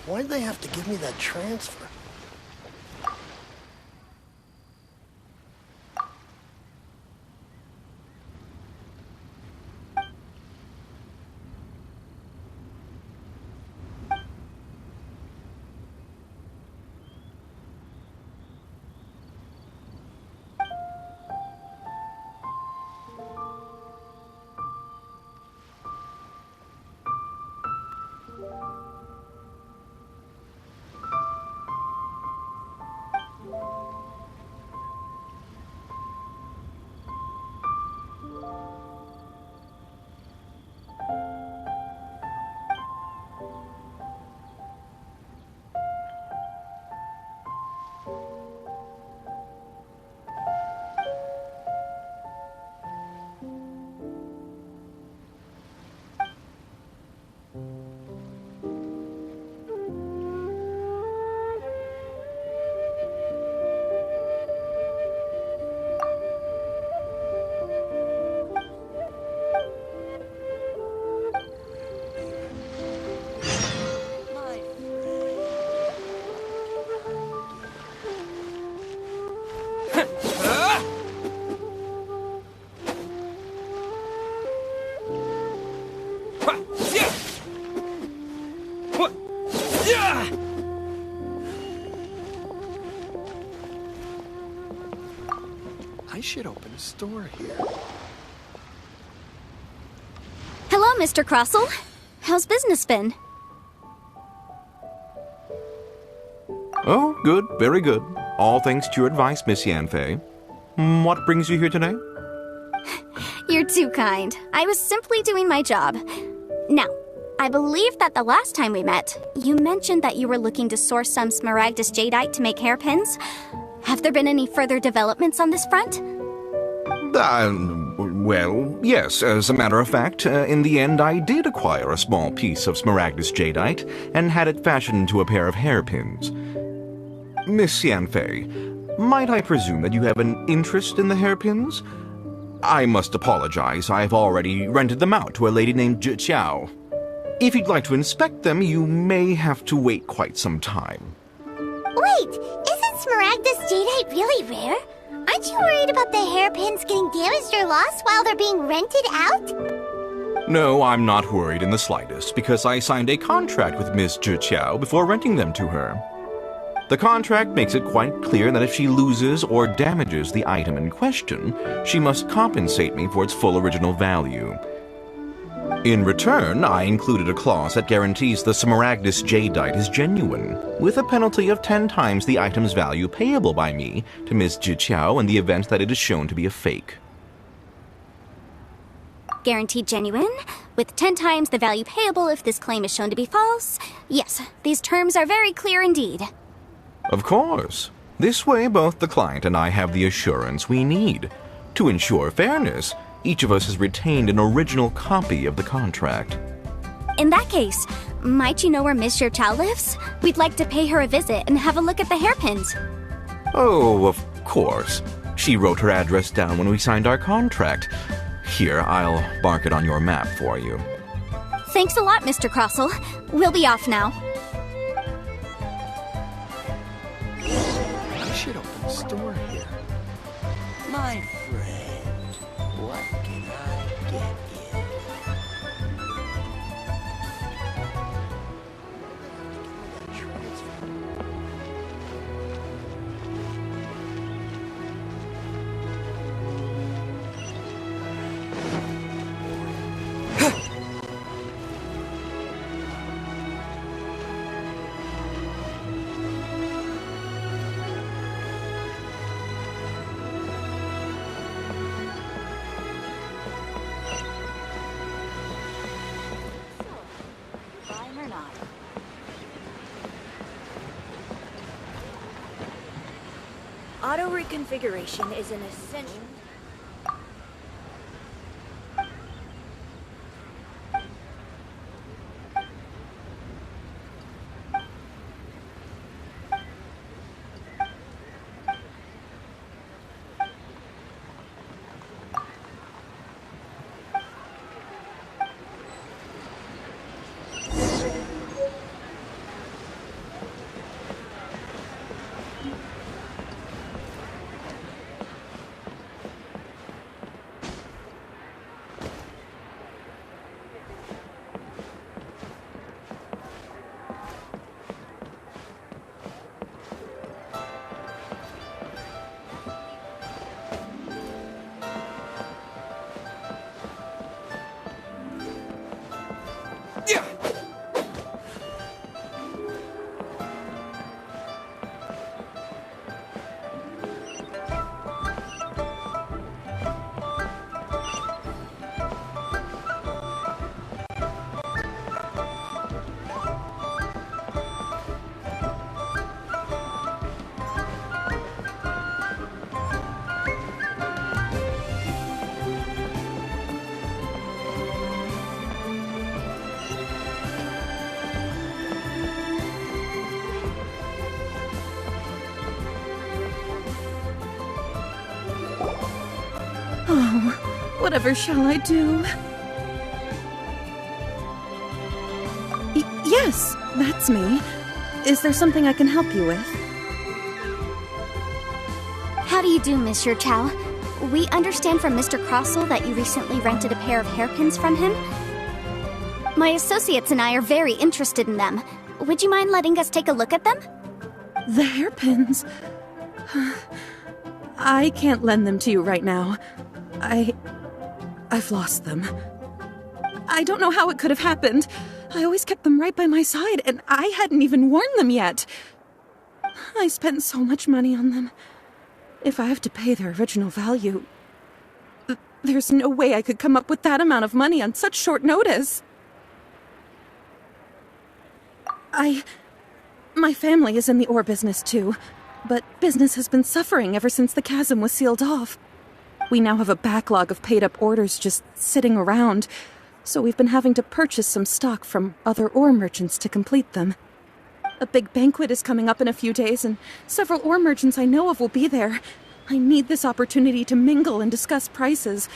Why'd they have to give me that transfer? I should open a store here. Hello, Mr. Crossell. How's business been? Oh, good, very good. All thanks to your advice, Miss Yanfei. What brings you here today? You're too kind. I was simply doing my job. Now, I believe that the last time we met, you mentioned that you were looking to source some smaragdus jadeite to make hairpins. Have there been any further developments on this front? Well, yes. As a matter of fact, in the end, I did acquire a small piece of smaragdus jadeite and had it fashioned into a pair of hairpins. Miss Yanfei, might I presume that you have an interest in the hairpins? I must apologize. I've already rented them out to a lady named Zhiqiao. If you'd like to inspect them, you may have to wait quite some time. Wait, isn't smaragdus jadeite really rare? Aren't you worried about the hairpins getting damaged or lost while they're being rented out? No, I'm not worried in the slightest, because I signed a contract with Miss Zhiqiao before renting them to her. The contract makes it quite clear that if she loses or damages the item in question, she must compensate me for its full original value. In return, I included a clause that guarantees the smaragdus jadeite is genuine, with a penalty of 10 times the item's value payable by me to Miss Zhiqiao in the event that it is shown to be a fake. Guaranteed genuine, with 10 times the value payable if this claim is shown to be false. Yes, these terms are very clear indeed. Of course. This way, both the client and I have the assurance we need. To ensure fairness, each of us has retained an original copy of the contract. In that case, might you know where Miss Zhiqiao lives? We'd like to pay her a visit and have a look at the hairpins. Oh, of course. She wrote her address down when we signed our contract. Here, I'll mark it on your map for you. Thanks a lot, Mr. Crossell. We'll be off now. I should open a store here. My friend, what can I get you? Auto reconfiguration is an essential. Whatever shall I do? Yes, that's me. Is there something I can help you with? How do you do, Monsieur Chow? We understand from Mr. Crossell that you recently rented a pair of hairpins from him. My associates and I are very interested in them. Would you mind letting us take a look at them? The hairpins? I can't lend them to you right now. I've lost them. I don't know how it could have happened. I always kept them right by my side, and I hadn't even worn them yet. I spent so much money on them. If I have to pay their original value, there's no way I could come up with that amount of money on such short notice. My family is in the ore business too, but business has been suffering ever since the chasm was sealed off. We now have a backlog of paid-up orders just sitting around, so we've been having to purchase some stock from other ore merchants to complete them. A big banquet is coming up in a few days, and several ore merchants I know of will be there. I need this opportunity to mingle and discuss prices.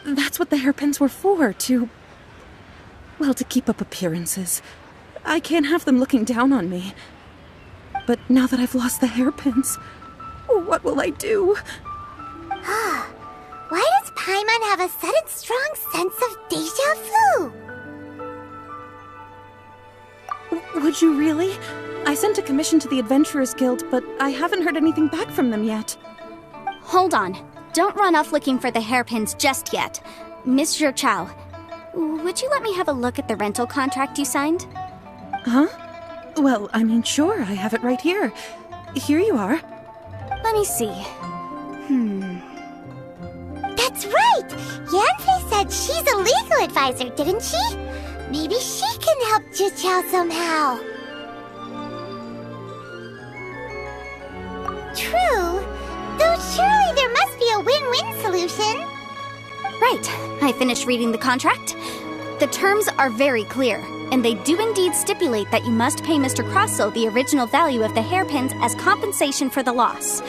That's what the hairpins were for, to keep up appearances. I can't have them looking down on me. But now that I've lost the hairpins, what will I do? Why does Paimon have a sudden strong sense of déjà vu? Would you really? I sent a commission to the Adventurers Guild, but I haven't heard anything back from them yet. Hold on. Don't run off looking for the hairpins just yet. Monsieur Chow, would you let me have a look at the rental contract you signed? Huh? Well, I mean, sure, I have it right here. Here you are. Let me see. That's right! Yanfei said she's a legal advisor, didn't she? Maybe she can help Jiqiao somehow. True. Though surely there must be a win-win solution. Right. I finished reading the contract. The terms are very clear, and they do indeed stipulate that you must pay Mr. Crossell the original value of the hairpins as compensation for the loss.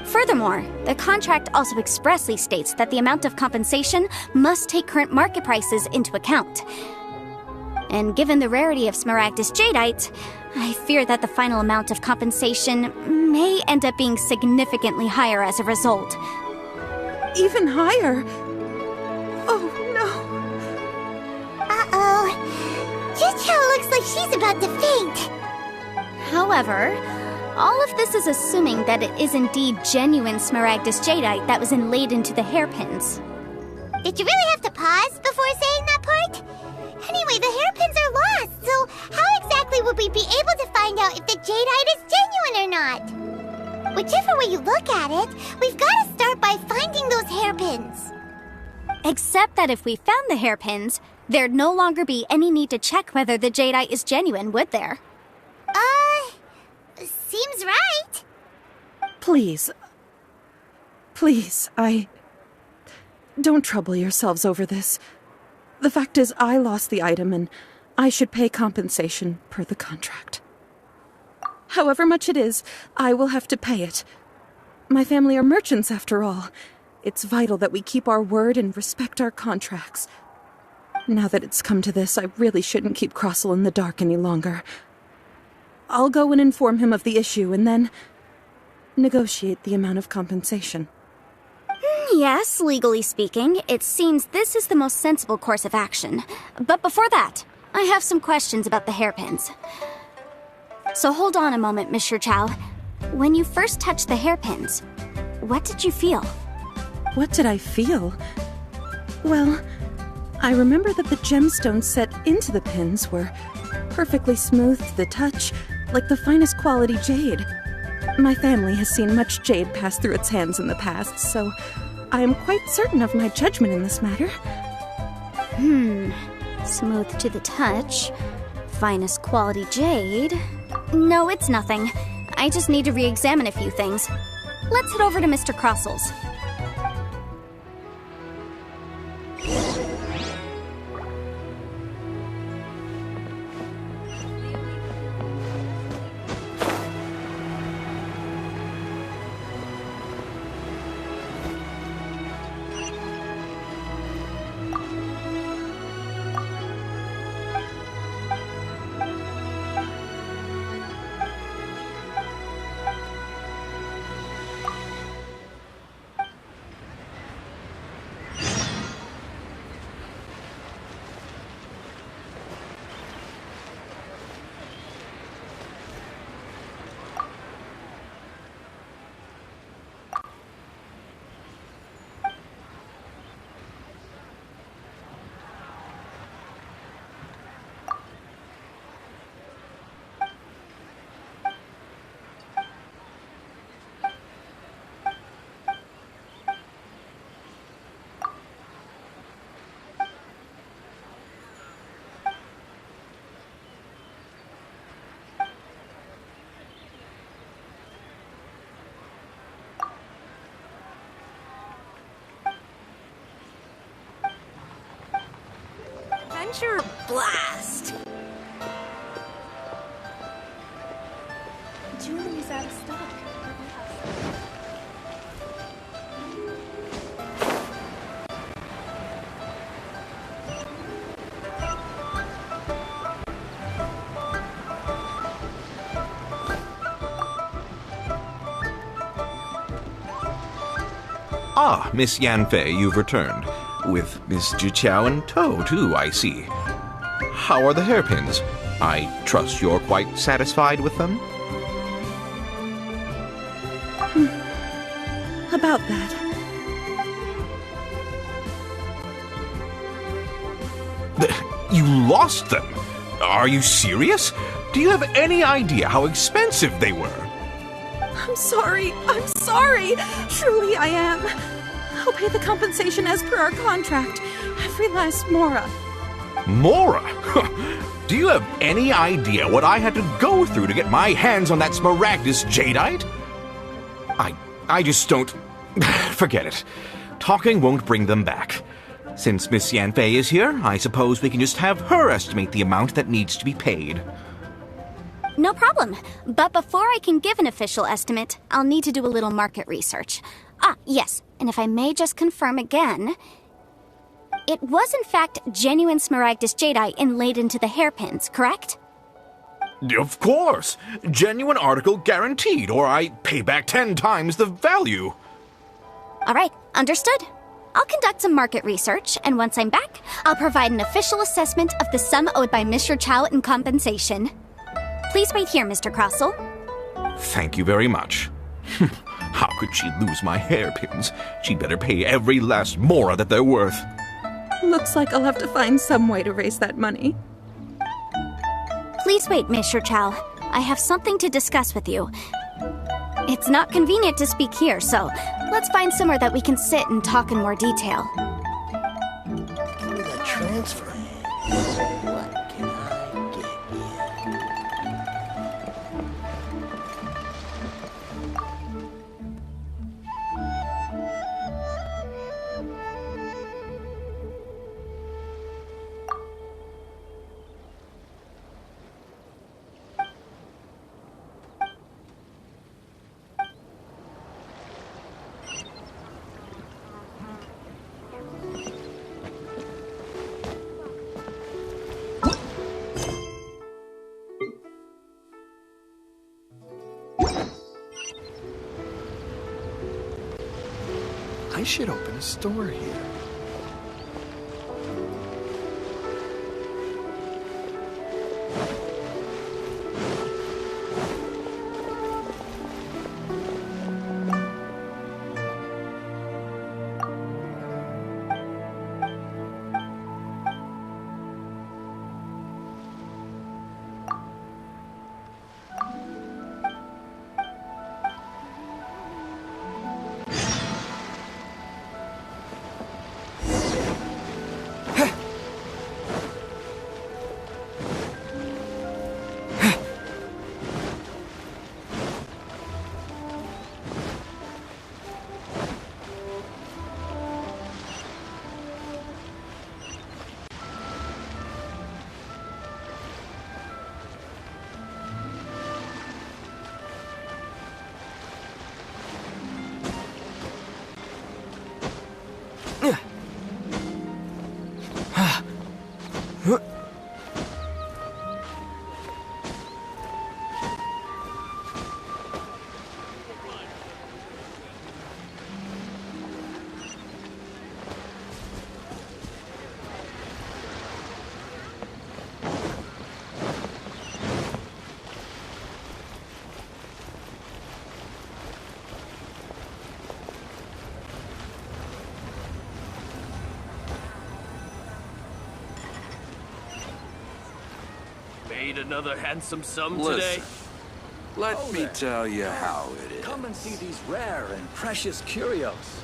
Furthermore, the contract also expressly states that the amount of compensation must take current market prices into account. And given the rarity of Smaragdus Jadeite, I fear that the final amount of compensation may end up being significantly higher as a result. Even higher? Oh, no. Uh-oh. Jiqiao looks like she's about to faint. However, all of this is assuming that it is indeed genuine Smaragdus Jadeite that was inlaid into the hairpins. Did you really have to pause before saying that part? Anyway, the hairpins are lost, so how exactly would we be able to find out if the Jadeite is genuine or not? Whichever way you look at it, we've got to start by finding those hairpins. Except that if we found the hairpins, there'd no longer be any need to check whether the Jadeite is genuine, would there? Seems right. Please, don't trouble yourselves over this. The fact is, I lost the item and I should pay compensation per the contract. However much it is, I will have to pay it. My family are merchants, after all. It's vital that we keep our word and respect our contracts. Now that it's come to this, I really shouldn't keep Crossell in the dark any longer. I'll go and inform him of the issue and then negotiate the amount of compensation. Yes, legally speaking, it seems this is the most sensible course of action. But before that, I have some questions about the hairpins. So hold on a moment, Monsieur Chow. When you first touched the hairpins, what did you feel? What did I feel? Well, I remember that the gemstones set into the pins were perfectly smooth to the touch, like the finest quality jade. My family has seen much jade pass through its hands in the past, so I am quite certain of my judgment in this matter. Smooth to the touch. Finest quality jade. No, it's nothing. I just need to re-examine a few things. Let's head over to Mr. Crossell's. adventure blast! Jewelry's out of stock. Ah, Miss Yanfei, you've returned. With Miss Jiqiao in tow, too, I see. How are the hairpins? I trust you're quite satisfied with them? About that. You lost them? Are you serious? Do you have any idea how expensive they were? I'm sorry. I'm sorry. Truly, I am. I'll pay the compensation as per our contract. Every last mora. Mora? Do you have any idea what I had to go through to get my hands on that smaragdus jadeite? I just don't... Forget it. Talking won't bring them back. Since Miss Yanfei is here, I suppose we can just have her estimate the amount that needs to be paid. No problem. But before I can give an official estimate, I'll need to do a little market research. Ah, yes. And if I may just confirm again, it was in fact genuine smaragdus jadeite inlaid into the hairpins, correct? Of course! Genuine article guaranteed, or I pay back 10 times the value. All right, understood. I'll conduct some market research, and once I'm back, I'll provide an official assessment of the sum owed by Mr. Chow in compensation. Please wait here, Mr. Crossell. Thank you very much. How could she lose my hairpins? She'd better pay every last mora that they're worth. Looks like I'll have to find some way to raise that money. Please wait, Mr. Chow. I have something to discuss with you. It's not convenient to speak here, so let's find somewhere that we can sit and talk in more detail. Give me that transfer. What can I get I should open a store here. Made another handsome sum Listen, today? let me tell you how it is. Come and see these rare and precious curios.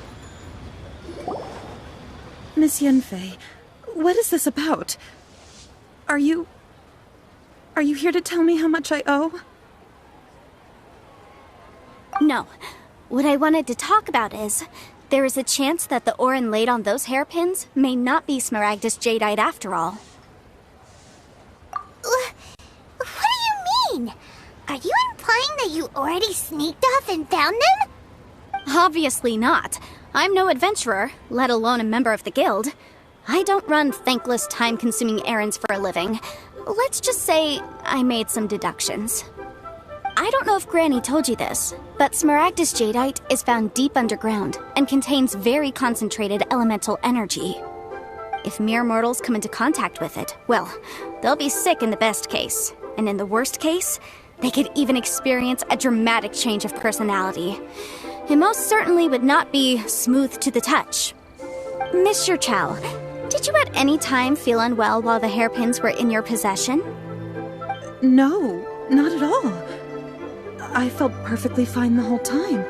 Miss Yanfei, what is this about? Are you here to tell me how much I owe? No. What I wanted to talk about is, there is a chance that the ore inlaid on those hairpins may not be smaragdus jadeite after all. that you already sneaked off and found them? Obviously not. I'm no adventurer, let alone a member of the guild. I don't run thankless, time-consuming errands for a living. Let's just say I made some deductions. I don't know if Granny told you this, but Smaragdus jadeite is found deep underground and contains very concentrated elemental energy. If mere mortals come into contact with it, well, they'll be sick in the best case. And in the worst case, they could even experience a dramatic change of personality. It most certainly would not be smooth to the touch. Mr. Chow, did you at any time feel unwell while the hairpins were in your possession? No, not at all. I felt perfectly fine the whole time.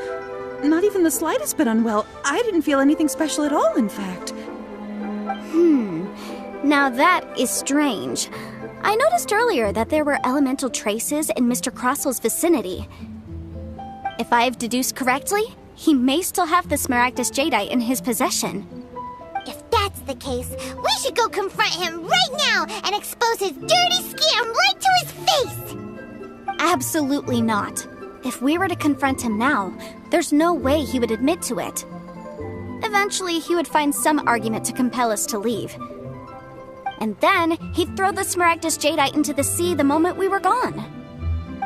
Not even the slightest bit unwell. I didn't feel anything special at all, in fact. Now that is strange. I noticed earlier that there were elemental traces in Mr. Crossel's vicinity. If I've deduced correctly, he may still have the Smaragdus jadeite in his possession. If that's the case, we should go confront him right now and expose his dirty scam right to his face! Absolutely not. If we were to confront him now, there's no way he would admit to it. Eventually, he would find some argument to compel us to leave. And then, he'd throw the Smaragdus jadeite into the sea the moment we were gone.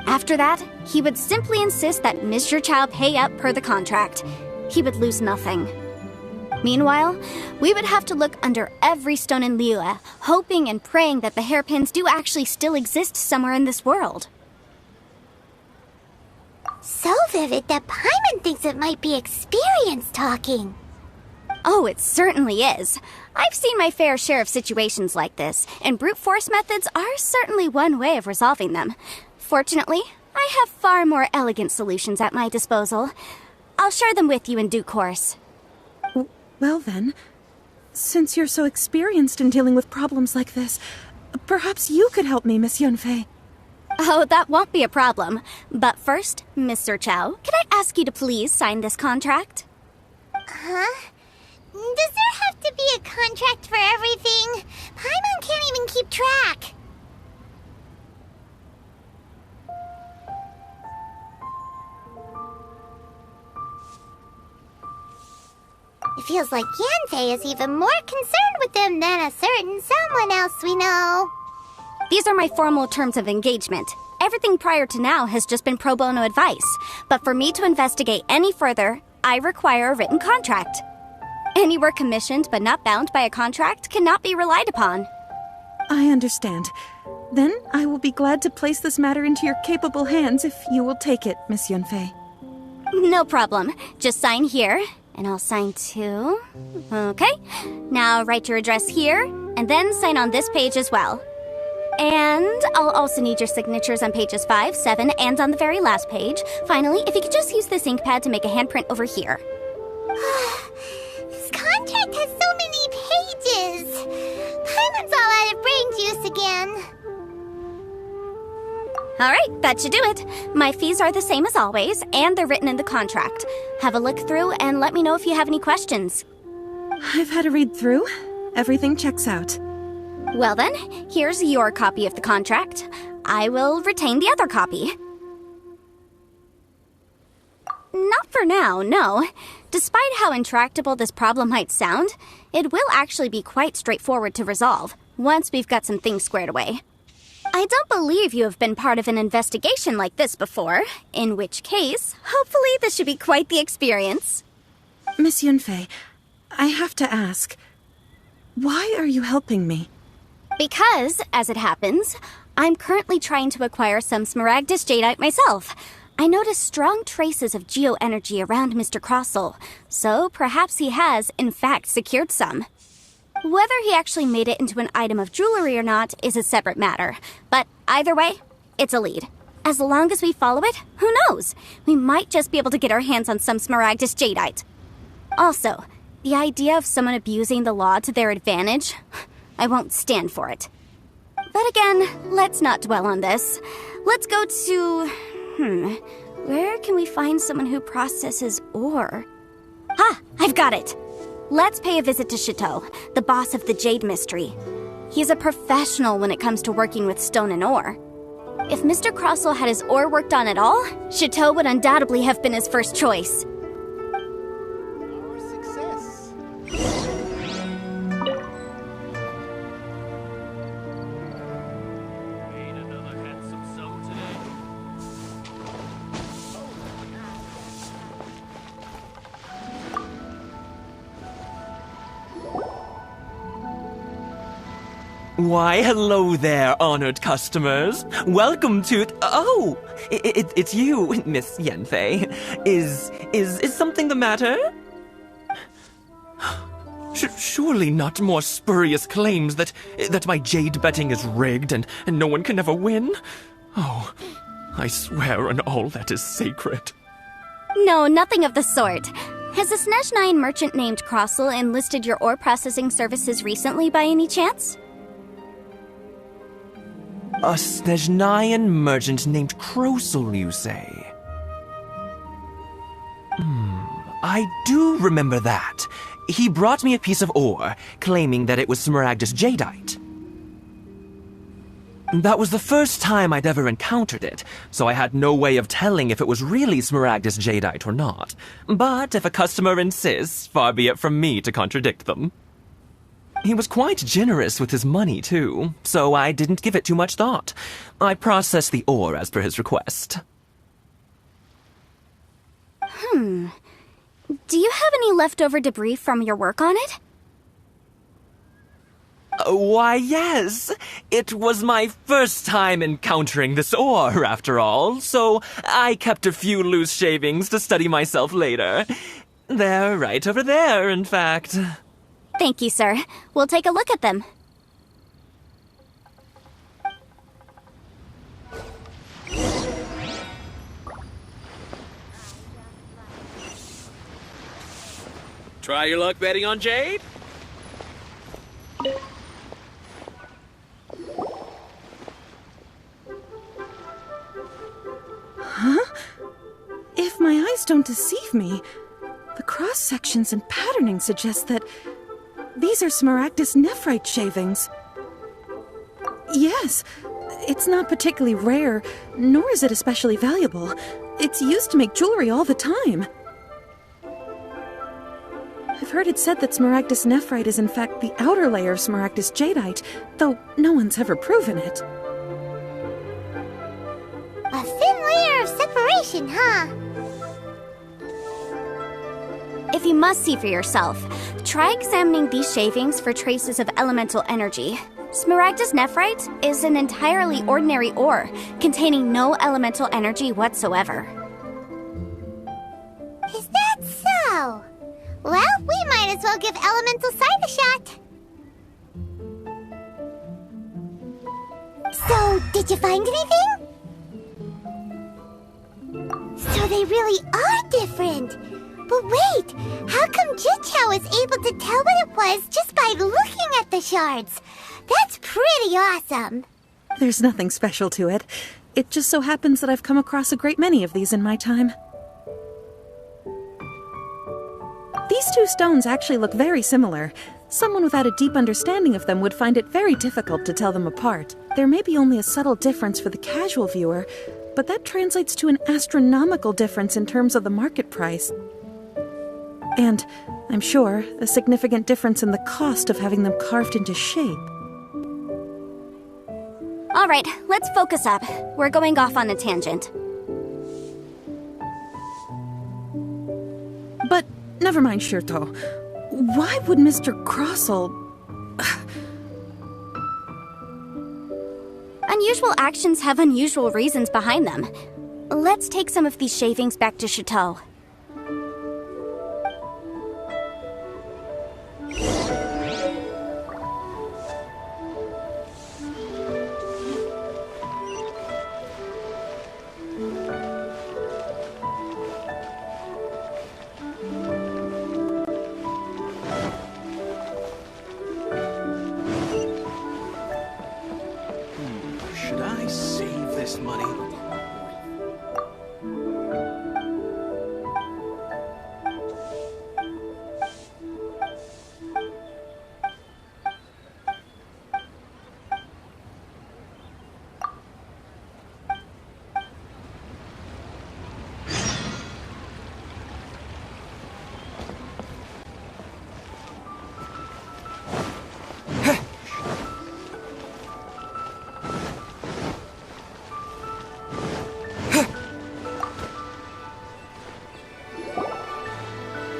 After that, he would simply insist that Mr. Chow pay up per the contract. He would lose nothing. Meanwhile, we would have to look under every stone in Liyue, hoping and praying that the hairpins do actually still exist somewhere in this world. So vivid that Paimon thinks it might be experience talking. Oh, it certainly is. I've seen my fair share of situations like this, and brute force methods are certainly one way of resolving them. Fortunately, I have far more elegant solutions at my disposal. I'll share them with you in due course. Well then, since you're so experienced in dealing with problems like this, perhaps you could help me, Miss Yunfei. Oh, that won't be a problem. But first, Mr. Chow, can I ask you to please sign this contract? Huh? Does there have to be a contract for everything? Paimon can't even keep track. It feels like Yanfei is even more concerned with them than a certain someone else we know. These are my formal terms of engagement. Everything prior to now has just been pro bono advice. But for me to investigate any further, I require a written contract. Any work commissioned but not bound by a contract cannot be relied upon. I understand. Then I will be glad to place this matter into your capable hands if you will take it, Miss Yunfei. No problem. Just sign here, and I'll sign too. Okay. Now write your address here, and then sign on this page as well. And I'll also need your signatures on pages 5, 7, and on the very last page. Finally, if you could just use this ink pad to make a handprint over here. This contract has so many pages. Paimon's all out of brain juice again. Alright, that should do it. My fees are the same as always, and they're written in the contract. Have a look through and let me know if you have any questions. I've had a read through. Everything checks out. Well then, here's your copy of the contract. I will retain the other copy. Not for now, no. Despite how intractable this problem might sound, it will actually be quite straightforward to resolve, once we've got some things squared away. I don't believe you have been part of an investigation like this before, in which case, hopefully this should be quite the experience. Miss Yunfei, I have to ask, why are you helping me? Because, as it happens, I'm currently trying to acquire some Smaragdus jadeite myself. I noticed strong traces of geoenergy around Mr. Crossel, so perhaps he has, in fact, secured some. Whether he actually made it into an item of jewelry or not is a separate matter, but either way, it's a lead. As long as we follow it, who knows? We might just be able to get our hands on some Smaragdus jadeite. Also, the idea of someone abusing the law to their advantage, I won't stand for it. But again, let's not dwell on this. Let's go to... where can we find someone who processes ore? I've got it! Let's pay a visit to Chateau, the boss of the Jade Mystery. He's a professional when it comes to working with stone and ore. If Mr. Crossell had his ore worked on at all, Chateau would undoubtedly have been his first choice. Why, hello there, honored customers. Welcome to... Oh, it's you, Miss Yanfei. Is something the matter? Surely not more spurious claims that my jade betting is rigged and no one can ever win? Oh, I swear on all that is sacred. No, nothing of the sort. Has a Snezhnyan merchant named Crossell enlisted your ore processing services recently by any chance? A Snezhnyan merchant named Crossell, you say? I do remember that. He brought me a piece of ore, claiming that it was Smaragdus jadeite. That was the first time I'd ever encountered it, so I had no way of telling if it was really Smaragdus jadeite or not. But if a customer insists, far be it from me to contradict them. He was quite generous with his money, too, so I didn't give it too much thought. I processed the ore as per his request. Do you have any leftover debris from your work on it? Why, yes. It was my first time encountering this ore, after all, so I kept a few loose shavings to study myself later. They're right over there, in fact. Thank you, sir. We'll take a look at them. Try your luck betting on jade? Huh? If my eyes don't deceive me, the cross-sections and patterning suggest that these are Smaragdus nephrite shavings. Yes, it's not particularly rare, nor is it especially valuable. It's used to make jewelry all the time. I've heard it said that Smaragdus nephrite is in fact the outer layer of Smaragdus jadeite, though no one's ever proven it. A thin layer of separation, huh? If you must see for yourself, try examining these shavings for traces of elemental energy. Smaragdus nephrite is an entirely ordinary ore, containing no elemental energy whatsoever. Is that so? Well, we might as well give elemental sight a shot. So, did you find anything? So they really are different. But wait, how come Jichao was able to tell what it was just by looking at the shards? That's pretty awesome. There's nothing special to it. It just so happens that I've come across a great many of these in my time. These two stones actually look very similar. Someone without a deep understanding of them would find it very difficult to tell them apart. There may be only a subtle difference for the casual viewer, but that translates to an astronomical difference in terms of the market price. And, I'm sure, a significant difference in the cost of having them carved into shape. All right, let's focus up. We're going off on a tangent. But never mind, Shirto. Why would Mr. Crossell... Unusual actions have unusual reasons behind them. Let's take some of these shavings back to Chateau. Should I save this money?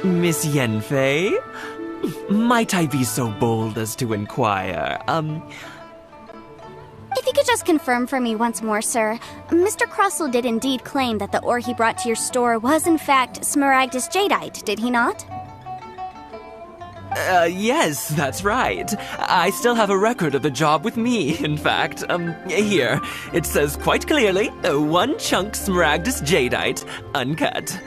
Miss Yenfei? Might I be so bold as to inquire, If you could just confirm for me once more, sir. Mr. Crossell did indeed claim that the ore he brought to your store was in fact Smaragdus Jadeite, did he not? Yes, that's right. I still have a record of the job with me, in fact. Here. It says quite clearly, 1 chunk Smaragdus Jadeite, uncut.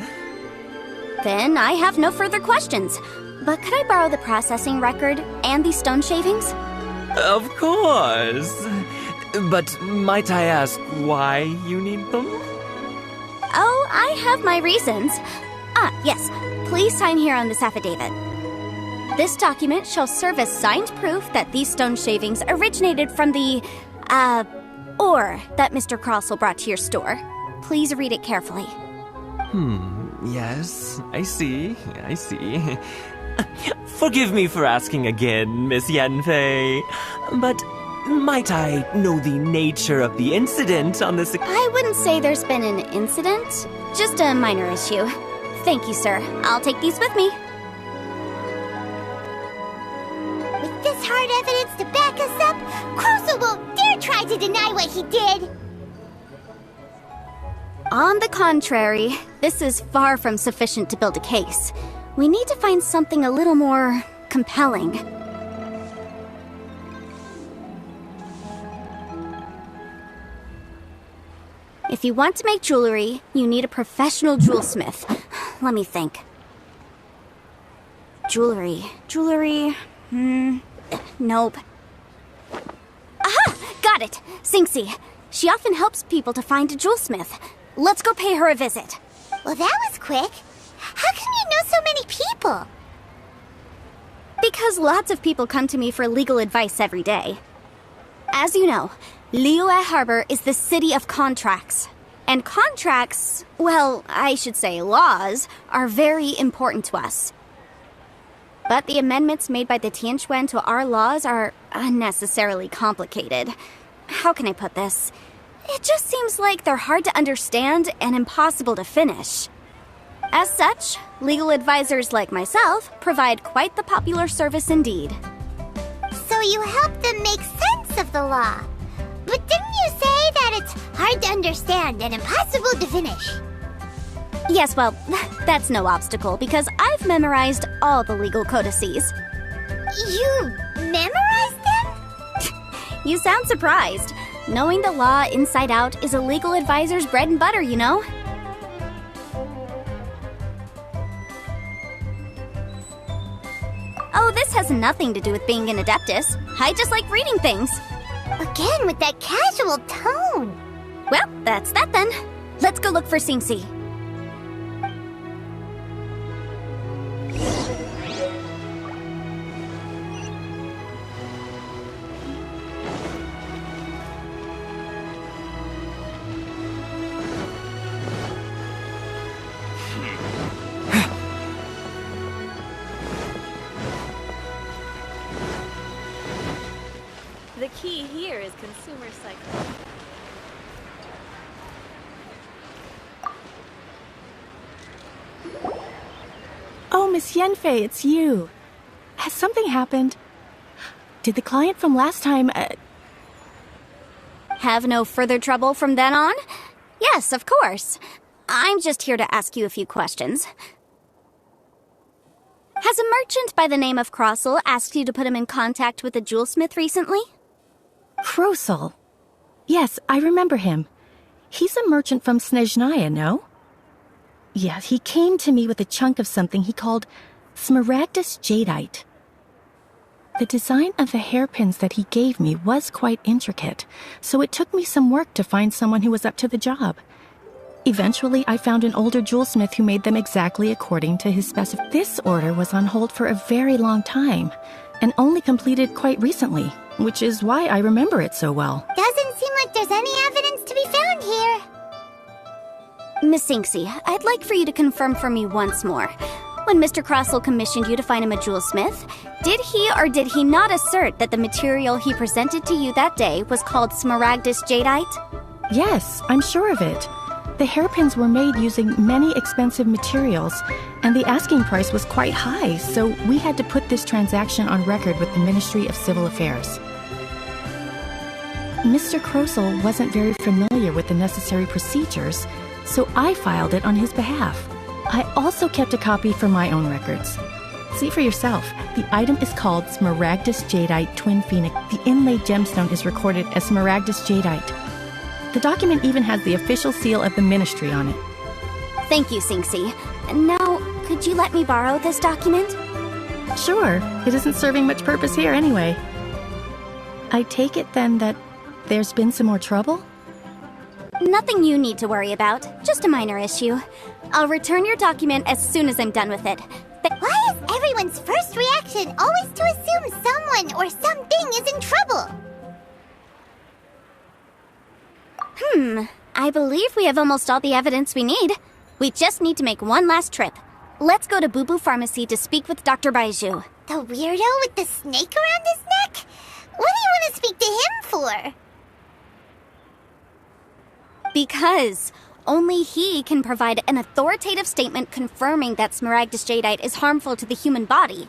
Then I have no further questions. But could I borrow the processing record and these stone shavings? Of course. But might I ask why you need them? Oh, I have my reasons. Yes. Please sign here on this affidavit. This document shall serve as signed proof that these stone shavings originated from the, ore that Mr. Crossell brought to your store. Please read it carefully. Yes, I see. Forgive me for asking again, Miss Yenfei, but might I know the nature of the incident on this? I wouldn't say there's been an incident, just a minor issue. Thank you, sir. I'll take these with me. With this hard evidence to back us up, Crossell won't dare try to deny what he did! On the contrary, this is far from sufficient to build a case. We need to find something a little more compelling. If you want to make jewelry, you need a professional jewelsmith. Let me think. Jewelry. Nope. Aha! Got it! Sinxi. She often helps people to find a jewelsmith. Let's go pay her a visit. Well, that was quick. How come you know so many people? Because lots of people come to me for legal advice every day. As you know, Liyue Harbor is the city of contracts. And contracts, well, I should say laws, are very important to us. But the amendments made by the Tianquan to our laws are unnecessarily complicated. How can I put this? It just seems like they're hard to understand and impossible to finish. As such, legal advisors like myself provide quite the popular service indeed. So you help them make sense of the law. But didn't you say that it's hard to understand and impossible to finish? Yes, well, that's no obstacle because I've memorized all the legal codices. You memorized them? You sound surprised. Knowing the law inside out is a legal advisor's bread and butter, you know? Oh, this has nothing to do with being an adeptus. I just like reading things. Again, with that casual tone. Well, that's that then. Let's go look for Sinxi. The key here is consumer psychology. Oh, Miss Yenfei, it's you. Has something happened? Did the client from last time, Have no further trouble from then on? Yes, of course. I'm just here to ask you a few questions. Has a merchant by the name of Crossell asked you to put him in contact with a jewelsmith recently? Crossell? Yes, I remember him. He's a merchant from Snezhnaya, no? Yeah, he came to me with a chunk of something he called Smaragdus Jadeite. The design of the hairpins that he gave me was quite intricate, so it took me some work to find someone who was up to the job. Eventually, I found an older jewelsmith who made them exactly according to his specifications. This order was on hold for a very long time, and only completed quite recently, which is why I remember it so well. Doesn't seem like there's any evidence to be found here. Miss Sinxi, I'd like for you to confirm for me once more. When Mr. Crossell commissioned you to find him a jewelsmith, did he or did he not assert that the material he presented to you that day was called Smaragdus Jadeite? Yes, I'm sure of it. The hairpins were made using many expensive materials, and the asking price was quite high, so we had to put this transaction on record with the Ministry of Civil Affairs. Mr. Krosel wasn't very familiar with the necessary procedures, so I filed it on his behalf. I also kept a copy for my own records. See for yourself, the item is called Smaragdus Jadeite Twin Phoenix. The inlaid gemstone is recorded as Smaragdus Jadeite. The document even has the official seal of the Ministry on it. Thank you, Sinxi. Now, could you let me borrow this document? Sure, it isn't serving much purpose here anyway. I take it then that there's been some more trouble? Nothing you need to worry about, just a minor issue. I'll return your document as soon as I'm done with it. Why is everyone's first reaction always to assume someone or something is in trouble? I believe we have almost all the evidence we need. We just need to make one last trip. Let's go to Boo Boo Pharmacy to speak with Dr. Baiju. The weirdo with the snake around his neck? What do you want to speak to him for? Because only he can provide an authoritative statement confirming that Smaragdus Jadeite is harmful to the human body.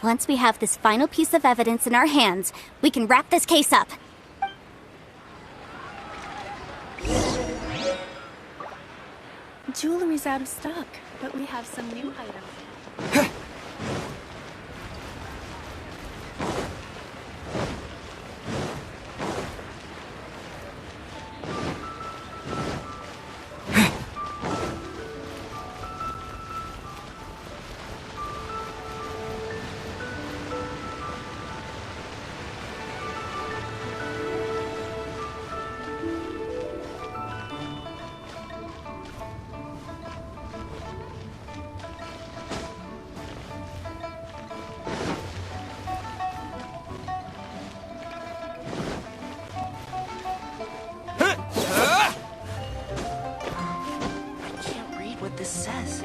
Once we have this final piece of evidence in our hands, we can wrap this case up. Jewelry's out of stock, but we have some new items. This says.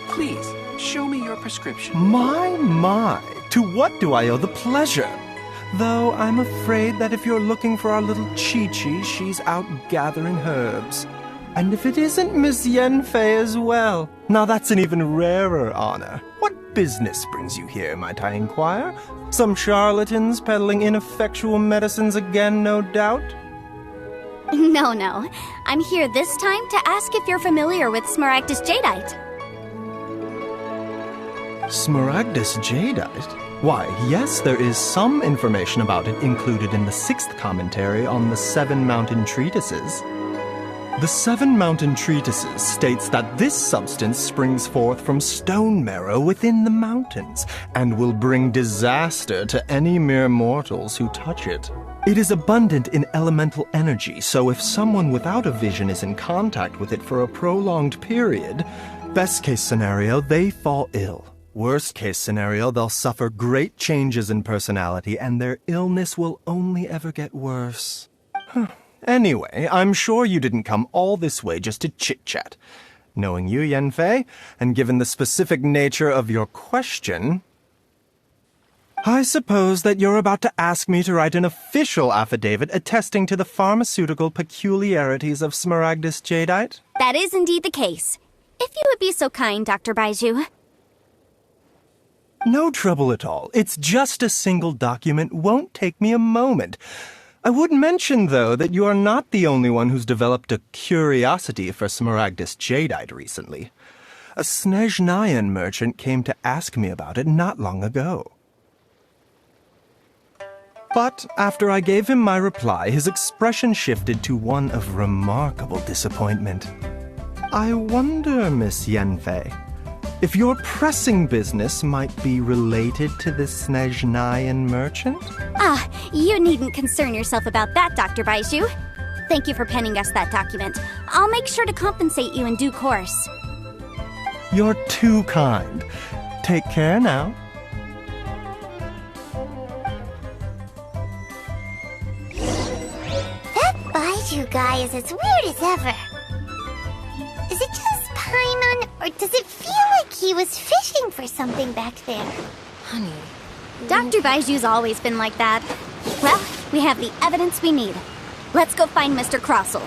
Please, show me your prescription. My, to what do I owe the pleasure? Though I'm afraid that if you're looking for our little Chi-Chi, she's out gathering herbs. And if it isn't Miss Yenfei as well, now that's an even rarer honor. What business brings you here, might I inquire? Some charlatans peddling ineffectual medicines again, no doubt? No. I'm here this time to ask if you're familiar with Smaragdus Jadeite. Smaragdus Jadeite? Why, yes, there is some information about it included in the 6th commentary on the 7 Mountain Treatises. The 7 Mountain Treatises states that this substance springs forth from stone marrow within the mountains, and will bring disaster to any mere mortals who touch it. It is abundant in elemental energy, so if someone without a vision is in contact with it for a prolonged period, best case scenario, they fall ill. Worst case scenario, they'll suffer great changes in personality, and their illness will only ever get worse. Anyway, I'm sure you didn't come all this way just to chit-chat. Knowing you, Yenfei, and given the specific nature of your question, I suppose that you're about to ask me to write an official affidavit attesting to the pharmaceutical peculiarities of Smaragdus Jadeite? That is indeed the case. If you would be so kind, Dr. Baiju. No trouble at all. It's just a single document. Won't take me a moment. I would mention, though, that you are not the only one who's developed a curiosity for Smaragdus Jadeite recently. A Snezhnayan merchant came to ask me about it not long ago. But after I gave him my reply, his expression shifted to one of remarkable disappointment. I wonder, Miss Yenfei, if your pressing business might be related to the Snezhnayan merchant? You needn't concern yourself about that, Dr. Baiju. Thank you for penning us that document. I'll make sure to compensate you in due course. You're too kind. Take care now. two guys as weird as ever. Is it just Paimon, or does it feel like he was fishing for something back there? Honey. Dr. Baiju's always been like that. Well, we have the evidence we need. Let's go find Mr. Crossell.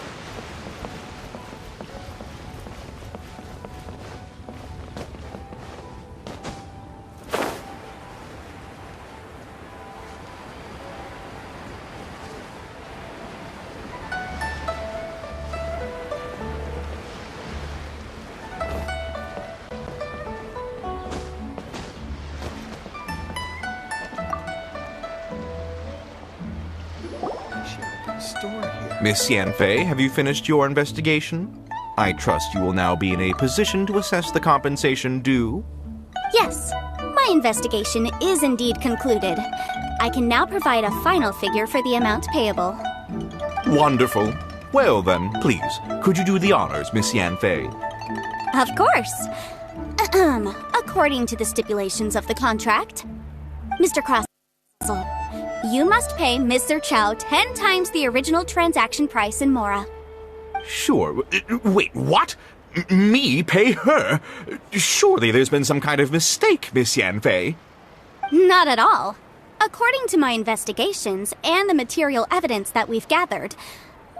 Miss Yanfei, have you finished your investigation? I trust you will now be in a position to assess the compensation due. Yes, my investigation is indeed concluded. I can now provide a final figure for the amount payable. Wonderful. Well then, please, could you do the honors, Miss Yanfei? Of course. According to the stipulations of the contract, Mr. Crossell, you must pay Mr. Chow 10 times the original transaction price in Mora. Sure. Wait, what? Me pay her? Surely there's been some kind of mistake, Miss Yanfei. Not at all. According to my investigations and the material evidence that we've gathered,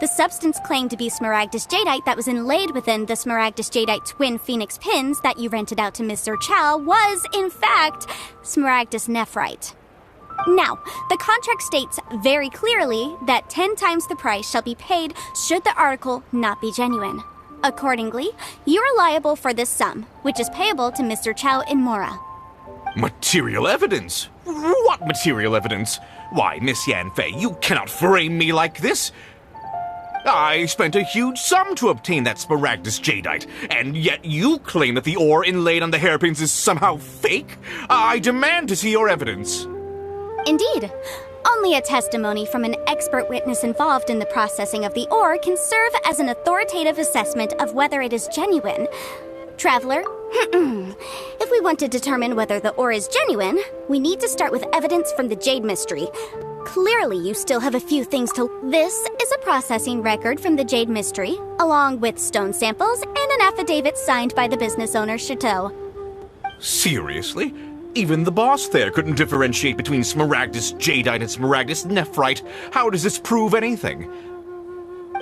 the substance claimed to be Smaragdus Jadeite that was inlaid within the Smaragdus Jadeite twin phoenix pins that you rented out to Mr. Chow was, in fact, Smaragdus Nephrite. Now, the contract states very clearly that 10 times the price shall be paid should the article not be genuine. Accordingly, you are liable for this sum, which is payable to Mr. Chow in Mora. Material evidence? What material evidence? Why, Miss Yanfei, you cannot frame me like this. I spent a huge sum to obtain that Smaragdus Jadeite, and yet you claim that the ore inlaid on the hairpins is somehow fake? I demand to see your evidence. Indeed. Only a testimony from an expert witness involved in the processing of the ore can serve as an authoritative assessment of whether it is genuine. Traveler, if we want to determine whether the ore is genuine, we need to start with evidence from the Jade Mystery. Clearly, you still have a few things to... This is a processing record from the Jade Mystery, along with stone samples and an affidavit signed by the business owner, Chateau. Seriously? Even the boss there couldn't differentiate between Smaragdus Jadeite and Smaragdus Nephrite. How does this prove anything?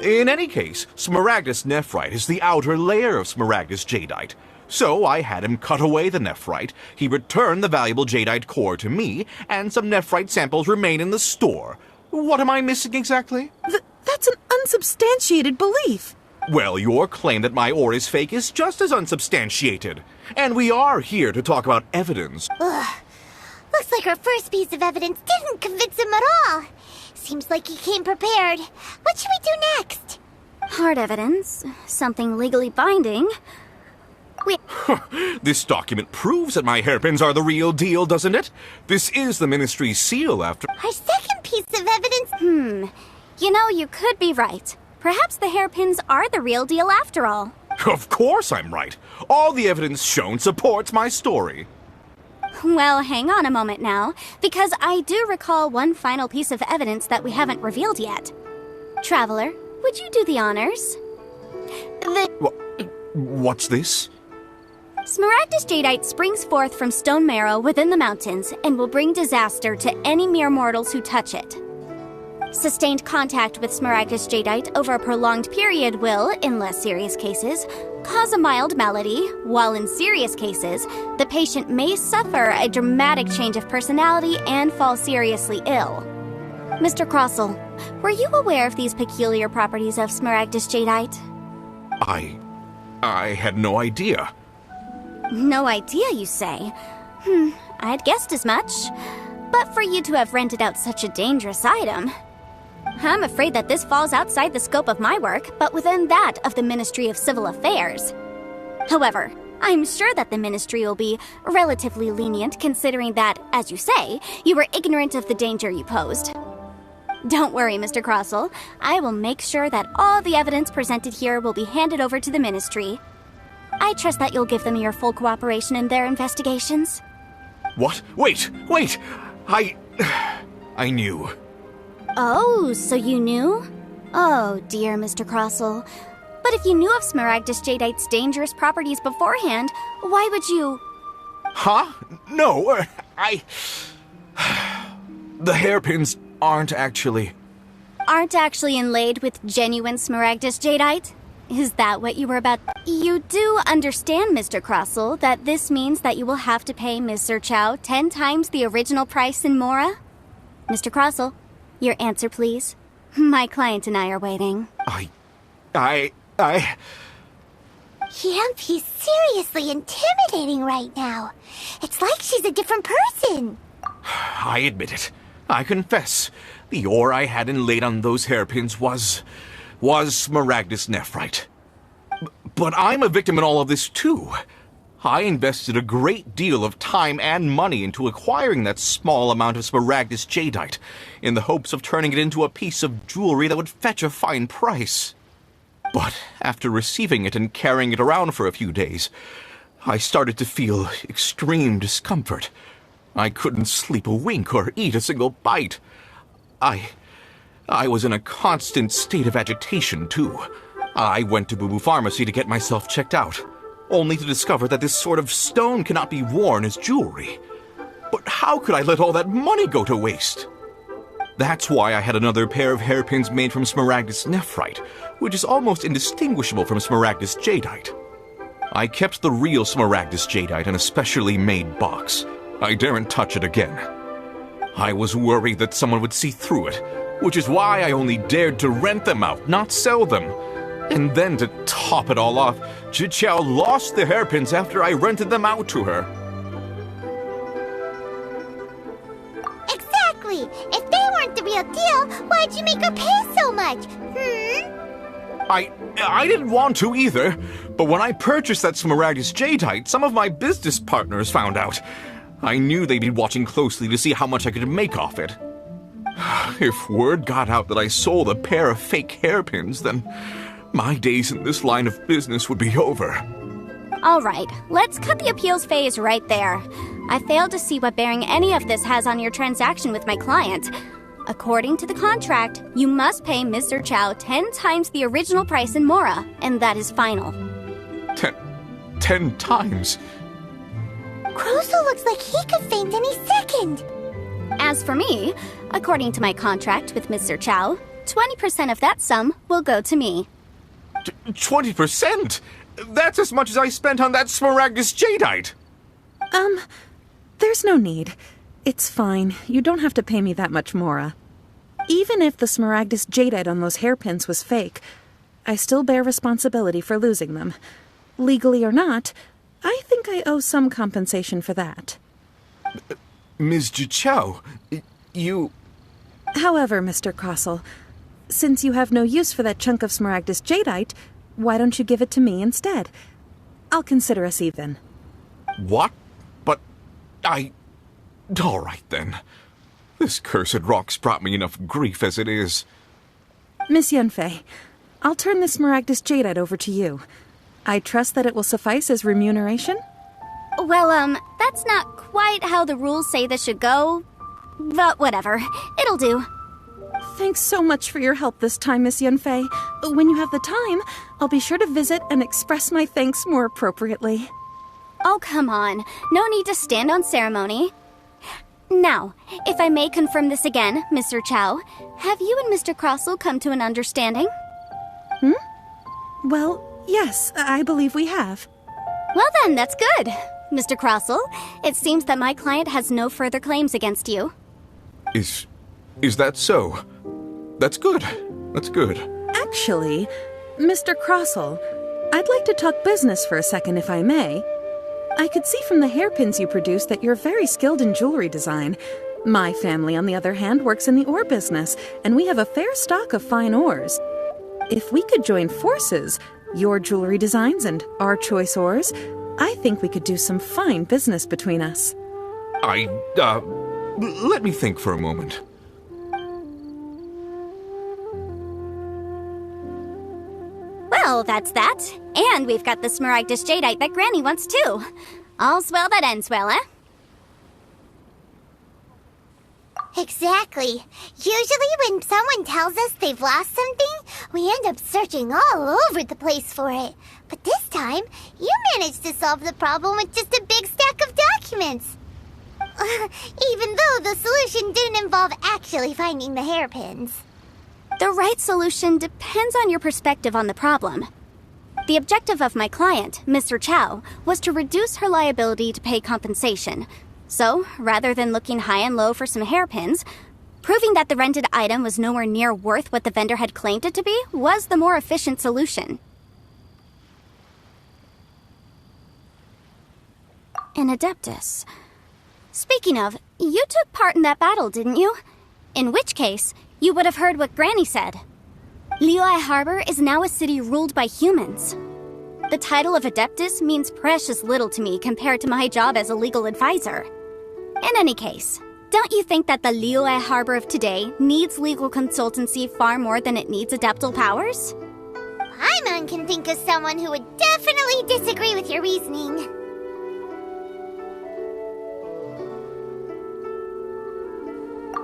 In any case, Smaragdus Nephrite is the outer layer of Smaragdus Jadeite. So I had him cut away the Nephrite, he returned the valuable Jadeite core to me, and some Nephrite samples remain in the store. What am I missing exactly? That's an unsubstantiated belief. Well, your claim that my ore is fake is just as unsubstantiated. And we are here to talk about evidence. Ugh. Looks like our first piece of evidence didn't convince him at all. Seems like he came prepared. What should we do next? Hard evidence. Something legally binding. This document proves that my hairpins are the real deal, doesn't it? This is the Ministry's seal after... Our second piece of evidence... You know, you could be right. Perhaps the hairpins are the real deal after all. Of course I'm right. All the evidence shown supports my story. Well, hang on a moment now, because I do recall one final piece of evidence that we haven't revealed yet. Traveler, would you do the honors? What's this? Smaragdus Jadeite springs forth from stone marrow within the mountains and will bring disaster to any mere mortals who touch it. Sustained contact with Smaragdus Jadeite over a prolonged period will, in less serious cases, cause a mild malady, while in serious cases, the patient may suffer a dramatic change of personality and fall seriously ill. Mr. Crossell, were you aware of these peculiar properties of Smaragdus Jadeite? I had no idea. No idea, you say? I'd guessed as much. But for you to have rented out such a dangerous item... I'm afraid that this falls outside the scope of my work, but within that of the Ministry of Civil Affairs. However, I'm sure that the Ministry will be relatively lenient considering that, as you say, you were ignorant of the danger you posed. Don't worry, Mr. Crossell. I will make sure that all the evidence presented here will be handed over to the Ministry. I trust that you'll give them your full cooperation in their investigations. What? Wait! I knew. Oh, so you knew? Oh dear, Mr. Crossell. But if you knew of Smaragdus Jadeite's dangerous properties beforehand, why would you... Huh? No, The hairpins aren't actually inlaid with genuine Smaragdus Jadeite? Is that what you were about? You do understand, Mr. Crossell, that this means that you will have to pay Ms. Zerchow 10 times the original price in Mora? Mr. Crossell, your answer, please. My client and I are waiting. Yep, he's seriously intimidating right now. It's like she's a different person. I admit it. I confess. The ore I had inlaid on those hairpins was Smaragdus nephrite. But I'm a victim in all of this too. I invested a great deal of time and money into acquiring that small amount of Smaragdus Jadeite, in the hopes of turning it into a piece of jewelry that would fetch a fine price. But after receiving it and carrying it around for a few days, I started to feel extreme discomfort. I couldn't sleep a wink or eat a single bite. I was in a constant state of agitation, too. I went to Boo Boo Pharmacy to get myself checked out, only to discover that this sort of stone cannot be worn as jewelry. But how could I let all that money go to waste? That's why I had another pair of hairpins made from Smaragdus nephrite, which is almost indistinguishable from Smaragdus Jadeite. I kept the real Smaragdus Jadeite in a specially made box. I daren't touch it again. I was worried that someone would see through it, which is why I only dared to rent them out, not sell them. And then to top it all off, Zhiqiao lost the hairpins after I rented them out to her. Exactly! If they weren't the real deal, why'd you make her pay so much? I didn't want to either, but when I purchased that Smaragdus Jadeite, some of my business partners found out. I knew they'd be watching closely to see how much I could make off it. If word got out that I sold a pair of fake hairpins, then my days in this line of business would be over. All right, let's cut the appeals phase right there. I failed to see what bearing any of this has on your transaction with my client. According to the contract, you must pay Ms. Zerchow 10 times the original price in Mora, and that is final. 10 times? Crossell looks like he could faint any second. As for me, according to my contract with Ms. Zerchow, 20% of that sum will go to me. 20%? That's as much as I spent on that Smaragdus Jadeite! There's no need. It's fine. You don't have to pay me that much, Mora. Even if the Smaragdus Jadeite on those hairpins was fake, I still bear responsibility for losing them. Legally or not, I think I owe some compensation for that. Ms. Zhiqiao, you... However, Mr. Crossell, since you have no use for that chunk of Smaragdus Jadeite, why don't you give it to me instead? I'll consider us even. What? But all right, then. This cursed rock's brought me enough grief as it is. Miss Yunfei, I'll turn the Smaragdus Jadeite over to you. I trust that it will suffice as remuneration? Well, that's not quite how the rules say this should go. But whatever. It'll do. Thanks so much for your help this time, Miss Yunfei. When you have the time, I'll be sure to visit and express my thanks more appropriately. Oh, come on. No need to stand on ceremony. Now, if I may confirm this again, Mr. Chow, have you and Mr. Crossell come to an understanding? Well, yes, I believe we have. Well then, that's good. Mr. Crossell, it seems that my client has no further claims against you. Is that so? That's good. That's good. Actually, Mr. Crossell, I'd like to talk business for a second, if I may. I could see from the hairpins you produce that you're very skilled in jewelry design. My family, on the other hand, works in the ore business, and we have a fair stock of fine ores. If we could join forces, your jewelry designs and our choice ores, I think we could do some fine business between us. Let me think for a moment. Well, that's that. And we've got the Smaragdus Jadeite that Granny wants too. All's well that ends well, eh? Exactly. Usually when someone tells us they've lost something, We end up searching all over the place for it. But this time, you managed to solve the problem with just a big stack of documents. Even though the solution didn't involve actually finding the hairpins. The right solution depends on your perspective on the problem. The objective of my client, Mr. Chow, was to reduce her liability to pay compensation. So, rather than looking high and low for some hairpins, proving that the rented item was nowhere near worth what the vendor had claimed it to be was the more efficient solution. An Adeptus. Speaking of, you took part in that battle, didn't you? In which case, you would have heard what Granny said. Liyue Harbor is now a city ruled by humans. The title of Adeptus means precious little to me compared to my job as a legal advisor. In any case, don't you think that the Liyue Harbor of today needs legal consultancy far more than it needs adeptal powers? Paimon can think of someone who would definitely disagree with your reasoning.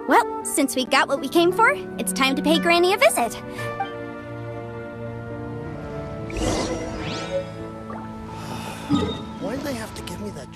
Well, since we got what we came for, it's time to pay Granny a visit. Why'd they have to give me that...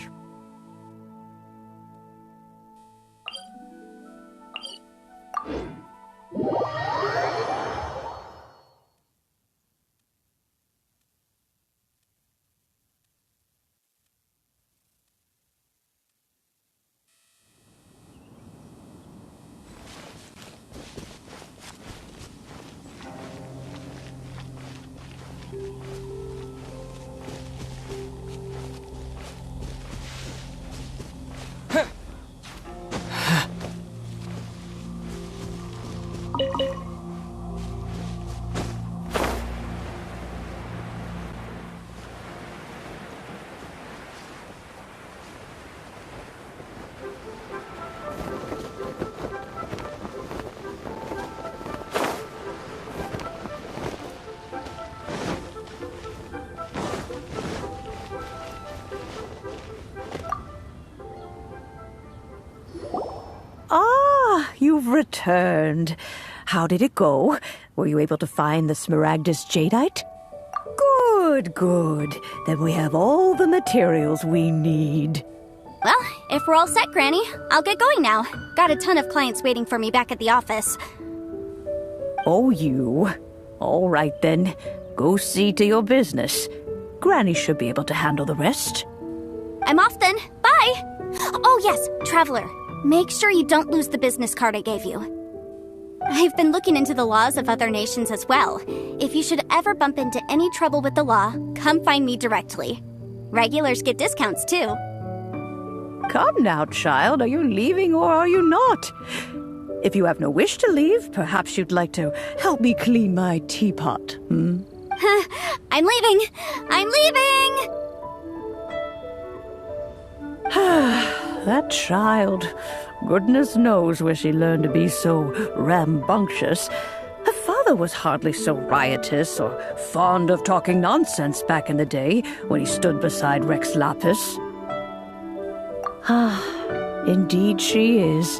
You've returned. How did it go? Were you able to find the Smaragdus Jadeite? Good, good. Then we have all the materials we need. Well, if we're all set, Granny, I'll get going now. Got a ton of clients waiting for me back at the office. Oh, you? All right then. Go see to your business. Granny should be able to handle the rest. I'm off then. Bye! Oh yes, Traveler. Make sure you don't lose the business card I gave you. I've been looking into the laws of other nations as well. If you should ever bump into any trouble with the law, come find me directly. Regulars get discounts too. Come now, child. Are you leaving or are you not? If you have no wish to leave, perhaps you'd like to help me clean my teapot, hmm? I'm leaving! I'm leaving! That child. Goodness knows where she learned to be so rambunctious. Her father was hardly so riotous or fond of talking nonsense back in the day when he stood beside Rex Lapis. Indeed she is.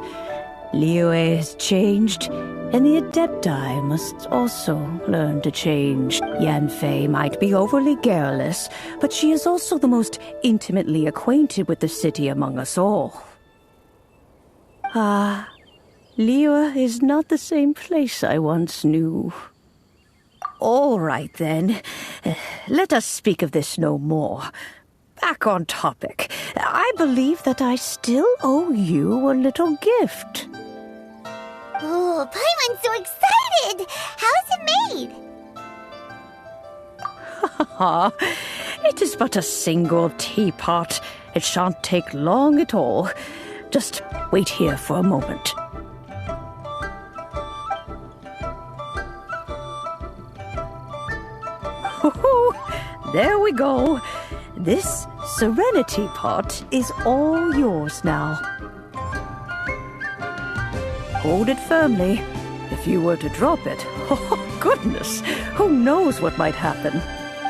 Liyue has changed, and the Adepti must also learn to change. Yanfei might be overly garrulous, but she is also the most intimately acquainted with the city among us all. Liyue is not the same place I once knew. All right, then. Let us speak of this no more. Back on topic. I believe that I still owe you a little gift. Oh, Paimon's so excited! How is it made? It is but a single teapot. It shan't take long at all. Just wait here for a moment. There we go. This Serenity pot is all yours now. Hold it firmly. If you were to drop it, oh goodness, who knows what might happen.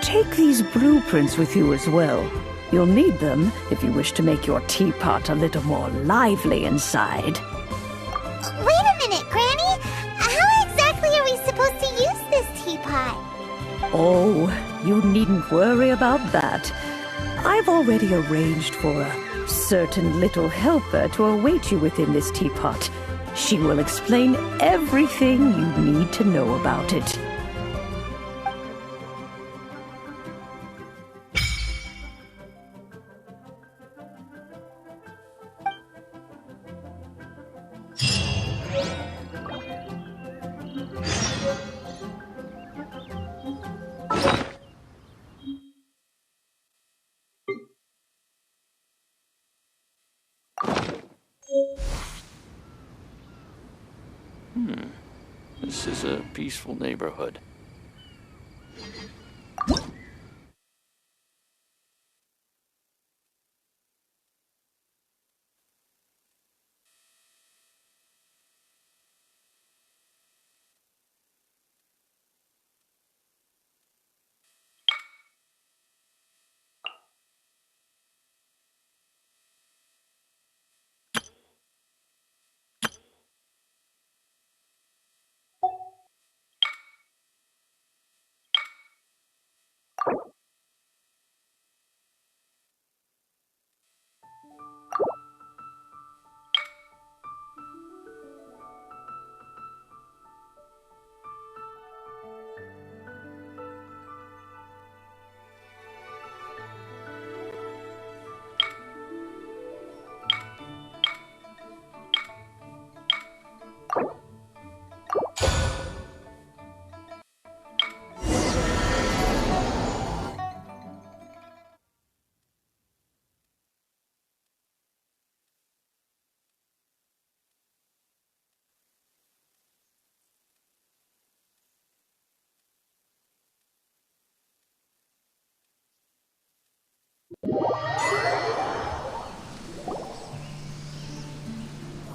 Take these blueprints with you as well. You'll need them if you wish to make your teapot a little more lively inside. Wait a minute, Granny! How exactly are we supposed to use this teapot? Oh, you needn't worry about that. I've already arranged for a certain little helper to await you within this teapot. She will explain everything you need to know about it. This is a peaceful neighborhood.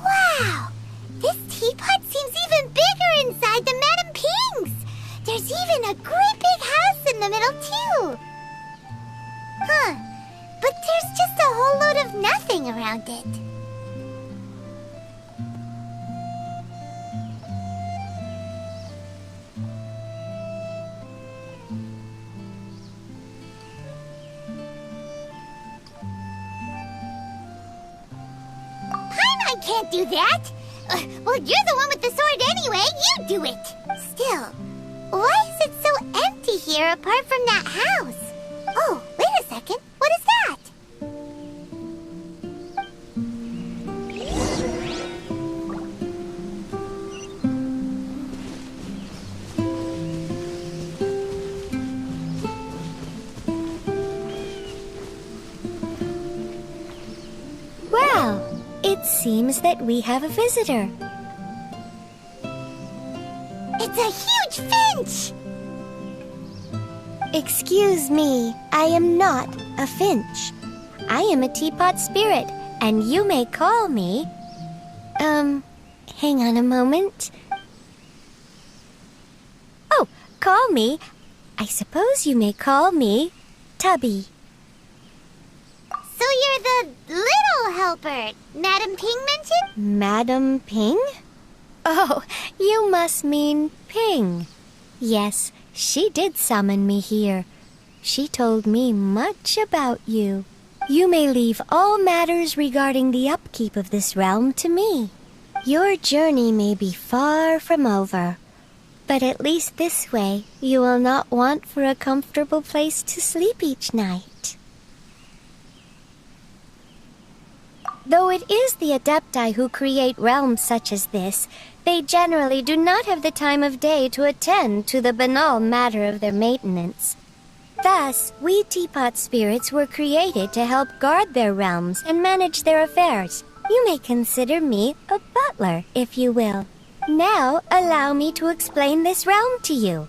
Wow! This teapot seems even bigger inside than Madame Ping's! There's even a great big house in the middle, too! Huh. But there's just a whole load of nothing around it. Paimon can't do that! Well, you're the one with the sword anyway, you do it! Still, why is it so empty here apart from that house? Oh, wait a second, what is that? Well, it seems that we have a visitor. It's a huge finch! Excuse me, I am not a finch. I am a teapot spirit, and you may call me... hang on a moment. Oh, call me... I suppose you may call me Tubby. So you're the little helper Madame Ping mentioned? Madam Ping? Oh, you must mean Ping. Yes, she did summon me here. She told me much about you. You may leave all matters regarding the upkeep of this realm to me. Your journey may be far from over, but at least this way you will not want for a comfortable place to sleep each night. Though it is the Adepti who create realms such as this, they generally do not have the time of day to attend to the banal matter of their maintenance. Thus, we teapot spirits were created to help guard their realms and manage their affairs. You may consider me a butler, if you will. Now, allow me to explain this realm to you.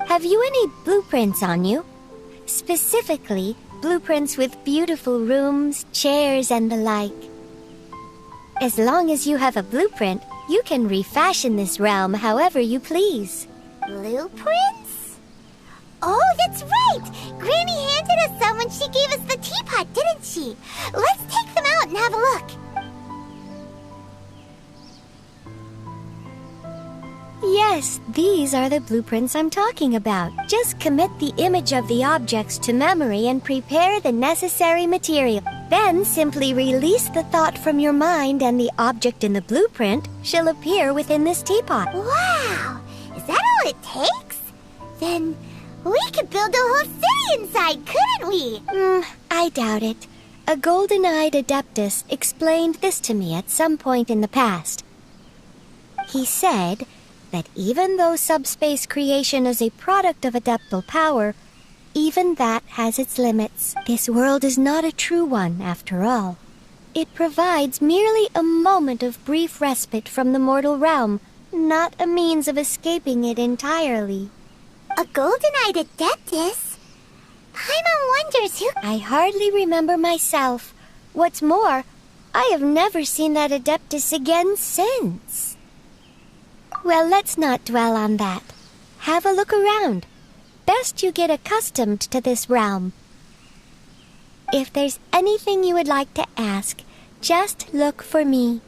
Have you any blueprints on you? Specifically, blueprints with beautiful rooms, chairs, and the like. As long as you have a blueprint, you can refashion this realm however you please. Blueprints? Oh, that's right! Granny handed us some when she gave us the teapot, didn't she? Let's take them out and have a look. Yes, these are the blueprints I'm talking about. Just commit the image of the objects to memory and prepare the necessary material. Then simply release the thought from your mind and the object in the blueprint shall appear within this teapot. Wow! Is that all it takes? Then we could build a whole city inside, couldn't we? I doubt it. A golden-eyed adeptus explained this to me at some point in the past. He said that even though subspace creation is a product of adeptal power, even that has its limits. This world is not a true one, after all. It provides merely a moment of brief respite from the mortal realm, not a means of escaping it entirely. A golden-eyed adeptus? Paimon wonders who... I hardly remember myself. What's more, I have never seen that adeptus again since. Well, let's not dwell on that. Have a look around. Best you get accustomed to this realm. If there's anything you would like to ask, just look for me.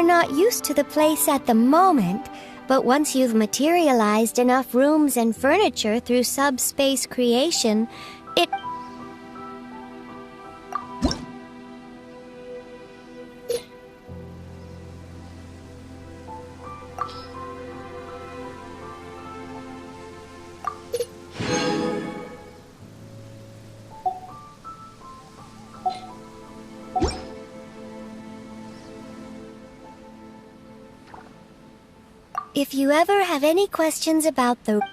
are not used to the place at the moment, but once you've materialized enough rooms and furniture through subspace creation, it... If you ever have any questions about the...